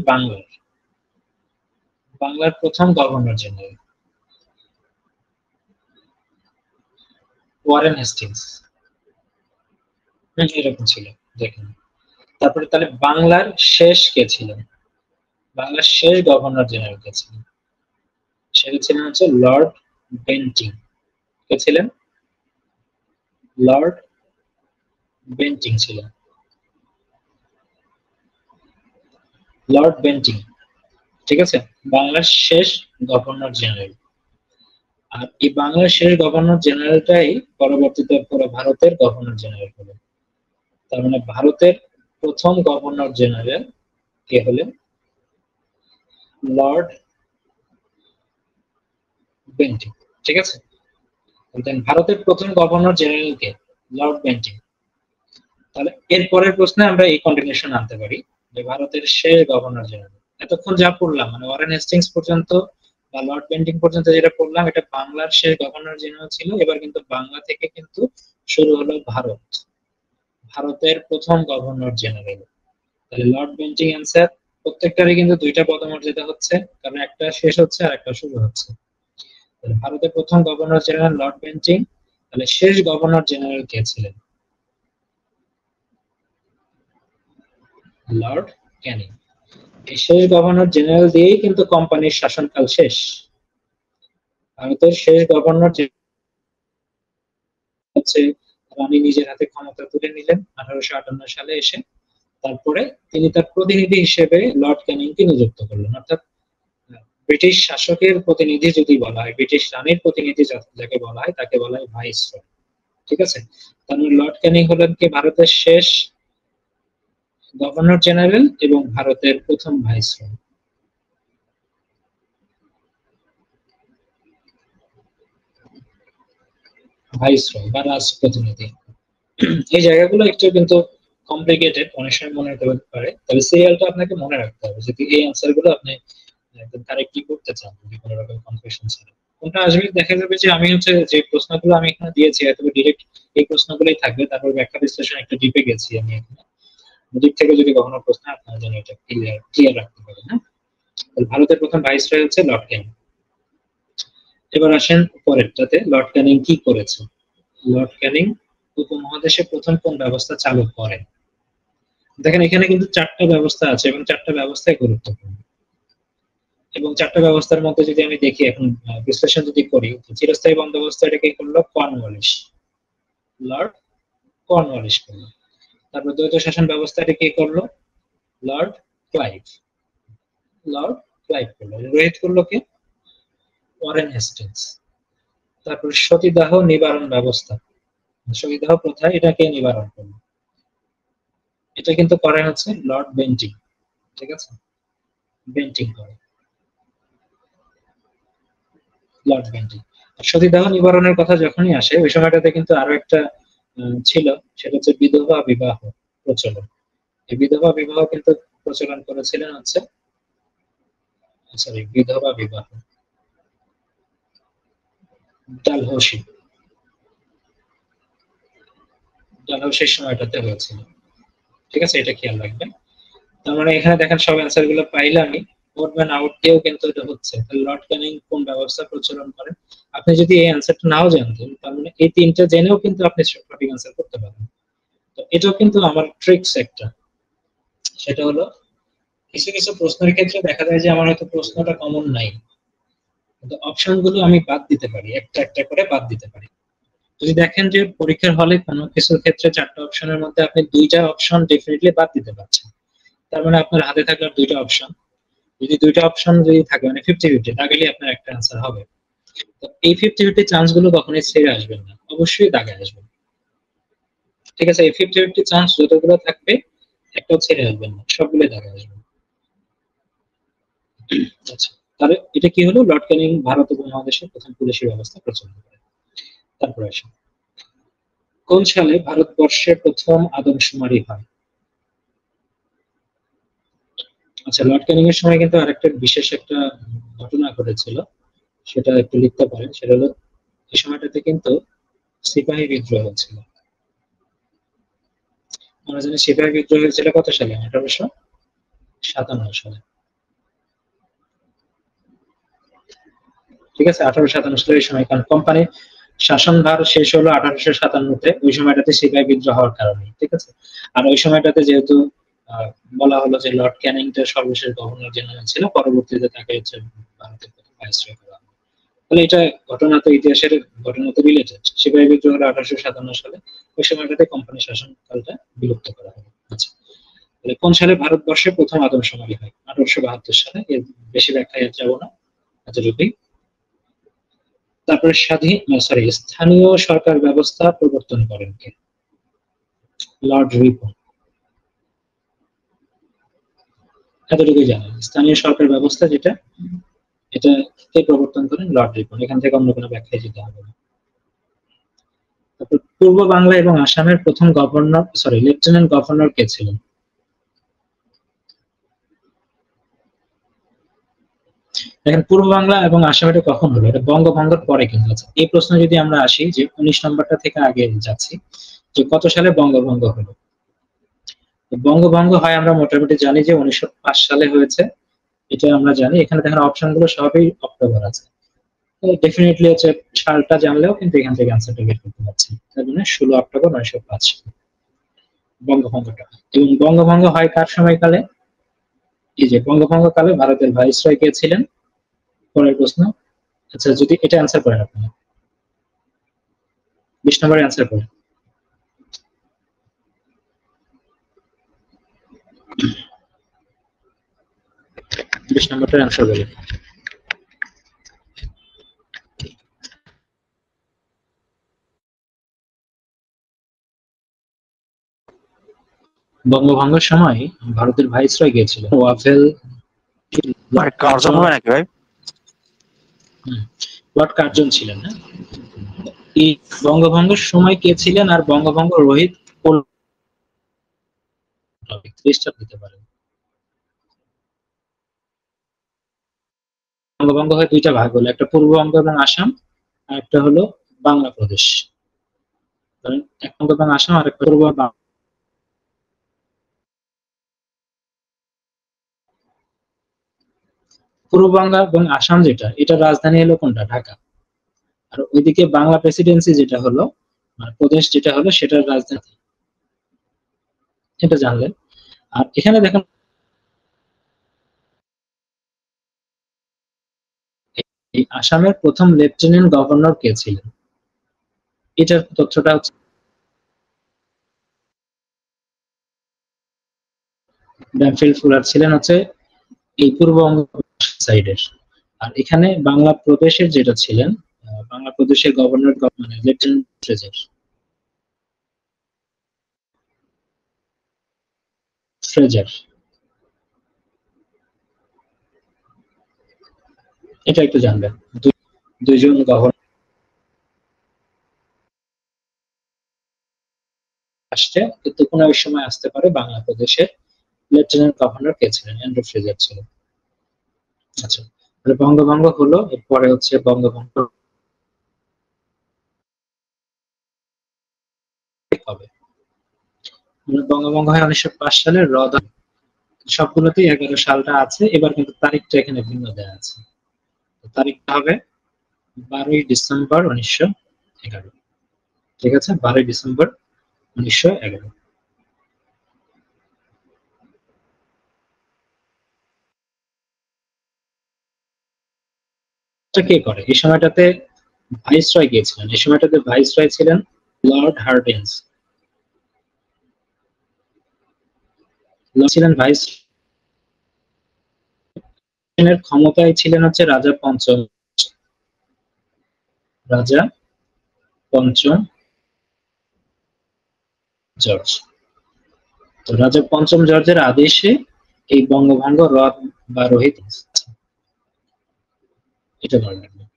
বাংলার প্রথম গভর্নর জেনারেল ওয়ারেন হেস্টিংস, এরকম ছিল। দেখেন তারপরে তাহলে বাংলার শেষ কে ছিলেন, বাংলার শেষ গভর্নর জেনারেল কে ছিলেন, সেটা ছিলেন হচ্ছে লর্ড বেন্টিং। কে ছিলেন? লর্ড বেন্টিং ছিলেন, লর্ড বেন্টিং। ঠিক আছে, বাংলার শেষ গভর্নর জেনারেল। আর এই বাংলার শেষ গভর্নর জেনারেলটাই পরবর্তীতে পুরো ভারতের গভর্নর জেনারেল হলেন। তার মানে ভারতের প্রথম গভর্নর জেনারেল কে হলেন? Lord Bentinck. ঠিক আছে, দেন ভারতের প্রথম গভর্নর জেনারেল কে? Lord Bentinck. তাহলে এর পরের প্রশ্নে আমরা এই কন্টিনিউশন আনতে পারি যে ভারতের শেষ গভর্নর জেনারেল। এতক্ষণ যা পড়লাম মানে ওয়ারেন হেস্টিংস পর্যন্ত বা লর্ড বেন্টিং পর্যন্ত যেটা পড়লাম এটা বাংলার শেষ গভর্নর জেনারেল ছিল। এবার কিন্তু বাংলা থেকে কিন্তু শুরু হলো ভারতের প্রথম গভর্নর জেনারেল। তাহলে লর্ড বেন্টিং অ্যান্সার। প্রত্যেকটারই কিন্তু দুইটা পদমর্যাদা হচ্ছে, কারণ একটা শেষ হচ্ছে আর একটা শুরু হচ্ছে। তাহলে ভারতের প্রথম গভর্নর জেনারেল লর্ড বেন্টিং। তাহলে শেষ গভর্নর জেনারেল কে ছিলেন? লর্ড ক্যানিং। এই শেষ গভর্নর জেনারেল দিয়েই কিন্তু কোম্পানির শাসনকাল শেষ। ভারতের শেষ গভর্নর হচ্ছে রানী নিজের হাতে ক্ষমতা তুলে নিলেন 1858 সালে এসে। তারপরে তিনি তার প্রতিনিধি হিসেবে লর্ড ক্যানিংকে নিযুক্ত করলেন। অর্থাৎ ব্রিটিশ শাসকের প্রতিনিধি যদি বলা হয়, ব্রিটিশ রানীর প্রতিনিধি যাকে বলা হয় তাকে বলা হয় ভাইসরয়। ঠিক আছে, তার মানে লর্ড ক্যানিং হলেন কি ভারতের শেষ গভর্নর জেনারেল এবং ভারতের প্রথম ভাইসরয়। ভাইসরয় বা রাজপ্রতিনিধি। এই জায়গাগুলো একটু কিন্তু কমপ্লিকেটেড, অনেক সময় মনে হতে পারে। তবে সিরিয়ালটা আপনাকে মনে রাখতে হবে যদি এই অ্যান্সার গুলো আপনি একদম কারেক্টলি করতে চান, যদি কোনো রকম কনফিউশন ছাড়া। কোনটা আসবে দেখা যাবে যে আমি হচ্ছে যে প্রশ্নগুলো আমি এখানে দিয়েছি হয়তো ডিরেক্ট এই প্রশ্নগুলোই থাকবে, তারপর ব্যাখ্যা বিশ্লেষণ একটু ডিপে গেছি আমি এখানে। দিক থেকে যদি কখনো প্রশ্ন আপনারা যেন এটা ক্লিয়ার রাখতে পারেন। হ্যাঁ, ভারতের প্রথম ভাইসরয় হচ্ছে লর্ড ক্যানিং। এবার আসেন পরেরটাতে, লর্ড ক্যানিং কি করেছে। লর্ড ক্যানিং উপমহাদেশে প্রথম কোন ব্যবস্থা চালু করেন? দেখেন এখানে কিন্তু 4টা ব্যবস্থা আছে এবং 4টা ব্যবস্থাই গুরুত্বপূর্ণ। এবং 4টা ব্যবস্থার মধ্যে যদি আমি দেখি এখন বিশ্লেষণ যদি করি, চিরস্থায়ী বন্দোবস্ত এটা কি করলো? কর্নওয়ালিস, লর্ড কর্নওয়ালিস করলো। তারপর দ্বৈত শাসন ব্যবস্থা এটা কি করলো? লর্ড ক্লাইভ, লর্ড ক্লাইভ করলো। রোহিত করলো কে? Warren Hastings. তারপর সতীদাহ নিবারণ ব্যবস্থা, সতীদাহ প্রথা এটাকে নিবারণ করলো, এটা কিন্তু করেন হচ্ছে লর্ড বেন্টিং। ঠিক আছে, বেন্টিং করে, লর্ড বেন্টিং। সতীদাহ নিবারণের কথা যখনই আসে ওই সময়টাতে কিন্তু আরো একটা ছিল, সেটা হচ্ছে বিধবা বিবাহ প্রচলন। এই বিধবা বিবাহ কিন্তু প্রচলন করেছিলেন হচ্ছে বিধবা বিবাহ ডালহৌসি, ডালহৌসির সময়টাতে হয়েছিল। ঠিক আছে, এটা খেয়াল রাখবেন। তার মানে এখানে দেখেন সব অ্যান্সার গুলো পাইলামই, ওড ম্যান আউট দিয়েও কিন্তু এটা হচ্ছে। লর্ড ক্যানিং কোন ব্যবস্থা প্রচলন করেন? আপনি যদি এই অ্যান্সারটা নাও জানতেন তার মানে এই তিনটা জেনেও কিন্তু আপনি সঠিক অ্যান্সার করতে পারেন। তো এটাও কিন্তু আমার ট্রিক্স একটা, সেটা হলো কিছু কিছু প্রশ্নের ক্ষেত্রে দেখা যায় যে আমার হয়তো প্রশ্নটা কমন নাই, কিন্তু অপশন গুলো আমি বাদ দিতে পারি, একটা একটা করে বাদ দিতে পারি। যদি দেখেন যে পরীক্ষার হলে কোনো কিছুর ক্ষেত্রে 4টা অপশনের মধ্যে আপনি 2টা অপশন ডেফিনেটলি বাদ দিতে পারছেন, তার মানে আপনার হাতে থাকলে 2টা অপশন, যদি 2টা অপশন যদি থাকে মানে 50-50, তাহলে আপনার একটা অ্যান্সার হবে। তো এই 50-50 চান্স গুলো কখনোই ছেড়ে আসবেন না, অবশ্যই দাগে আসবেন। ঠিক আছে, এই 50-50 চান্স যতগুলো থাকবে একটাও ছেড়ে আসবেন না, সবগুলো দাগে আসবেন। আচ্ছা, তাহলে এটা কি হলো? লর্ড ক্যানিং ভারত উপমহাদেশে প্রথম পুলিশি ব্যবস্থা প্রচলন করে। তারপরে আসেন, কোন সালে ভারতবর্ষে প্রথম আদমশুমারি হয়? আচ্ছা, লর্ড ক্যানিং এর সময় কিন্তু আরেকটা বিশেষ একটা ঘটনা ঘটেছিল, সেটা একটু লিখতে পারেন। সেটা হলো এই সময়টাতে কিন্তু সিপাহী বিদ্রোহ হচ্ছিল। আমরা জানি সিপাহী বিদ্রোহ হয়েছিল কত সালে? 1857 সালে। ঠিক আছে, 1857 সালে। এই সময় কারণ কোম্পানির শাসনভার শেষ হলো 1857-তে, ওই সময়টাতে সিপাহী বিদ্রোহ হওয়ার কারণে। ঠিক আছে, আর ওই সময়টাতে যেহেতু বলা হলো যে লর্ড ক্যানিংটা সর্বশেষ গভর্নর জেনারেল ছিল, পরবর্তীতে তাকে হচ্ছে ভারতের প্রথম ভাইসরয় করা হয়। তাহলে এটা ঘটনা তো ইতিহাসের ঘটনা তো রিলেটেড। সিপাহী বিদ্রোহ হলো 1857 সালে, ওই সময়টাতে কোম্পানি শাসনকালটা বিলুপ্ত করা হয়। আচ্ছা, তাহলে কোন সালে ভারতবর্ষে প্রথম আদমশুমারি হয়? 1872 সালে। এর বেশি ব্যাখ্যায় যাব না, এতটুকুই। তারপরে স্থানীয় সরকার ব্যবস্থা প্রবর্তন করেন কে? লর্ড রিপন। এতটুকুই জানেন, স্থানীয় সরকার ব্যবস্থা যেটা, এটা কে প্রবর্তন করেন? লর্ড রিপন। এখান থেকে অন্য কোনো ব্যাখ্যায় যেতে হবে না। তারপর পূর্ব বাংলা এবং আসামের প্রথম লেফটেন্যান্ট গভর্নর কে ছিলেন? দেখেন, পূর্ব বাংলা এবং আসাম এটা কখন হলো? এটা বঙ্গভঙ্গের পরে কিন্তু আছে। এই প্রশ্ন যদি আমরা আসি যে 19 নম্বরটা থেকে আগে যাচ্ছি, যে কত সালে বঙ্গভঙ্গ হলো? বঙ্গভঙ্গ হয় আমরা মোটামুটি জানি যে 1905 সালে হয়েছে, এটা আমরা জানি। এখানে দেখেন অপশন গুলো সবই অক্টোবর আছে, ডেফিনেটলি হচ্ছে সালটা জানলেও কিন্তু এখান থেকে অ্যান্সারটা বের করতে পারছি। তার মানে 16 অক্টোবর 1905 সালে বঙ্গভঙ্গটা। এবং বঙ্গভঙ্গ হয় কার সময়কালে? এই যে বঙ্গভঙ্গ কালে ভারতের ভাইসরয় কে ছিলেন? পরের প্রশ্ন। আচ্ছা, যদি এটা অ্যান্সার করেন আপনি 20 নম্বরে অ্যান্সার করেন। বিশ নম্বরটার অ্যান্সার বলেন। বঙ্গভঙ্গের সময় ভারতের ভাইসরয় গিয়েছিলেন ওয়াভেল কার্জন হবে নাকি ভাই? লর্ড কার্জন ছিলেন না? এই বঙ্গভঙ্গের সময় কে ছিলেন আর বঙ্গভঙ্গ রোহিত কোন টপিক লিস্টটা দিতে পারেন? বঙ্গভঙ্গ হয় দুইটা ভাগ হলো, একটা পূর্ববঙ্গ এবং আসাম, আর একটা হলো বাংলা প্রদেশ। এক বঙ্গ এবং আসাম আর একটা পূর্ব বাংলা। পূর্ব বাংলা এবং আসাম যেটা, এটা রাজধানী হলো কোনটা? ঢাকা। আর ওইদিকে বাংলা প্রেসিডেন্সি যেটা হলো, মানে প্রদেশ যেটা হলো, সেটার রাজধানী। এটা জানলেন। আর এখানে দেখেন এই আসামের প্রথম লেফটেন্যান্ট গভর্নর কে ছিলেন? এটার তথ্যটা হচ্ছে ব্যামফিল্ড ফুলার ছিলেন হচ্ছে এই পূর্ববঙ্গ সাইডের। আর এখানে বাংলা প্রদেশের যেটা ছিলেন, বাংলা প্রদেশের গভর্নর মানে লেফটেন্যান্ট ফ্রেজার। এটা একটু জানবেন। দুইজন গভর্নর আসছে, কিন্তু কোন এক সময় আসতে পারে বাংলা প্রদেশের লেফটেন্যান্ট গভর্নর কে ছিলেন? অ্যান্ড্রু ফ্রেজার ছিলেন। আচ্ছা, তাহলে বঙ্গভঙ্গ হলো, এরপরে হচ্ছে বঙ্গভঙ্গ হবে। বঙ্গভঙ্গ হয় 1905 সালের সবগুলোতেই 11 সালটা আছে, এবার কিন্তু তারিখটা এখানে ভিন্ন দেওয়া আছে। তারিখটা হবে 12ই ডিসেম্বর 1911। ঠিক আছে, 12ই ডিসেম্বর 1911। কে করে? এই সময়টাতে ভাইসরয় গিয়েছিলেন, এই সময়টাতে ভাইসরয় ছিলেন লর্ড হার্ডিঞ্জ। ছিলেন ভাইস ক্ষমতায় ছিলেন হচ্ছে রাজা পঞ্চম জর্জ। তো রাজা পঞ্চম জর্জের আদেশে এই বঙ্গভঙ্গ রদ বা রহিত, এটা মনে রাখবেন।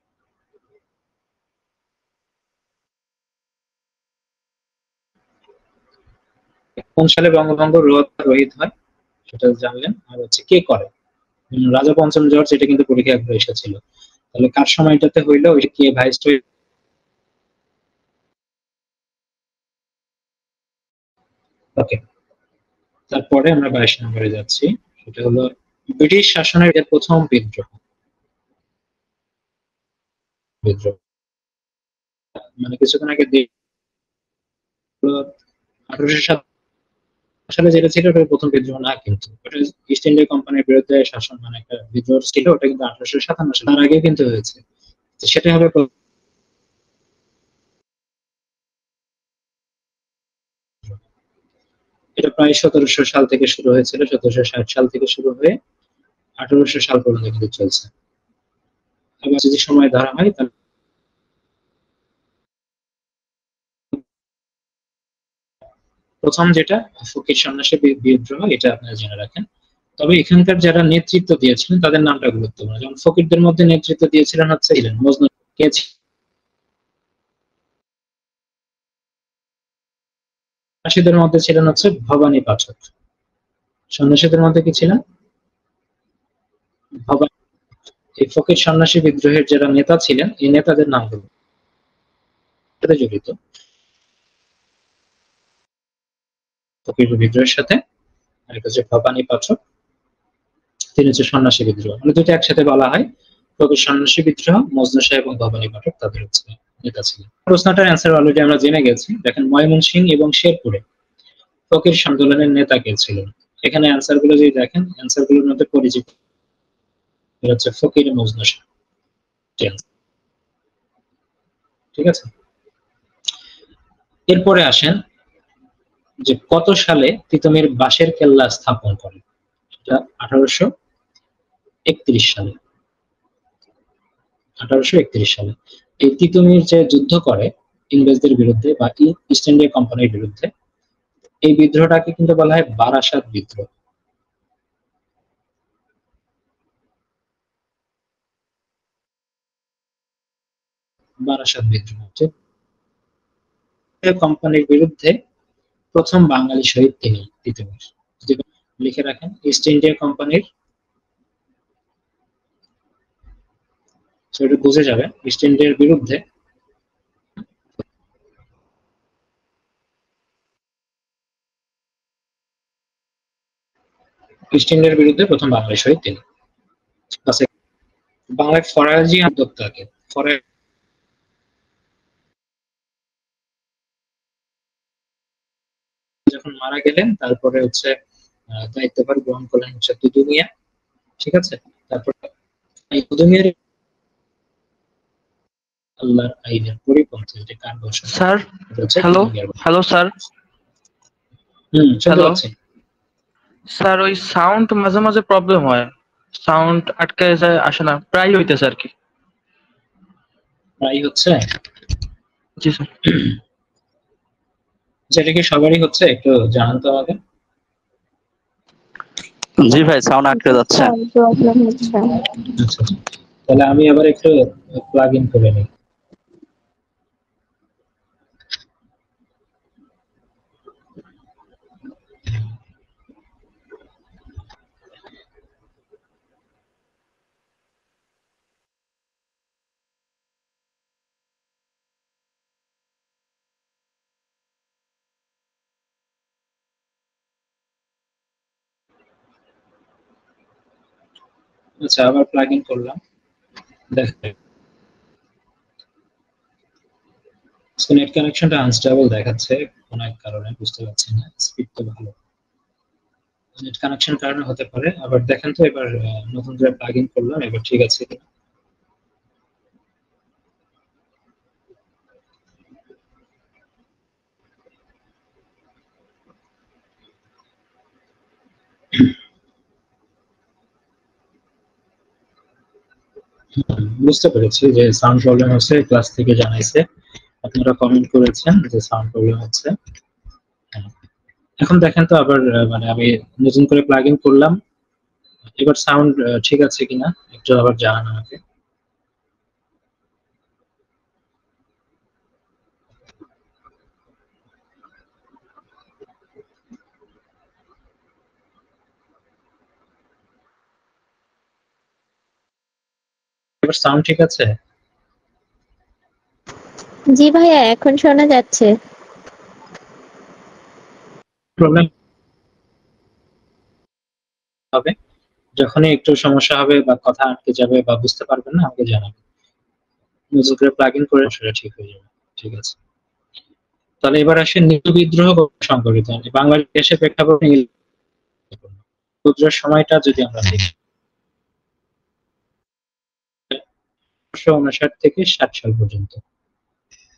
কোন সালে বঙ্গভঙ্গ রদ বা রহিত হয় সেটা জানলেন। আর হচ্ছে কে করে? রাজা পঞ্চম জর্জ, এটা কিন্তু পরীক্ষা একবার এসেছিল। তাহলে কার সময়টাতে হইলো? ওই কে ভাইসরয়? ওকে, তারপরে আমরা 22 নম্বরে যাচ্ছি, সেটা হলো ব্রিটিশ শাসনের প্রথম বিদ্রোহ। বিদ্রোহ মানে কিছুক্ষণ আগে 1807 সালে যেটা ছিল ওটা প্রথম বিদ্রোহ না, কিন্তু ওটা ইস্ট ইন্ডিয়া কোম্পানির বিরুদ্ধে শাসন মানে একটা বিদ্রোহ ছিল, ওটা কিন্তু 1857 সালে, তার আগে কিন্তু হয়েছে। তো সেটা হবে এটা প্রায় 1700 সাল থেকে শুরু হয়েছিল, 1760 সাল থেকে শুরু হয়ে 1800 সাল পর্যন্ত কিন্তু চলছে। আবার যদি সময় ধরা হয় তাহলে প্রথম যেটা ফকির সন্ন্যাসী বিদ্রোহ, এটা আপনারা জেনে রাখেন। তবে এখানকার যারা নেতৃত্ব দিয়েছিলেন তাদের নামটা গুরুত্বপূর্ণ। যেমন ফকিরদের মধ্যে নেতৃত্ব দিয়েছিলেন হচ্ছে মজনু। কে সন্ন্যাসীদের মধ্যে ছিলেন হচ্ছে ভবানী পাঠক। সন্ন্যাসীদের মধ্যে কি ছিলেন? ভবানী। এই ফকির সন্ন্যাসী বিদ্রোহের যারা নেতা ছিলেন, এই নেতাদের নামগুলো জড়িত ফকির বিদ্রোহের সাথে। আরেকটা হচ্ছে ভবানী পাঠক, তিনি হচ্ছে সন্ন্যাসী বিদ্রোহ, মানে দুটো একসাথে বলা হয়। ফকির সন্ন্যাসী বিদ্রোহ, মজনু শাহ এবং ভবানী পাঠক তাদের হচ্ছে নেতা ছিলেন। প্রশ্নটার অ্যান্সার অলরেডি আমরা জেনে গেছি। দেখেন ময়মনসিংহ এবং শেরপুরে ফকির আন্দোলনের নেতা কে ছিলেন? এখানে অ্যান্সার গুলো যদি দেখেন, অ্যান্সার গুলোর মধ্যে পরিচিত হচ্ছে ফকির মজনু শাহ। ঠিক আছে, এরপরে আসেন যে কত সালে তিতুমির বাঁশের কেল্লা স্থাপন করেন? এটা 1831 সালে। 1831 সালে এই তিতুমির যে যুদ্ধ করে ইংরেজদের বিরুদ্ধে বা ইস্ট ইন্ডিয়া কোম্পানির বিরুদ্ধে, এই বিদ্রোহটাকে কিন্তু বলা হয় বারাসাত বিদ্রোহ। বারাসাত বিদ্রোহ হচ্ছে কোম্পানির বিরুদ্ধে প্রথম বাঙালি শহীদ তিনি তিতুমির। যদি লিখে রাখেন, ইস্ট ইন্ডিয়া কোম্পানির, সেটা বুঝে যাবে, ইস্ট ইন্ডিয়ার বিরুদ্ধে ইস্ট ইন্ডিয়ার বিরুদ্ধে প্রথম বাঙালি শহীদ তিনি। বাংলায় ফরাজি উদ্যোক্তাকে যখন মারা গেলেন, তারপরে হচ্ছে দায়িত্বভার গ্রহণ করলেন হচ্ছে দুদু মিয়া। ঠিক আছে, তারপর এই দুদু মিয়ার আল্লাহর আইনের পরিপন্থী যে কার বর্ষণ। Sir hello hello sir. শুনতে পাচ্ছি স্যার। ওই সাউন্ড মাঝে মাঝে প্রবলেম হয়, সাউন্ড আটকে যায়, আসে না, প্রায় হইতেছে আর কি। প্রায় হচ্ছে? জি স্যার। যেটা কি সবারই হচ্ছে? একটু জানান তো আমাকে। জি ভাই, সাউন্ড আটকে যাচ্ছে। প্রবলেম হচ্ছে। আচ্ছা, তাহলে আমি আবার একটু প্লাগ ইন করে নিই। আচ্ছা, আবার প্লাগ ইন করলাম। দেখেন নেট কানেকশনটা আনস্টেবল দেখাচ্ছে কোনো এক কারণে, বুঝতে পারছি না। স্পিড তো ভালো, নেট কানেকশন কারণে হতে পারে। আবার দেখেন তো এবার নতুন করে প্লাগ ইন করলাম, এবার ঠিক আছে। বুঝতে পেরেছি যে সাউন্ড প্রবলেম হচ্ছে, ক্লাস থেকে জানাইছে, আপনারা কমেন্ট করেছেন যে সাউন্ড প্রবলেম হচ্ছে। এখন দেখেন তো আবার মানে আমি নতুন করে প্লাগ ইন করলাম, এবার সাউন্ড ঠিক আছে কিনা একটু আবার জানান আমাকে। এবার সাউন্ড ঠিক আছে? জি ভাইয়া, এখন শোনা যাচ্ছে। প্রবলেম হবে। যখনই একটু সমস্যা হবে বা কথা আটকে যাবে বা বুঝতে পারবেন না, আমাকে জানাবেন। নতুন করে প্লাগ ইন করে সেটা ঠিক হয়ে যাবে। ঠিক আছে, তাহলে এবার আসে নীল বিদ্রোহ সংঘটিত হয় বাংলাদেশের প্রেক্ষাপটে। নীল বিদ্রোহের সময়টা যদি আমরা দেখি 1959 থেকে 60 সাল পর্যন্ত।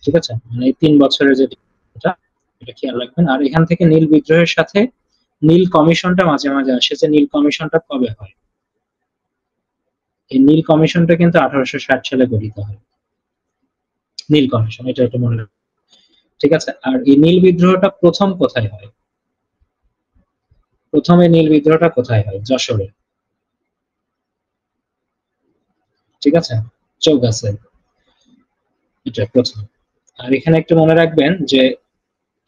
ঠিক আছে, মানে এই 3 বছরের যে এটা খেয়াল রাখবেন। আর এখান থেকে নীল বিদ্রোহের সাথে নীল কমিশনটা মাঝে মাঝে আসে, যে নীল কমিশনটা কবে হয়। এই নীল কমিশনটা কিন্তু 1860 সালে গঠিত হয়, নীল কমিশন, এটা একটু মনে রাখবেন। ঠিক আছে, আর এই নীল বিদ্রোহটা প্রথম কোথায় হয়? প্রথমে নীল বিদ্রোহটা কোথায় হয়? যশোরে। ঠিক আছে, চৌগাছে, এটা প্রথম। আর এখানে একটু মনে রাখবেন যে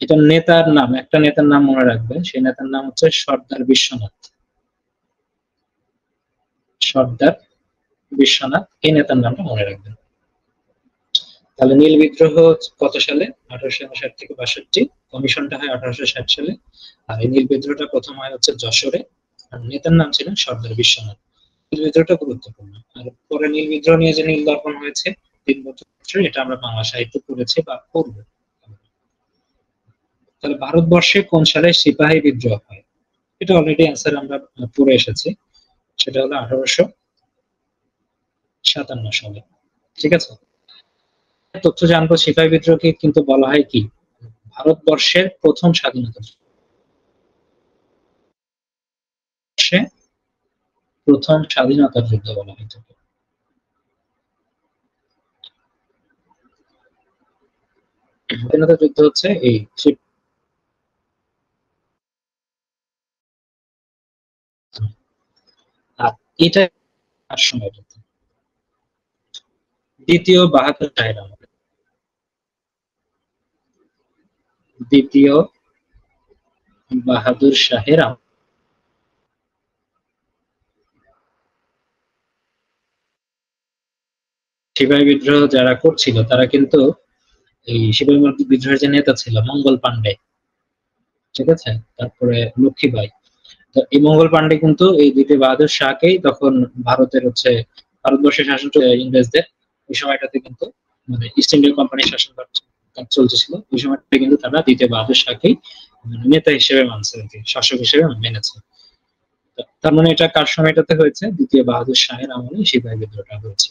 এটা নেতার নাম, একটা নেতার নাম মনে রাখবেন, সেই নেতার নাম হচ্ছে সর্দার বিশ্বনাথ। সর্দার বিশ্বনাথ, এই নেতার নামটা মনে রাখবেন। তাহলে নীল বিদ্রোহ কত সালে? 1859 থেকে 62। কমিশনটা হয় 1860 সালে। আর এই নীল বিদ্রোহটা প্রথম হয় হচ্ছে যশোরে। আর নেতার নাম ছিলেন সর্দার বিশ্বনাথ। নীল বিদ্রোহটা গুরুত্বপূর্ণ। আর পরে নীল বিদ্রোহ নিয়ে যে নীল দর্পণ হয়েছে 3 বছর, এটা আমরা বাংলা সাহিত্য পড়েছি বা পড়বো। তাহলে ভারতবর্ষে কোন সালে সিপাহী বিদ্রোহ হয়? এটা অলরেডি অ্যান্সার আমরা পড়ে এসেছি, সেটা হলো 1857 সালে। ঠিক আছে, তথ্য জানবো। সিপাহী বিদ্রোহকে কিন্তু বলা হয় কি? ভারতবর্ষের প্রথম স্বাধীনতা, প্রথম স্বাধীনতা যুদ্ধ বলা হয় থাকে। স্বাধীনতা যুদ্ধ হচ্ছে এই, আর এটা কার সময়? দ্বিতীয় বাহাদুর শাহের আমলে। দ্বিতীয় বাহাদুর শাহের আমলে সিপাহী বিদ্রোহ যারা করছিল তারা কিন্তু এই সিপাহী বিদ্রোহের যে নেতা ছিল মঙ্গল পান্ডে, ঠিক আছে, তারপরে লক্ষ্মীবাই। তো এই মঙ্গল পান্ডে কিন্তু এই দ্বিতীয় বাহাদুর শাহকেই তখন ভারতের হচ্ছে ভারতবর্ষের শাসন ইংরেজদের ওই সময়টাতে কিন্তু মানে ইস্ট ইন্ডিয়া কোম্পানির শাসন চলতেছিল ওই সময়টাতে, কিন্তু তারা দ্বিতীয় বাহাদুর শাহকেই নেতা হিসেবে মানছে, শাসক হিসেবে মেনেছে। তার মানে এটা কার সময়টাতে হয়েছে? দ্বিতীয় বাহাদুর শাহের আমলে সিপাহী বিদ্রোহটা হয়েছে।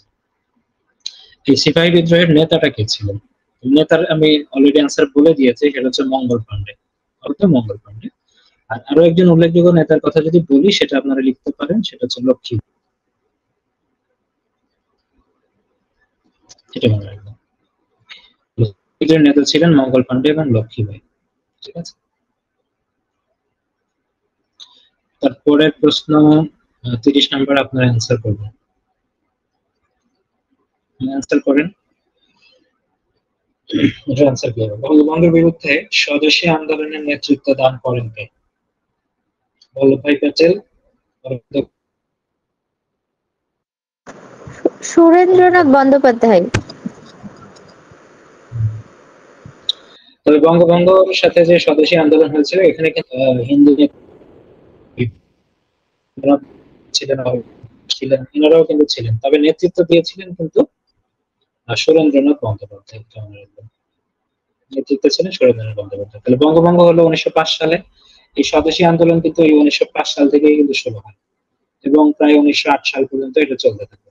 এই সিপাহী বিদ্রোহের নেতাটা কে ছিলেন? নেতার আমি অলরেডি অ্যান্সার বলে দিয়েছি, সেটা হচ্ছে মঙ্গল পান্ডে, মঙ্গল পান্ডে। আর আরো একজন উল্লেখযোগ্য নেতার কথা যদি বলি, সেটা আপনারা লিখতে পারেন, সেটা হচ্ছে লক্ষ্মী। এটা মনে রাখবেন, লক্ষ্মীদের নেতা ছিলেন মঙ্গল পান্ডে এবং লক্ষ্মীবাই। ঠিক আছে, তারপরের প্রশ্ন 30 নম্বর আপনারা অ্যান্সার করবেন। অ্যান্সার করেন, এটা অ্যান্সার কি হবে? বঙ্গবন্ধুর বিরুদ্ধে স্বদেশী আন্দোলনের নেতৃত্ব দান করেন কে? বল্লভভাই প্যাটেল, সুরেন্দ্রনাথ বন্দ্যোপাধ্যায়। তবে বঙ্গবন্ধুর সাথে যে স্বদেশী আন্দোলন হয়েছিল, এখানে কিন্তু হিন্দু ছিলেন, ছিলেন এনারাও কিন্তু ছিলেন, তবে নেতৃত্ব দিয়েছিলেন কিন্তু সুরেন্দ্রনাথ বন্দ্যোপাধ্যায়। নেতৃত্ব ছিলেন সুরেন্দ্রনাথ বন্দ্যোপাধ্যায়। তাহলে বঙ্গভঙ্গ হলো 1905 সালে। এই স্বদেশী আন্দোলন কিন্তু এই 1905 সাল থেকে কিন্তু শুরু হয় এবং প্রায় 1908 সাল পর্যন্ত এটা চলতে থাকে।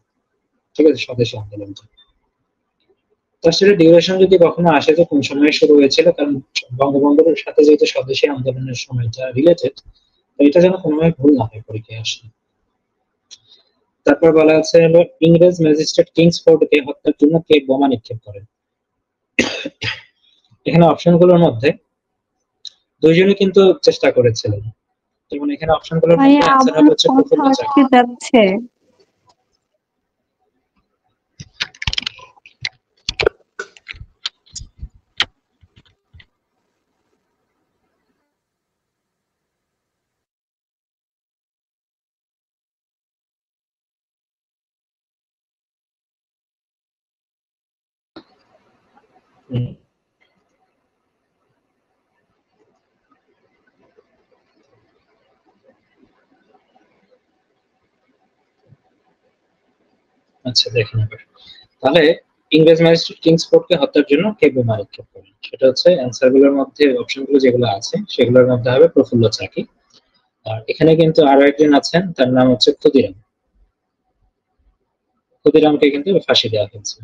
ঠিক আছে, স্বদেশী আন্দোলনটা। তার সাথে ডিউরেশন যদি কখনো আসে যে কোন সময় শুরু হয়েছিল, কারণ বঙ্গবন্ধুর সাথে যেহেতু স্বদেশী আন্দোলনের সময়টা রিলেটেড, তো এটা যেন কোনোভাবে ভুল না হয় পরীক্ষায় আসলে। তারপর বলা আছে হলো ইংরেজ ম্যাজিস্ট্রেট কিংসফোর্ডকে হত্যার জন্য কে বোমা নিক্ষেপ করেন? এখানে অপশনগুলোর মধ্যে দুইজনই কিন্তু চেষ্টা করেছিলেন, যেমন এখানে অপশনগুলোর মধ্যে ভাইয়া অ্যান্সার আবার হবে হচ্ছে কথা প্রফুল্ল আটকে চাকি। যাচ্ছে। হুম। আচ্ছা দেখেন এবার, তাহলে ইংরেজ ম্যাজিস্ট্রেট কিংসফোর্ডকে হত্যার জন্য কে বোমা নিক্ষেপ করেন? সেটা হচ্ছে অ্যান্সার গুলোর মধ্যে, অপশনগুলো যেগুলো আছে সেগুলোর মধ্যে হবে প্রফুল্ল চাকি। আর এখানে কিন্তু আরো একজন আছেন, তার নাম হচ্ছে ক্ষুদিরাম। ক্ষুদিরামকে কিন্তু ফাঁসি দেওয়া হয়েছিল।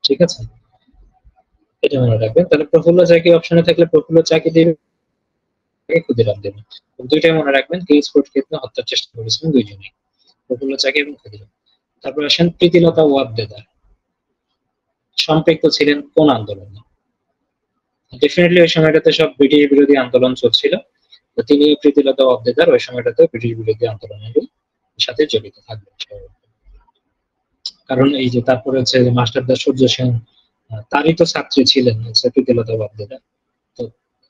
ঠিক আছে, এটা মনে রাখবেন। তাহলে প্রফুল্ল চাকি অপশনে থাকলে প্রফুল্ল চাকি দেবে, ক্ষুদিরাম দেবে। দুইটাই মনে রাখবেন, কিংসফোর্ড কিন্তু হত্যার চেষ্টা করেছিলেন দুইজনেই, প্রফুল্ল চাকি এবং ক্ষুদিরাম। তারপর আসেন প্রীতিলতা ওয়াদ্দেদার সম্পৃক্ত ছিলেন কোন আন্দোলনে? ডেফিনেটলি ওই সময়টাতে সব ব্রিটিশ বিরোধী আন্দোলন চলছিল, তো তিনি প্রীতিলতা ওয়াদ্দেদার ওই সময়টাতে ব্রিটিশ বিরোধী আন্দোলনের সাথে জড়িত থাকবেন। কারণ এই যে তারপরে হচ্ছে মাস্টারদা সূর্য সেন, তারই তো ছাত্রী ছিলেন হচ্ছে প্রীতিলতা ওয়াদ্দেদার। তো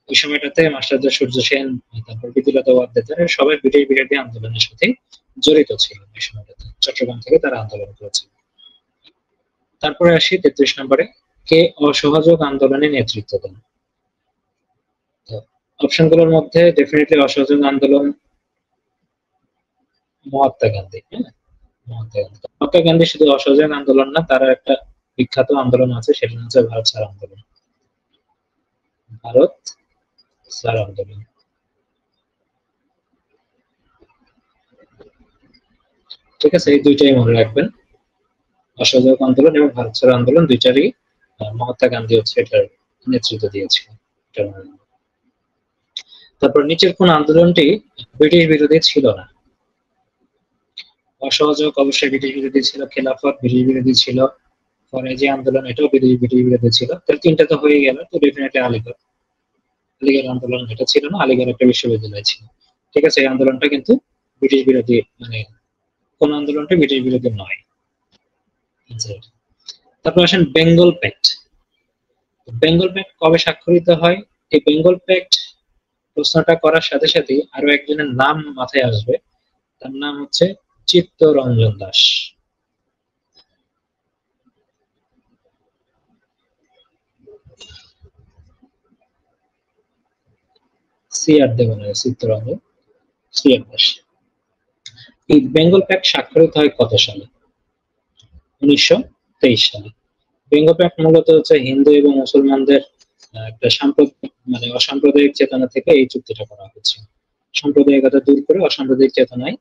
ওই সময়টাতে মাস্টারদা সূর্য সেন, তারপর প্রীতিলতা ওয়াদ্দেদার সবাই ব্রিটিশ বিরোধী আন্দোলনের সাথে জড়িত ছিল ওই সময়টাতে, চট্টগ্রাম থেকে তারা আন্দোলন করেছিল। তারপরে আসি 33 নম্বরে, কে অসহযোগ আন্দোলনে নেতৃত্ব দেন? অপশনগুলোর মধ্যে ডেফিনেটলি অসহযোগ আন্দোলন মহাত্মা গান্ধী। হ্যাঁ, মহাত্মা গান্ধী শুধু অসহযোগ আন্দোলন না, তার একটা বিখ্যাত আন্দোলন আছে, সেটা হচ্ছে ভারত ছাড় আন্দোলন। ভারত ছাড় আন্দোলন, ঠিক আছে, এই দুইটাই মনে রাখবেন, অসহযোগ আন্দোলন এবং ভারত ছাড় আন্দোলন দুইটারই মহাত্মা গান্ধী হচ্ছে এটার নেতৃত্ব দিয়েছিলেন। তারপর নিচের কোন আন্দোলনটি ব্রিটিশ বিরোধী ছিল না? অসহযোগ অবশ্যই ব্রিটিশ বিরোধী ছিল, খেলাফত ব্রিটিশ বিরোধী ছিল, ফরাজি আন্দোলন এটাও ব্রিটিশ বিরোধী ছিল। তাহলে তিনটা তো হয়ে গেল, তো ডেফিনেটলি আলিগড় আন্দোলন এটা ছিল না, আলিগড় একটা বিশ্ববিদ্যালয় ছিল। ঠিক আছে, এই আন্দোলনটা কিন্তু ব্রিটিশ বিরোধী, মানে কোন আন্দোলনটা ব্রিটিশ বিরোধী নয়। তারপর আসেন বেঙ্গল প্যাক্ট। বেঙ্গল প্যাক্ট কবে স্বাক্ষরিত হয়? এই বেঙ্গল প্যাক্ট প্রশ্নটা করার সাথে সাথে আরো একজনের নাম মাথায় আসবে, তার নাম হচ্ছে চিত্তরঞ্জন দাস। সিআর দেবেন, চিত্তরঞ্জন সিআর দাস। এই বেঙ্গল প্যাক্ট স্বাক্ষরিত হয় কত সালে? 1923 সালে। বেঙ্গল প্যাক্ট মূলত হচ্ছে হিন্দু এবং মুসলমানদের একটা মানে অসাম্প্রদায়িক চেতনা থেকে এই চুক্তিটা করা হয়েছে। সাম্প্রদায়িকতা দূর করে অসাম্প্রদায়িক চেতনায়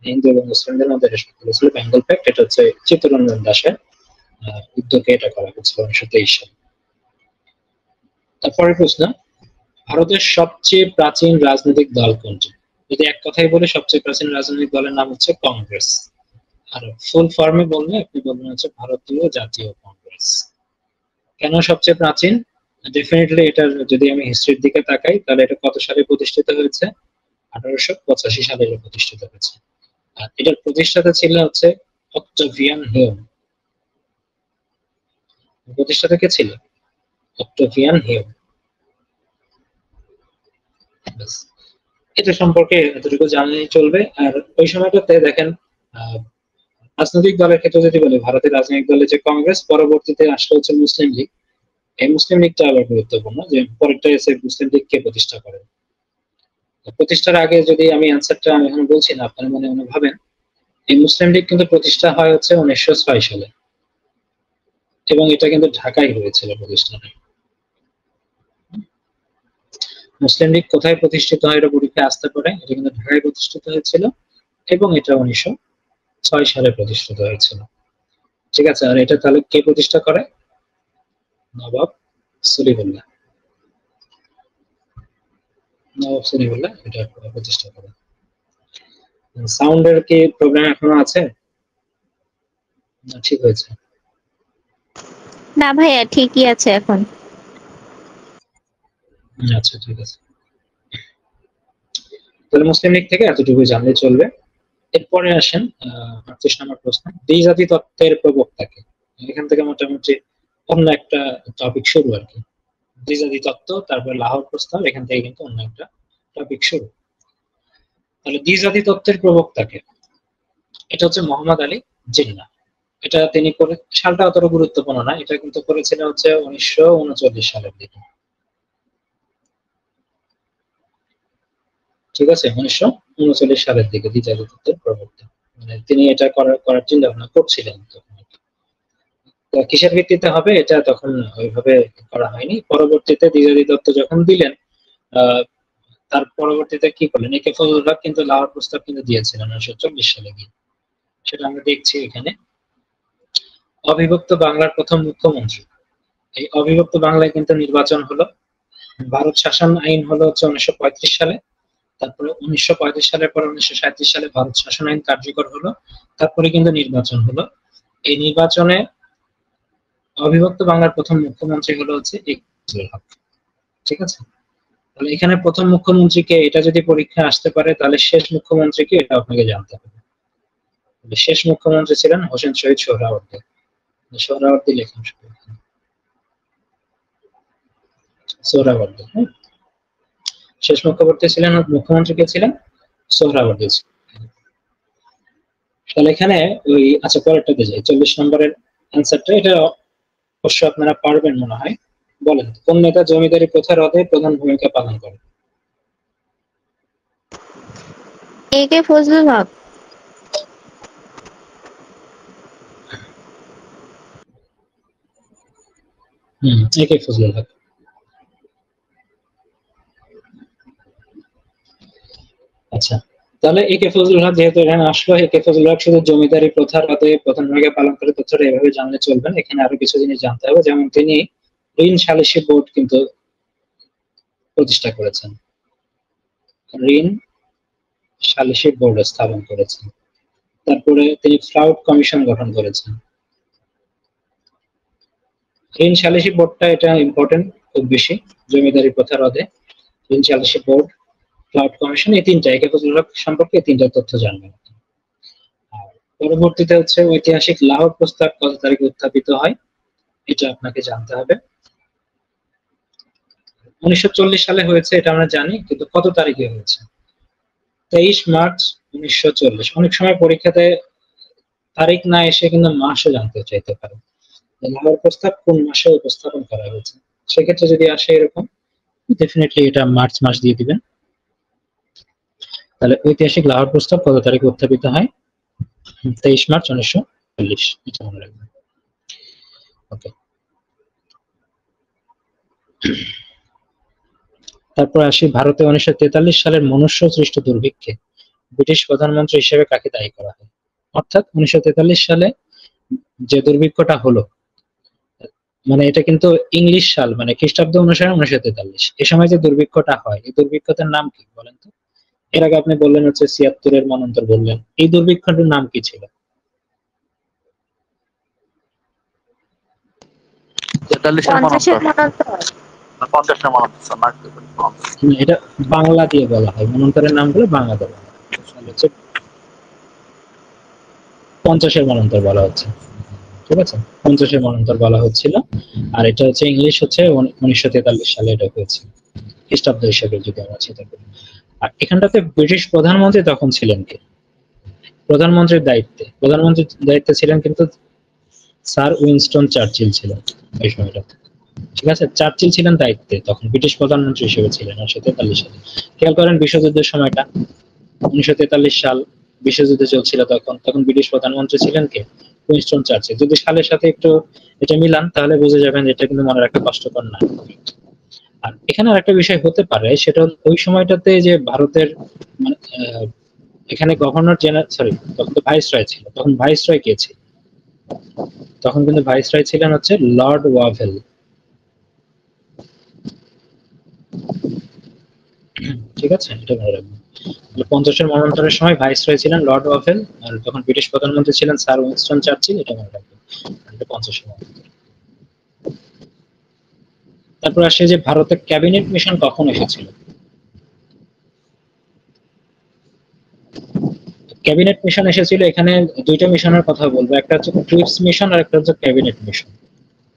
হিন্দু এবং মুসলিমদের মধ্যে এটা শুরু হয়েছিল বেঙ্গল প্যাক্ট। এটা হচ্ছে চিত্তরঞ্জন দাসের উদ্যোগে এটা করা হয়েছিল 1923 সালে। তারপরে প্রশ্ন, ভারতের সবচেয়ে প্রাচীন রাজনৈতিক দল কোনটি? যদি এক কথায় বলে, সবচেয়ে প্রাচীন রাজনৈতিক দলের নাম হচ্ছে কংগ্রেস। আর ফুল ফর্মে বললে আপনি বলবেন হচ্ছে ভারতীয় জাতীয় কংগ্রেস। কেন সবচেয়ে প্রাচীন? ডেফিনেটলি এটার যদি আমি হিস্ট্রির দিকে তাকাই, তাহলে এটা কত সালে প্রতিষ্ঠিত হয়েছে? 1885 সালে এটা প্রতিষ্ঠিত হয়েছে। আর এটার প্রতিষ্ঠাতা ছিলেন হচ্ছে অক্টোভিয়ান হিউম। প্রতিষ্ঠাতা কে ছিল? Octavian Hume. এটা সম্পর্কে এতটুকু জানলেই চলবে। আর ওই সময়টাতে দেখেন, রাজনৈতিক দলের ক্ষেত্রে যদি বলি, ভারতের রাজনৈতিক দলে যে কংগ্রেস, পরবর্তীতে আসলে হচ্ছে মুসলিম লীগ। এই মুসলিম লীগটা আবার গুরুত্বপূর্ণ, যে পরেরটা এসে মুসলিম লীগ কে প্রতিষ্ঠা করেন। প্রতিষ্ঠার আগে যদি আমি অ্যান্সারটা আমি এখন বলছি না, আপনার মনে মনে ভাবেন, এই মুসলিম লীগ কিন্তু প্রতিষ্ঠা হয় হচ্ছে 1906 সালে, এবং এটা কিন্তু ঢাকায় হয়েছিল প্রতিষ্ঠানে। মুসলিম লীগ কোথায় প্রতিষ্ঠিত হয় এটা পরীক্ষায় আসতে পারে, এটা কিন্তু ঢাকায় প্রতিষ্ঠিত হয়েছিল, এবং এটা 1906 সালে প্রতিষ্ঠিত হয়েছিল। ঠিক আছে, আর এটা তাহলে কে প্রতিষ্ঠা করে? নবাব সলিমুল্লাহ। নবাব সলিমুল্লাহ এটা প্রতিষ্ঠা করে। সাউন্ডের কি প্রবলেম এখনো আছে? না ঠিক হয়েছে? না ভাইয়া, ঠিকই আছে এখন। আচ্ছা ঠিক আছে, তাহলে মুসলিম লীগ থেকে এতটুকু জানলে চলবে। এরপরে আসেন 38 নম্বর প্রশ্ন, দ্বিজাতি তত্ত্বের প্রবক্তাকে? এখান থেকে মোটামুটি অন্য একটা টপিক শুরু আর কি। দ্বিজাতি তত্ত্ব, তারপর লাহোর প্রস্তাব, এখান থেকে কিন্তু অন্য একটা টপিক শুরু। তাহলে দ্বিজাতি তত্ত্বের প্রবক্তাকে? এটা হচ্ছে মোহাম্মদ আলী জিন্নাহ। এটা তিনি করে, সালটা অতটা গুরুত্বপূর্ণ না, এটা কিন্তু করেছিলেন হচ্ছে 1939 সালের দিকে। ঠিক আছে, 1939 সালের দিকে দ্বিজাতি তত্ত্বের প্রবক্তা। মানে তিনি এটা করার চিন্তা ভাবনা করছিলেন তখন। তো কিসের ভিত্তিতে হবে এটা তখন ওইভাবে করা হয়নি। পরবর্তীতে দ্বিজাদি দত্ত যখন দিলেন, তার পরবর্তীতে কি করলেন, একে ফজলুল হক কিন্তু লাহোর প্রস্তাব কিন্তু দিয়েছিলেন 1940 সালে গিয়ে। সেটা আমরা দেখছি এখানে। অবিভক্ত বাংলার প্রথম মুখ্যমন্ত্রী, এই অবিভক্ত বাংলায় কিন্তু নির্বাচন হলো। ভারত শাসন আইন হলো হচ্ছে 1935 সালে। তারপরে 1935 সালের পর 1937 সালে ভারত শাসন আইন কার্যকর হলো। তারপরে কিন্তু নির্বাচন হলো। এই নির্বাচনে অবিভক্ত বাংলার প্রথম মুখ্যমন্ত্রী হলো হচ্ছে একে ফজলুল হক। ঠিক আছে, তাহলে এখানে প্রথম মুখ্যমন্ত্রীকে, এটা যদি পরীক্ষা আসতে পারে তাহলে শেষ মুখ্যমন্ত্রী কি এটা আপনাকে জানতে হবে। শেষ মুখ্যমন্ত্রী ছিলেন হোসেন শহীদ সোহরাওয়ার্দী। সোহরাওয়ার্দী লেখেন সোহরাওয়ার্দী, হ্যাঁ, শেষ মুখ্যমন্ত্রী কে ছিলেন? সোহরাওয়ার্দী। তাহলে এখানে ওই, আচ্ছা পরেরটাতে যাই, 40 নম্বরের অ্যান্সারটা, এটা অবশ্য আপনারা পারবেন মনে হয়। বলেন, কোন নেতা জমিদারি প্রথা রোধে প্রধান ভূমিকা পালন করে? একে ফজলুল হক। একে ফজলুল হক। আচ্ছা, তাহলে একে ফজলুল হক যেহেতু এখানে আসলো, একে ফজলুল হক শুধু জমিদারি প্রথা রোধে প্রধান ভূমিকা পালন করে, তথ্যটা এভাবে জানলে চলবেন। এখানে আরো কিছু জিনিস জানতে হবে, যেমন তিনি ঋণ সালিসি বোর্ড কিন্তু প্রতিষ্ঠা করেছেন, ঋণ সালিসি বোর্ড স্থাপন করেছেন। তারপরে তিনি ফ্লাউট কমিশন গঠন করেছেন। ঋণ সালিসি বোর্ডটা এটা ইম্পর্টেন্ট খুব বেশি, জমিদারি প্রথা রোধে ঋণ সালিসি বোর্ড, ফ্লাউট কমিশন, এই তিনটা, একে ফজলুল হক সম্পর্কে তিনটা তথ্য জানবেন। আর পরবর্তীতে হচ্ছে ঐতিহাসিক লাহোর প্রস্তাব কত তারিখে উত্থাপিত হয়, এটা আপনাকে জানতে হবে। 1940 সালে হয়েছে এটা আমরা জানি, কিন্তু কত তারিখে হয়েছে? 23 মার্চ 1940। অনেক সময় পরীক্ষাতে তারিখ না এসে কিন্তু মাসও জানতে চাইতে পারে, লাহোর প্রস্তাব কোন মাসে উপস্থাপন করা হয়েছে। সেক্ষেত্রে যদি আসে এরকম, ডেফিনেটলি এটা মার্চ মাস দিয়ে দিবেন। তাহলে ঐতিহাসিক লাহোর প্রস্তাব কত তারিখে উত্থাপিত হয়? 23 মার্চ 1940, এটা মনে রাখবেন। ওকে, তারপর আসি ভারতে 1943 সালের মনুষ্য সৃষ্ট দুর্ভিক্ষে ব্রিটিশ প্রধানমন্ত্রী হিসেবে কাকে দায়ী করা হয়? অর্থাৎ 1943 সালে যে দুর্ভিক্ষটা হলো, মানে এটা কিন্তু ইংলিশ সাল, মানে খ্রিস্টাব্দ অনুসারে 1943, এই সময় যে দুর্ভিক্ষটা হয়, এই দুর্ভিক্ষটার নাম কি বলেন তো? এর আগে আপনি বললেন হচ্ছে 76-এর মন্বন্তর বললেন, এই দুর্ভিক্ষটার নাম কি ছিল? 43-এর 50-এর মতান্তর। 50-এর মনে এটা বাংলা দিয়ে বলা হয়, মন্বন্তরের নামগুলো বাংলা দিয়ে বলা হয়। হচ্ছে 50-এর মন্বন্তর বলা হচ্ছে। ঠিক আছে, 50-এর মন্বন্তর বলা হচ্ছিল। আর এটা হচ্ছে ইংলিশ হচ্ছে 1943 সালে এটা হয়েছে, খ্রিস্টাব্দ হিসেবে যদি আমরা চিন্তা করি। আর এখানটাতে ব্রিটিশ প্রধানমন্ত্রী তখন ছিলেন কে? প্রধানমন্ত্রীর দায়িত্বে ছিলেন কিন্তু স্যার উইনস্টন চার্চিল ছিলেন এই সময়টাতে। ঠিক আছে, চার্চিল ছিলেন দায়িত্বে, তখন ব্রিটিশ প্রধানমন্ত্রী হিসেবে ছিলেন 1943 সালে। খেয়াল করেন বিশ্বযুদ্ধের সময়টা, 1943 সাল, বিশ্বযুদ্ধ চলছিল তখন ব্রিটিশ প্রধানমন্ত্রী ছিলেন কে? Winston Churchill. যদি সালের সাথে একটু এটা মিলান তাহলে বুঝে যাবেন এটা কিন্তু মনে রাখা কষ্টকর না। আর এখানে আরেকটা বিষয় হতে পারে, সেটা ওই সময়টাতে যে ভারতের মানে এখানে গভর্নর জেনারেল, সরি তখন তো ভাইসরয় ছিল, তখন ভাইসরয় কে ছিল? তখন কিন্তু ভাইসরয় ছিলেন হচ্ছে লর্ড ওয়াভেল। ঠিক আছে, এটা মনে রাখবেন। 50-এর মন্বন্তরের সময় ভাইসরয় ছিলেন লর্ড ওয়াভেল, আর তখন ব্রিটিশ প্রধানমন্ত্রী ছিলেন স্যার উইনস্টন চার্চিল, এটা মনে রাখবেন। এটা 50-এর মন্বন্তর। তারপর আসে যে ভারতের ক্যাবিনেট মিশন কখন এসেছিল? ক্যাবিনেট মিশন এসেছিল, এখানে দুইটা মিশনের কথা বলবো, একটা হচ্ছে ক্রিপস মিশন আর একটা হচ্ছে ক্যাবিনেট মিশন।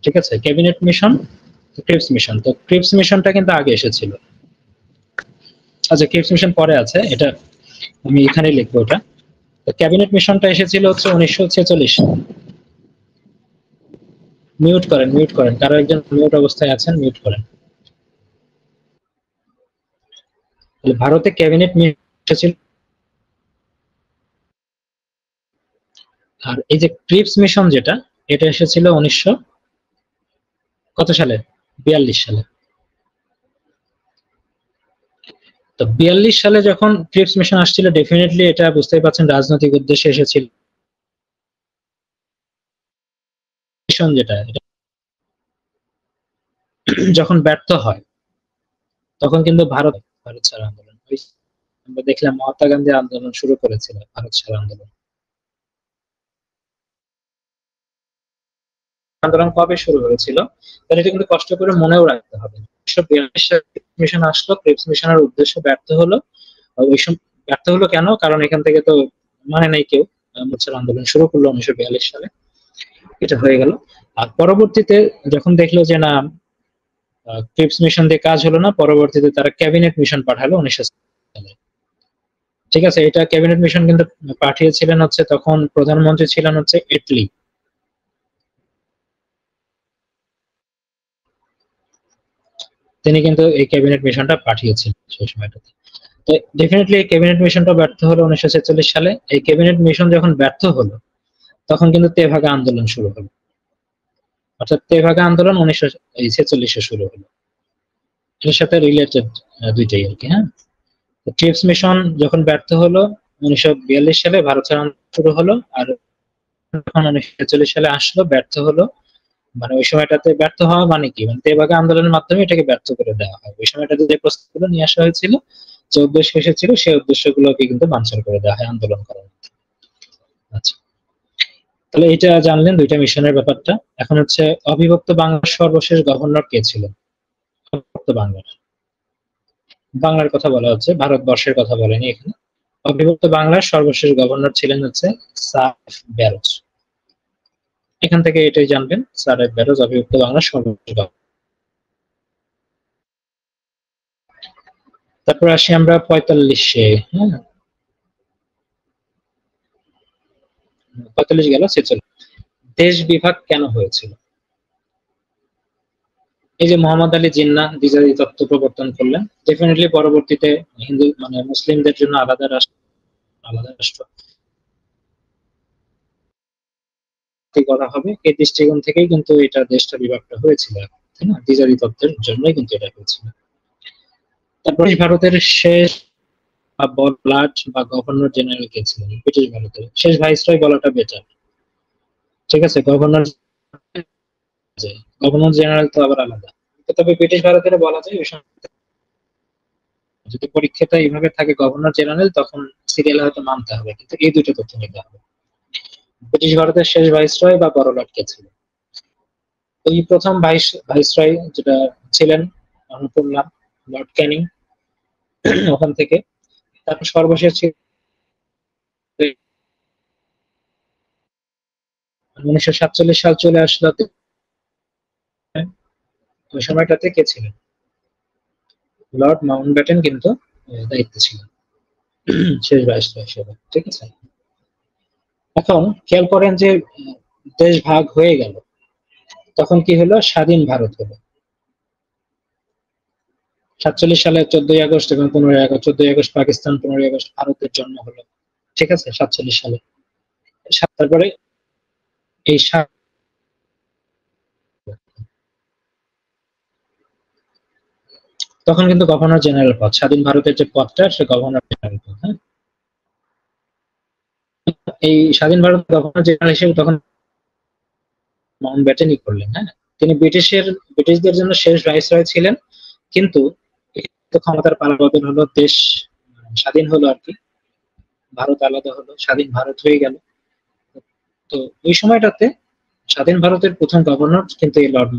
ঠিক আছে, ক্যাবিনেট মিশন, ক্রিপস মিশন। তো ক্রিপস মিশনটা কিন্তু আগে এসেছিল। আচ্ছা, ক্রিপস মিশন পরে আছে, এটা আমি এখানে লিখবো। ওটা ক্যাবিনেট মিশনটা এসেছিল হচ্ছে 1946 সালে। মিউট করেন, কারো একজন মিউট অবস্থায় আছেন, মিউট করেন। ভারতে ক্যাবিনেট মিশন এসেছিল আর এই যে ক্রিপস মিশন যেটা, এটা এসেছিল 1900 কত সালে, 42 সালে। তো 42 সালে যখন ক্রিপস মিশন আসছিল, ডেফিনেটলি এটা বুঝতেই পারছেন রাজনৈতিক উদ্দেশ্যে এসেছিল। মিশন যেটা এটা যখন ব্যর্থ হয় তখন কিন্তু ভারত ছাড় আন্দোলন, আমরা দেখলাম মহাত্মা গান্ধী আন্দোলন শুরু করেছিল, ভারত ছাড় আন্দোলন। আন্দোলন কবে শুরু হয়েছিল, তাহলে এটা কিন্তু কষ্ট করে মনেও রাখতে হবে। 1942 সালে মিশন আসলো, ক্রিপস মিশনের উদ্দেশ্য ব্যর্থ হলো। ওই সময় ব্যর্থ হলো কেন, কারণ এখান থেকে তো মানে নাই কেউ, মুছার আন্দোলন শুরু করলো 1942 সালে, এটা হয়ে গেল। আর পরবর্তীতে যখন দেখলো যে না, ক্রিপস মিশন দিয়ে কাজ হলো না, পরবর্তীতে তারা ক্যাবিনেট মিশন পাঠালো 1900 সালে। ঠিক আছে, এটা ক্যাবিনেট মিশন কিন্তু পাঠিয়েছিলেন হচ্ছে, তখন প্রধানমন্ত্রী ছিলেন হচ্ছে এটলি। তিনি কিন্তু এই ক্যাবিনেট মিশনটা পাঠিয়েছিলেন সেই সময়টাতে। তো ডেফিনেটলি এই ক্যাবিনেট মিশনটা ব্যর্থ হলো 1946 সালে। এই ক্যাবিনেট মিশন যখন ব্যর্থ হলো তখন কিন্তু তেভাগা আন্দোলন শুরু হলো, অর্থাৎ তেভাগা আন্দোলন 1946 শুরু হলো। এর সাথে রিলেটেড দুইটাই আর কি। হ্যাঁ, ক্রিপস মিশন যখন ব্যর্থ হলো 1942 সালে, ভারত ছাড় আন্দোলন শুরু হলো। আর যখন 1946 সালে আসলো, ব্যর্থ হলো। মানে ওই সময়টাতে ব্যর্থ হওয়া মানে কি, মানে তেভাগা আন্দোলনের মাধ্যমে এটাকে ব্যর্থ করে দেওয়া হয়। ওই সময়টাতে যে প্রস্তাবগুলো নিয়ে আসা হয়েছিল, যে উদ্দেশ্য এসেছিল, সেই উদ্দেশ্যগুলোকে কিন্তু বানচাল করে দেওয়া হয় আন্দোলন করার। আচ্ছা, তাহলে এটা জানলেন দুইটা মিশনের ব্যাপারটা। এখন হচ্ছে অবিভক্ত বাংলার সর্বশেষ গভর্নর কে ছিলেন? অবিভক্ত বাংলার কথা বলা হচ্ছে, ভারতবর্ষের কথা বলেনি এখানে। অবিভক্ত বাংলার সর্বশেষ গভর্নর ছিলেন হচ্ছে স্যার ব্যারোজ। এখান থেকে এটাই জানবেন, স্যার ব্যারোজ অবিভক্ত বাংলার সর্বশেষ গভর্নর। তারপর আসি আমরা 45-এ। হ্যাঁ, 45 গেল, 46। দেশ বিভাগ কেন হয়েছিল? এই যে মোহাম্মদ আলী জিন্নাহ দ্বিজাতি তত্ত্ব প্রবর্তন করলেন, ডেফিনেটলি পরবর্তীতে হিন্দু মানে মুসলিমদের জন্য আলাদা রাষ্ট্র করা হবে, এই দৃষ্টিকোণ থেকেই কিন্তু এটা দেশটা বিভাগটা হয়েছিল, তাই না? দ্বিজাতি তত্ত্বের জন্যই কিন্তু এটা হয়েছিল। তারপরে ভারতের শেষ ব্লাড বা গভর্নর জেনারেল কে ছিলেন? ব্রিটিশ ভারতের শেষ ভাইসরয় বলাটা বেটার। ঠিক আছে, গভর্নর জেনারেল তো আবার আলাদা। তবে ব্রিটিশ ভারতের বলা যায়, ওই সময় যদি পরীক্ষাটা এইভাবে থাকে গভর্নর জেনারেল, তখন সিরিয়াল হয়তো মানতে হবে, কিন্তু এই দুটো তথ্য নিতে হবে। ব্রিটিশ ভারতের শেষ ভাইসরয় বা বড়লাট কে ছিলেন? ওই প্রথম ভাইসরয় যেটা ছিলেন, অন্নপূর্ণা লর্ড ক্যানিং, ওখান থেকে। তারপর সর্বশেষ ছিল 1947 সাল চলে আসলো, ওই সময়টাতে কে ছিলেন? লর্ড মাউন্টব্যাটেন কিন্তু দায়িত্বে ছিলেন শেষ ভাইসরয় হিসেবে। ঠিক আছে, এখন খেয়াল করেন যে দেশ ভাগ হয়ে গেল, তখন কি হলো? স্বাধীন ভারত হলো 47 সালে 14ই আগস্ট এবং 15ই আগস্ট। 14ই আগস্ট পাকিস্তান, 15ই আগস্ট ভারতের জন্ম হলো। ঠিক আছে, 47 সালে। তারপরে এই তখন কিন্তু গভর্নর জেনারেল পদ, স্বাধীন ভারতের যে পদটা, সে গভর্নর জেনারেল পদ। হ্যাঁ, এই স্বাধীন ভারত গভর্নর জেনারেল হিসেবে তখন মাউন্ট ব্যাটেনই করলেন। হ্যাঁ, তিনি ব্রিটিশদের জন্য শেষ ভাইসরয় ছিলেন, কিন্তু ক্ষমতার পালাবদল হলো, দেশ স্বাধীন হলো আর কি, ভারত আলাদা হলো, স্বাধীন ভারত হয়ে গেল। তো ওই সময়টাতে স্বাধীন ভারতের প্রথম গভর্নর কিন্তু এই লর্ড।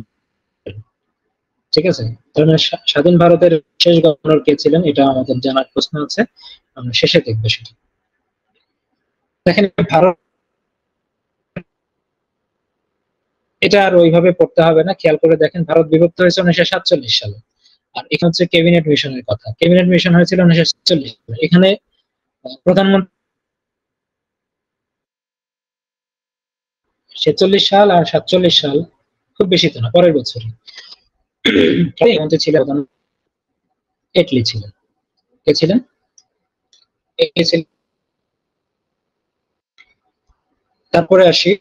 ঠিক আছে, তার মানে স্বাধীন ভারতের শেষ গভর্নর কে ছিলেন, এটা আমাদের জানার প্রশ্ন আছে, আমরা শেষে দেখবো সেটা। দেখেন ভারত, এটা আর ওইভাবে পড়তে হবে না, খেয়াল করে দেখেন ভারত বিভক্ত হয়েছে 1947 সালে। আর এখানে হচ্ছে ক্যাবিনেট মিশনের কথা, ক্যাবিনেট মিশন হয়েছিল 1947 সালে। এখানে প্রধানমন্ত্রী 46 সাল আর 47 সাল খুব বেশি তো না, পরের বছরই মন্ত্রী ছিলেন এটলি ছিলেন। কে ছিলেন? তারপরে আসি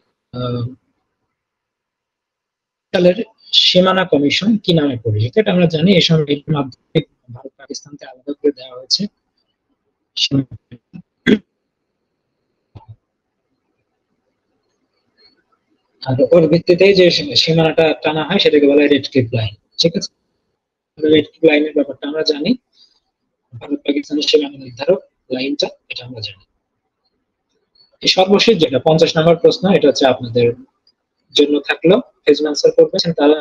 সালের সীমানা কমিশন কি নামে পরিচিত। এটা আমরা জানি, এই সময় মাধ্যমে ভারত পাকিস্তানকে আলাদা করে দেওয়া হয়েছে। আর ওর ভিত্তিতে যে সীমানাটা টানা হয় সেটাকে বলা হয় রেড ক্লিফ লাইন। ঠিক আছে, রেড ক্লিফ লাইনের ব্যাপারটা আমরা জানি, ভারত পাকিস্তানের সীমানা নির্ধারক লাইনটা, এটা আমরা জানি। এই সর্বশেষ যেটা 50 নম্বর প্রশ্ন, এটা হচ্ছে আপনাদের জন্য থাকলো, ফেজ আনসার করবেন তারা।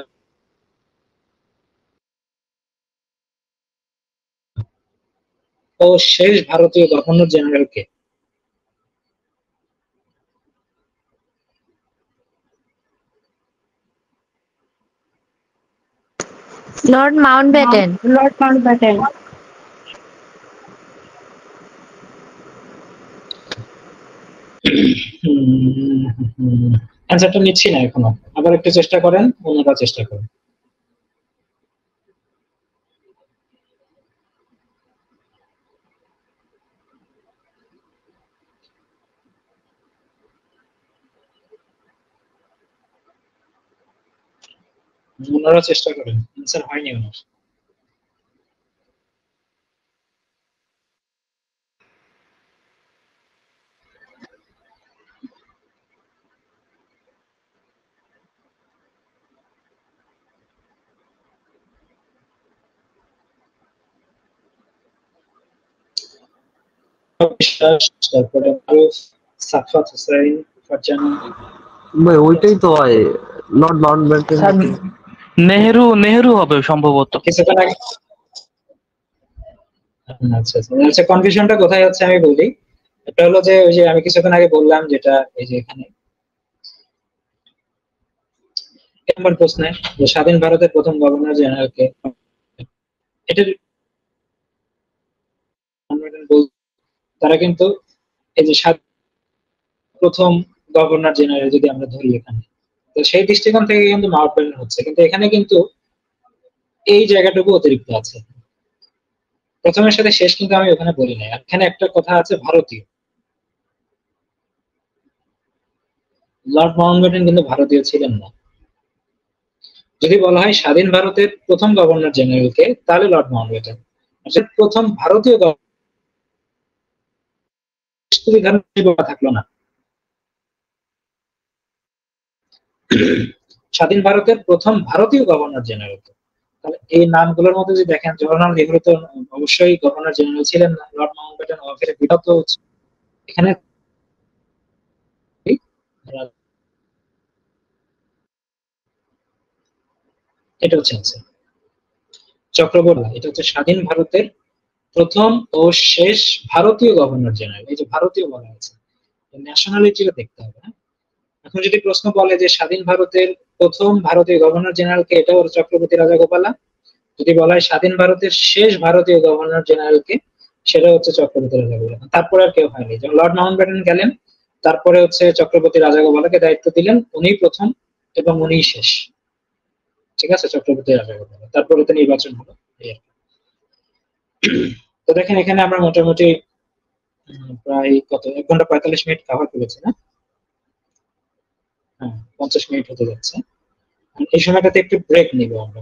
ও শেষ ভারতীয় গভর্নর জেনারেল কে? Lord Mountbatten. Lord Mountbatten. অ্যান্সারটা নিচ্ছি না এখনো, আবার একটু চেষ্টা করেন, অন্যরা চেষ্টা করেন। ওনারা চেষ্টা করেন, অ্যান্সার হয়নি ওনার। তারপরে মারুফ, সাফাত হোসেন, ফারজানা। ভাই ওইটাই তো হয়, লর্ড মাউন্টব্যাটেন। স্যার নেহেরু হবে সম্ভবত। কিছুক্ষণ আগে, আচ্ছা আচ্ছা, কনফিউশনটা কোথায় হচ্ছে আমি বলি। এটা হলো যে ওই যে আমি কিছুক্ষণ আগে বললাম যেটা, এই যে এখানে নম্বর প্রশ্নে যে স্বাধীন ভারতের প্রথম গভর্নর জেনারেল কে, এটা তারা কিন্তু এই যে প্রথম গভর্নর জেনারেল যদি আমরা ধরি এখানে, তো সেই দৃষ্টিকোণ থেকে কিন্তু মাউন্টব্যাটেন হচ্ছে, কিন্তু এখানে কিন্তু এই জায়গাটুকু অতিরিক্ত আছে। প্রথমের সাথে শেষ কিন্তু আমি ওখানে বলি নাই। এখানে একটা কথা আছে ভারতীয়, লর্ড মাউন্টব্যাটেন কিন্তু ভারতীয় ছিলেন না। যদি বলা হয় স্বাধীন ভারতের প্রথম গভর্নর জেনারেল কে, তাহলে লর্ড মাউন্টব্যাটেন। প্রথম ভারতীয় থাকলো না। স্বাধীন ভারতের প্রথম ভারতীয় গভর্নর জেনারেল, তাহলে এই নামগুলোর মধ্যে যদি দেখেন, জওহরলাল নেহরু তো অবশ্যই গভর্নর জেনারেল ছিলেন না, লর্ড মাউন্টব্যাটেন বিগত এখানে এটা হচ্ছে চক্রবর্তী, এটা হচ্ছে স্বাধীন ভারতের প্রথম ও শেষ ভারতীয় গভর্নর জেনারেল। এই যে ভারতীয় বলা হয়েছে, ন্যাশনালিটিটা দেখতে হবে। এখন যদি প্রশ্ন বলে যে স্বাধীন ভারতের প্রথম ভারতীয় গভর্নর জেনারেল কে, এটা হচ্ছে চক্রবর্তী রাজাগোপালা। যদি বলা হয় স্বাধীন ভারতের শেষ ভারতীয় গভর্নর জেনারেল কে, সেটা হচ্ছে চক্রবর্তী রাজাগোপালা। তারপরে আর কেউ হয়নি। যেমন লর্ড মাউন্টব্যাটেন গেলেন, তারপরে হচ্ছে চক্রবর্তী রাজাগোপালাকে দায়িত্ব দিলেন, উনি প্রথম এবং উনি শেষ। ঠিক আছে, চক্রবর্তী রাজাগোপালা, তারপরে তো নির্বাচন হলো। তো দেখেন এখানে আমরা মোটামুটি প্রায় কত 1 ঘন্টা 45 মিনিট কভার করেছি না? হ্যাঁ, 50 মিনিট হতে যাচ্ছে। এই সময়টাতে একটু ব্রেক নিব আমরা।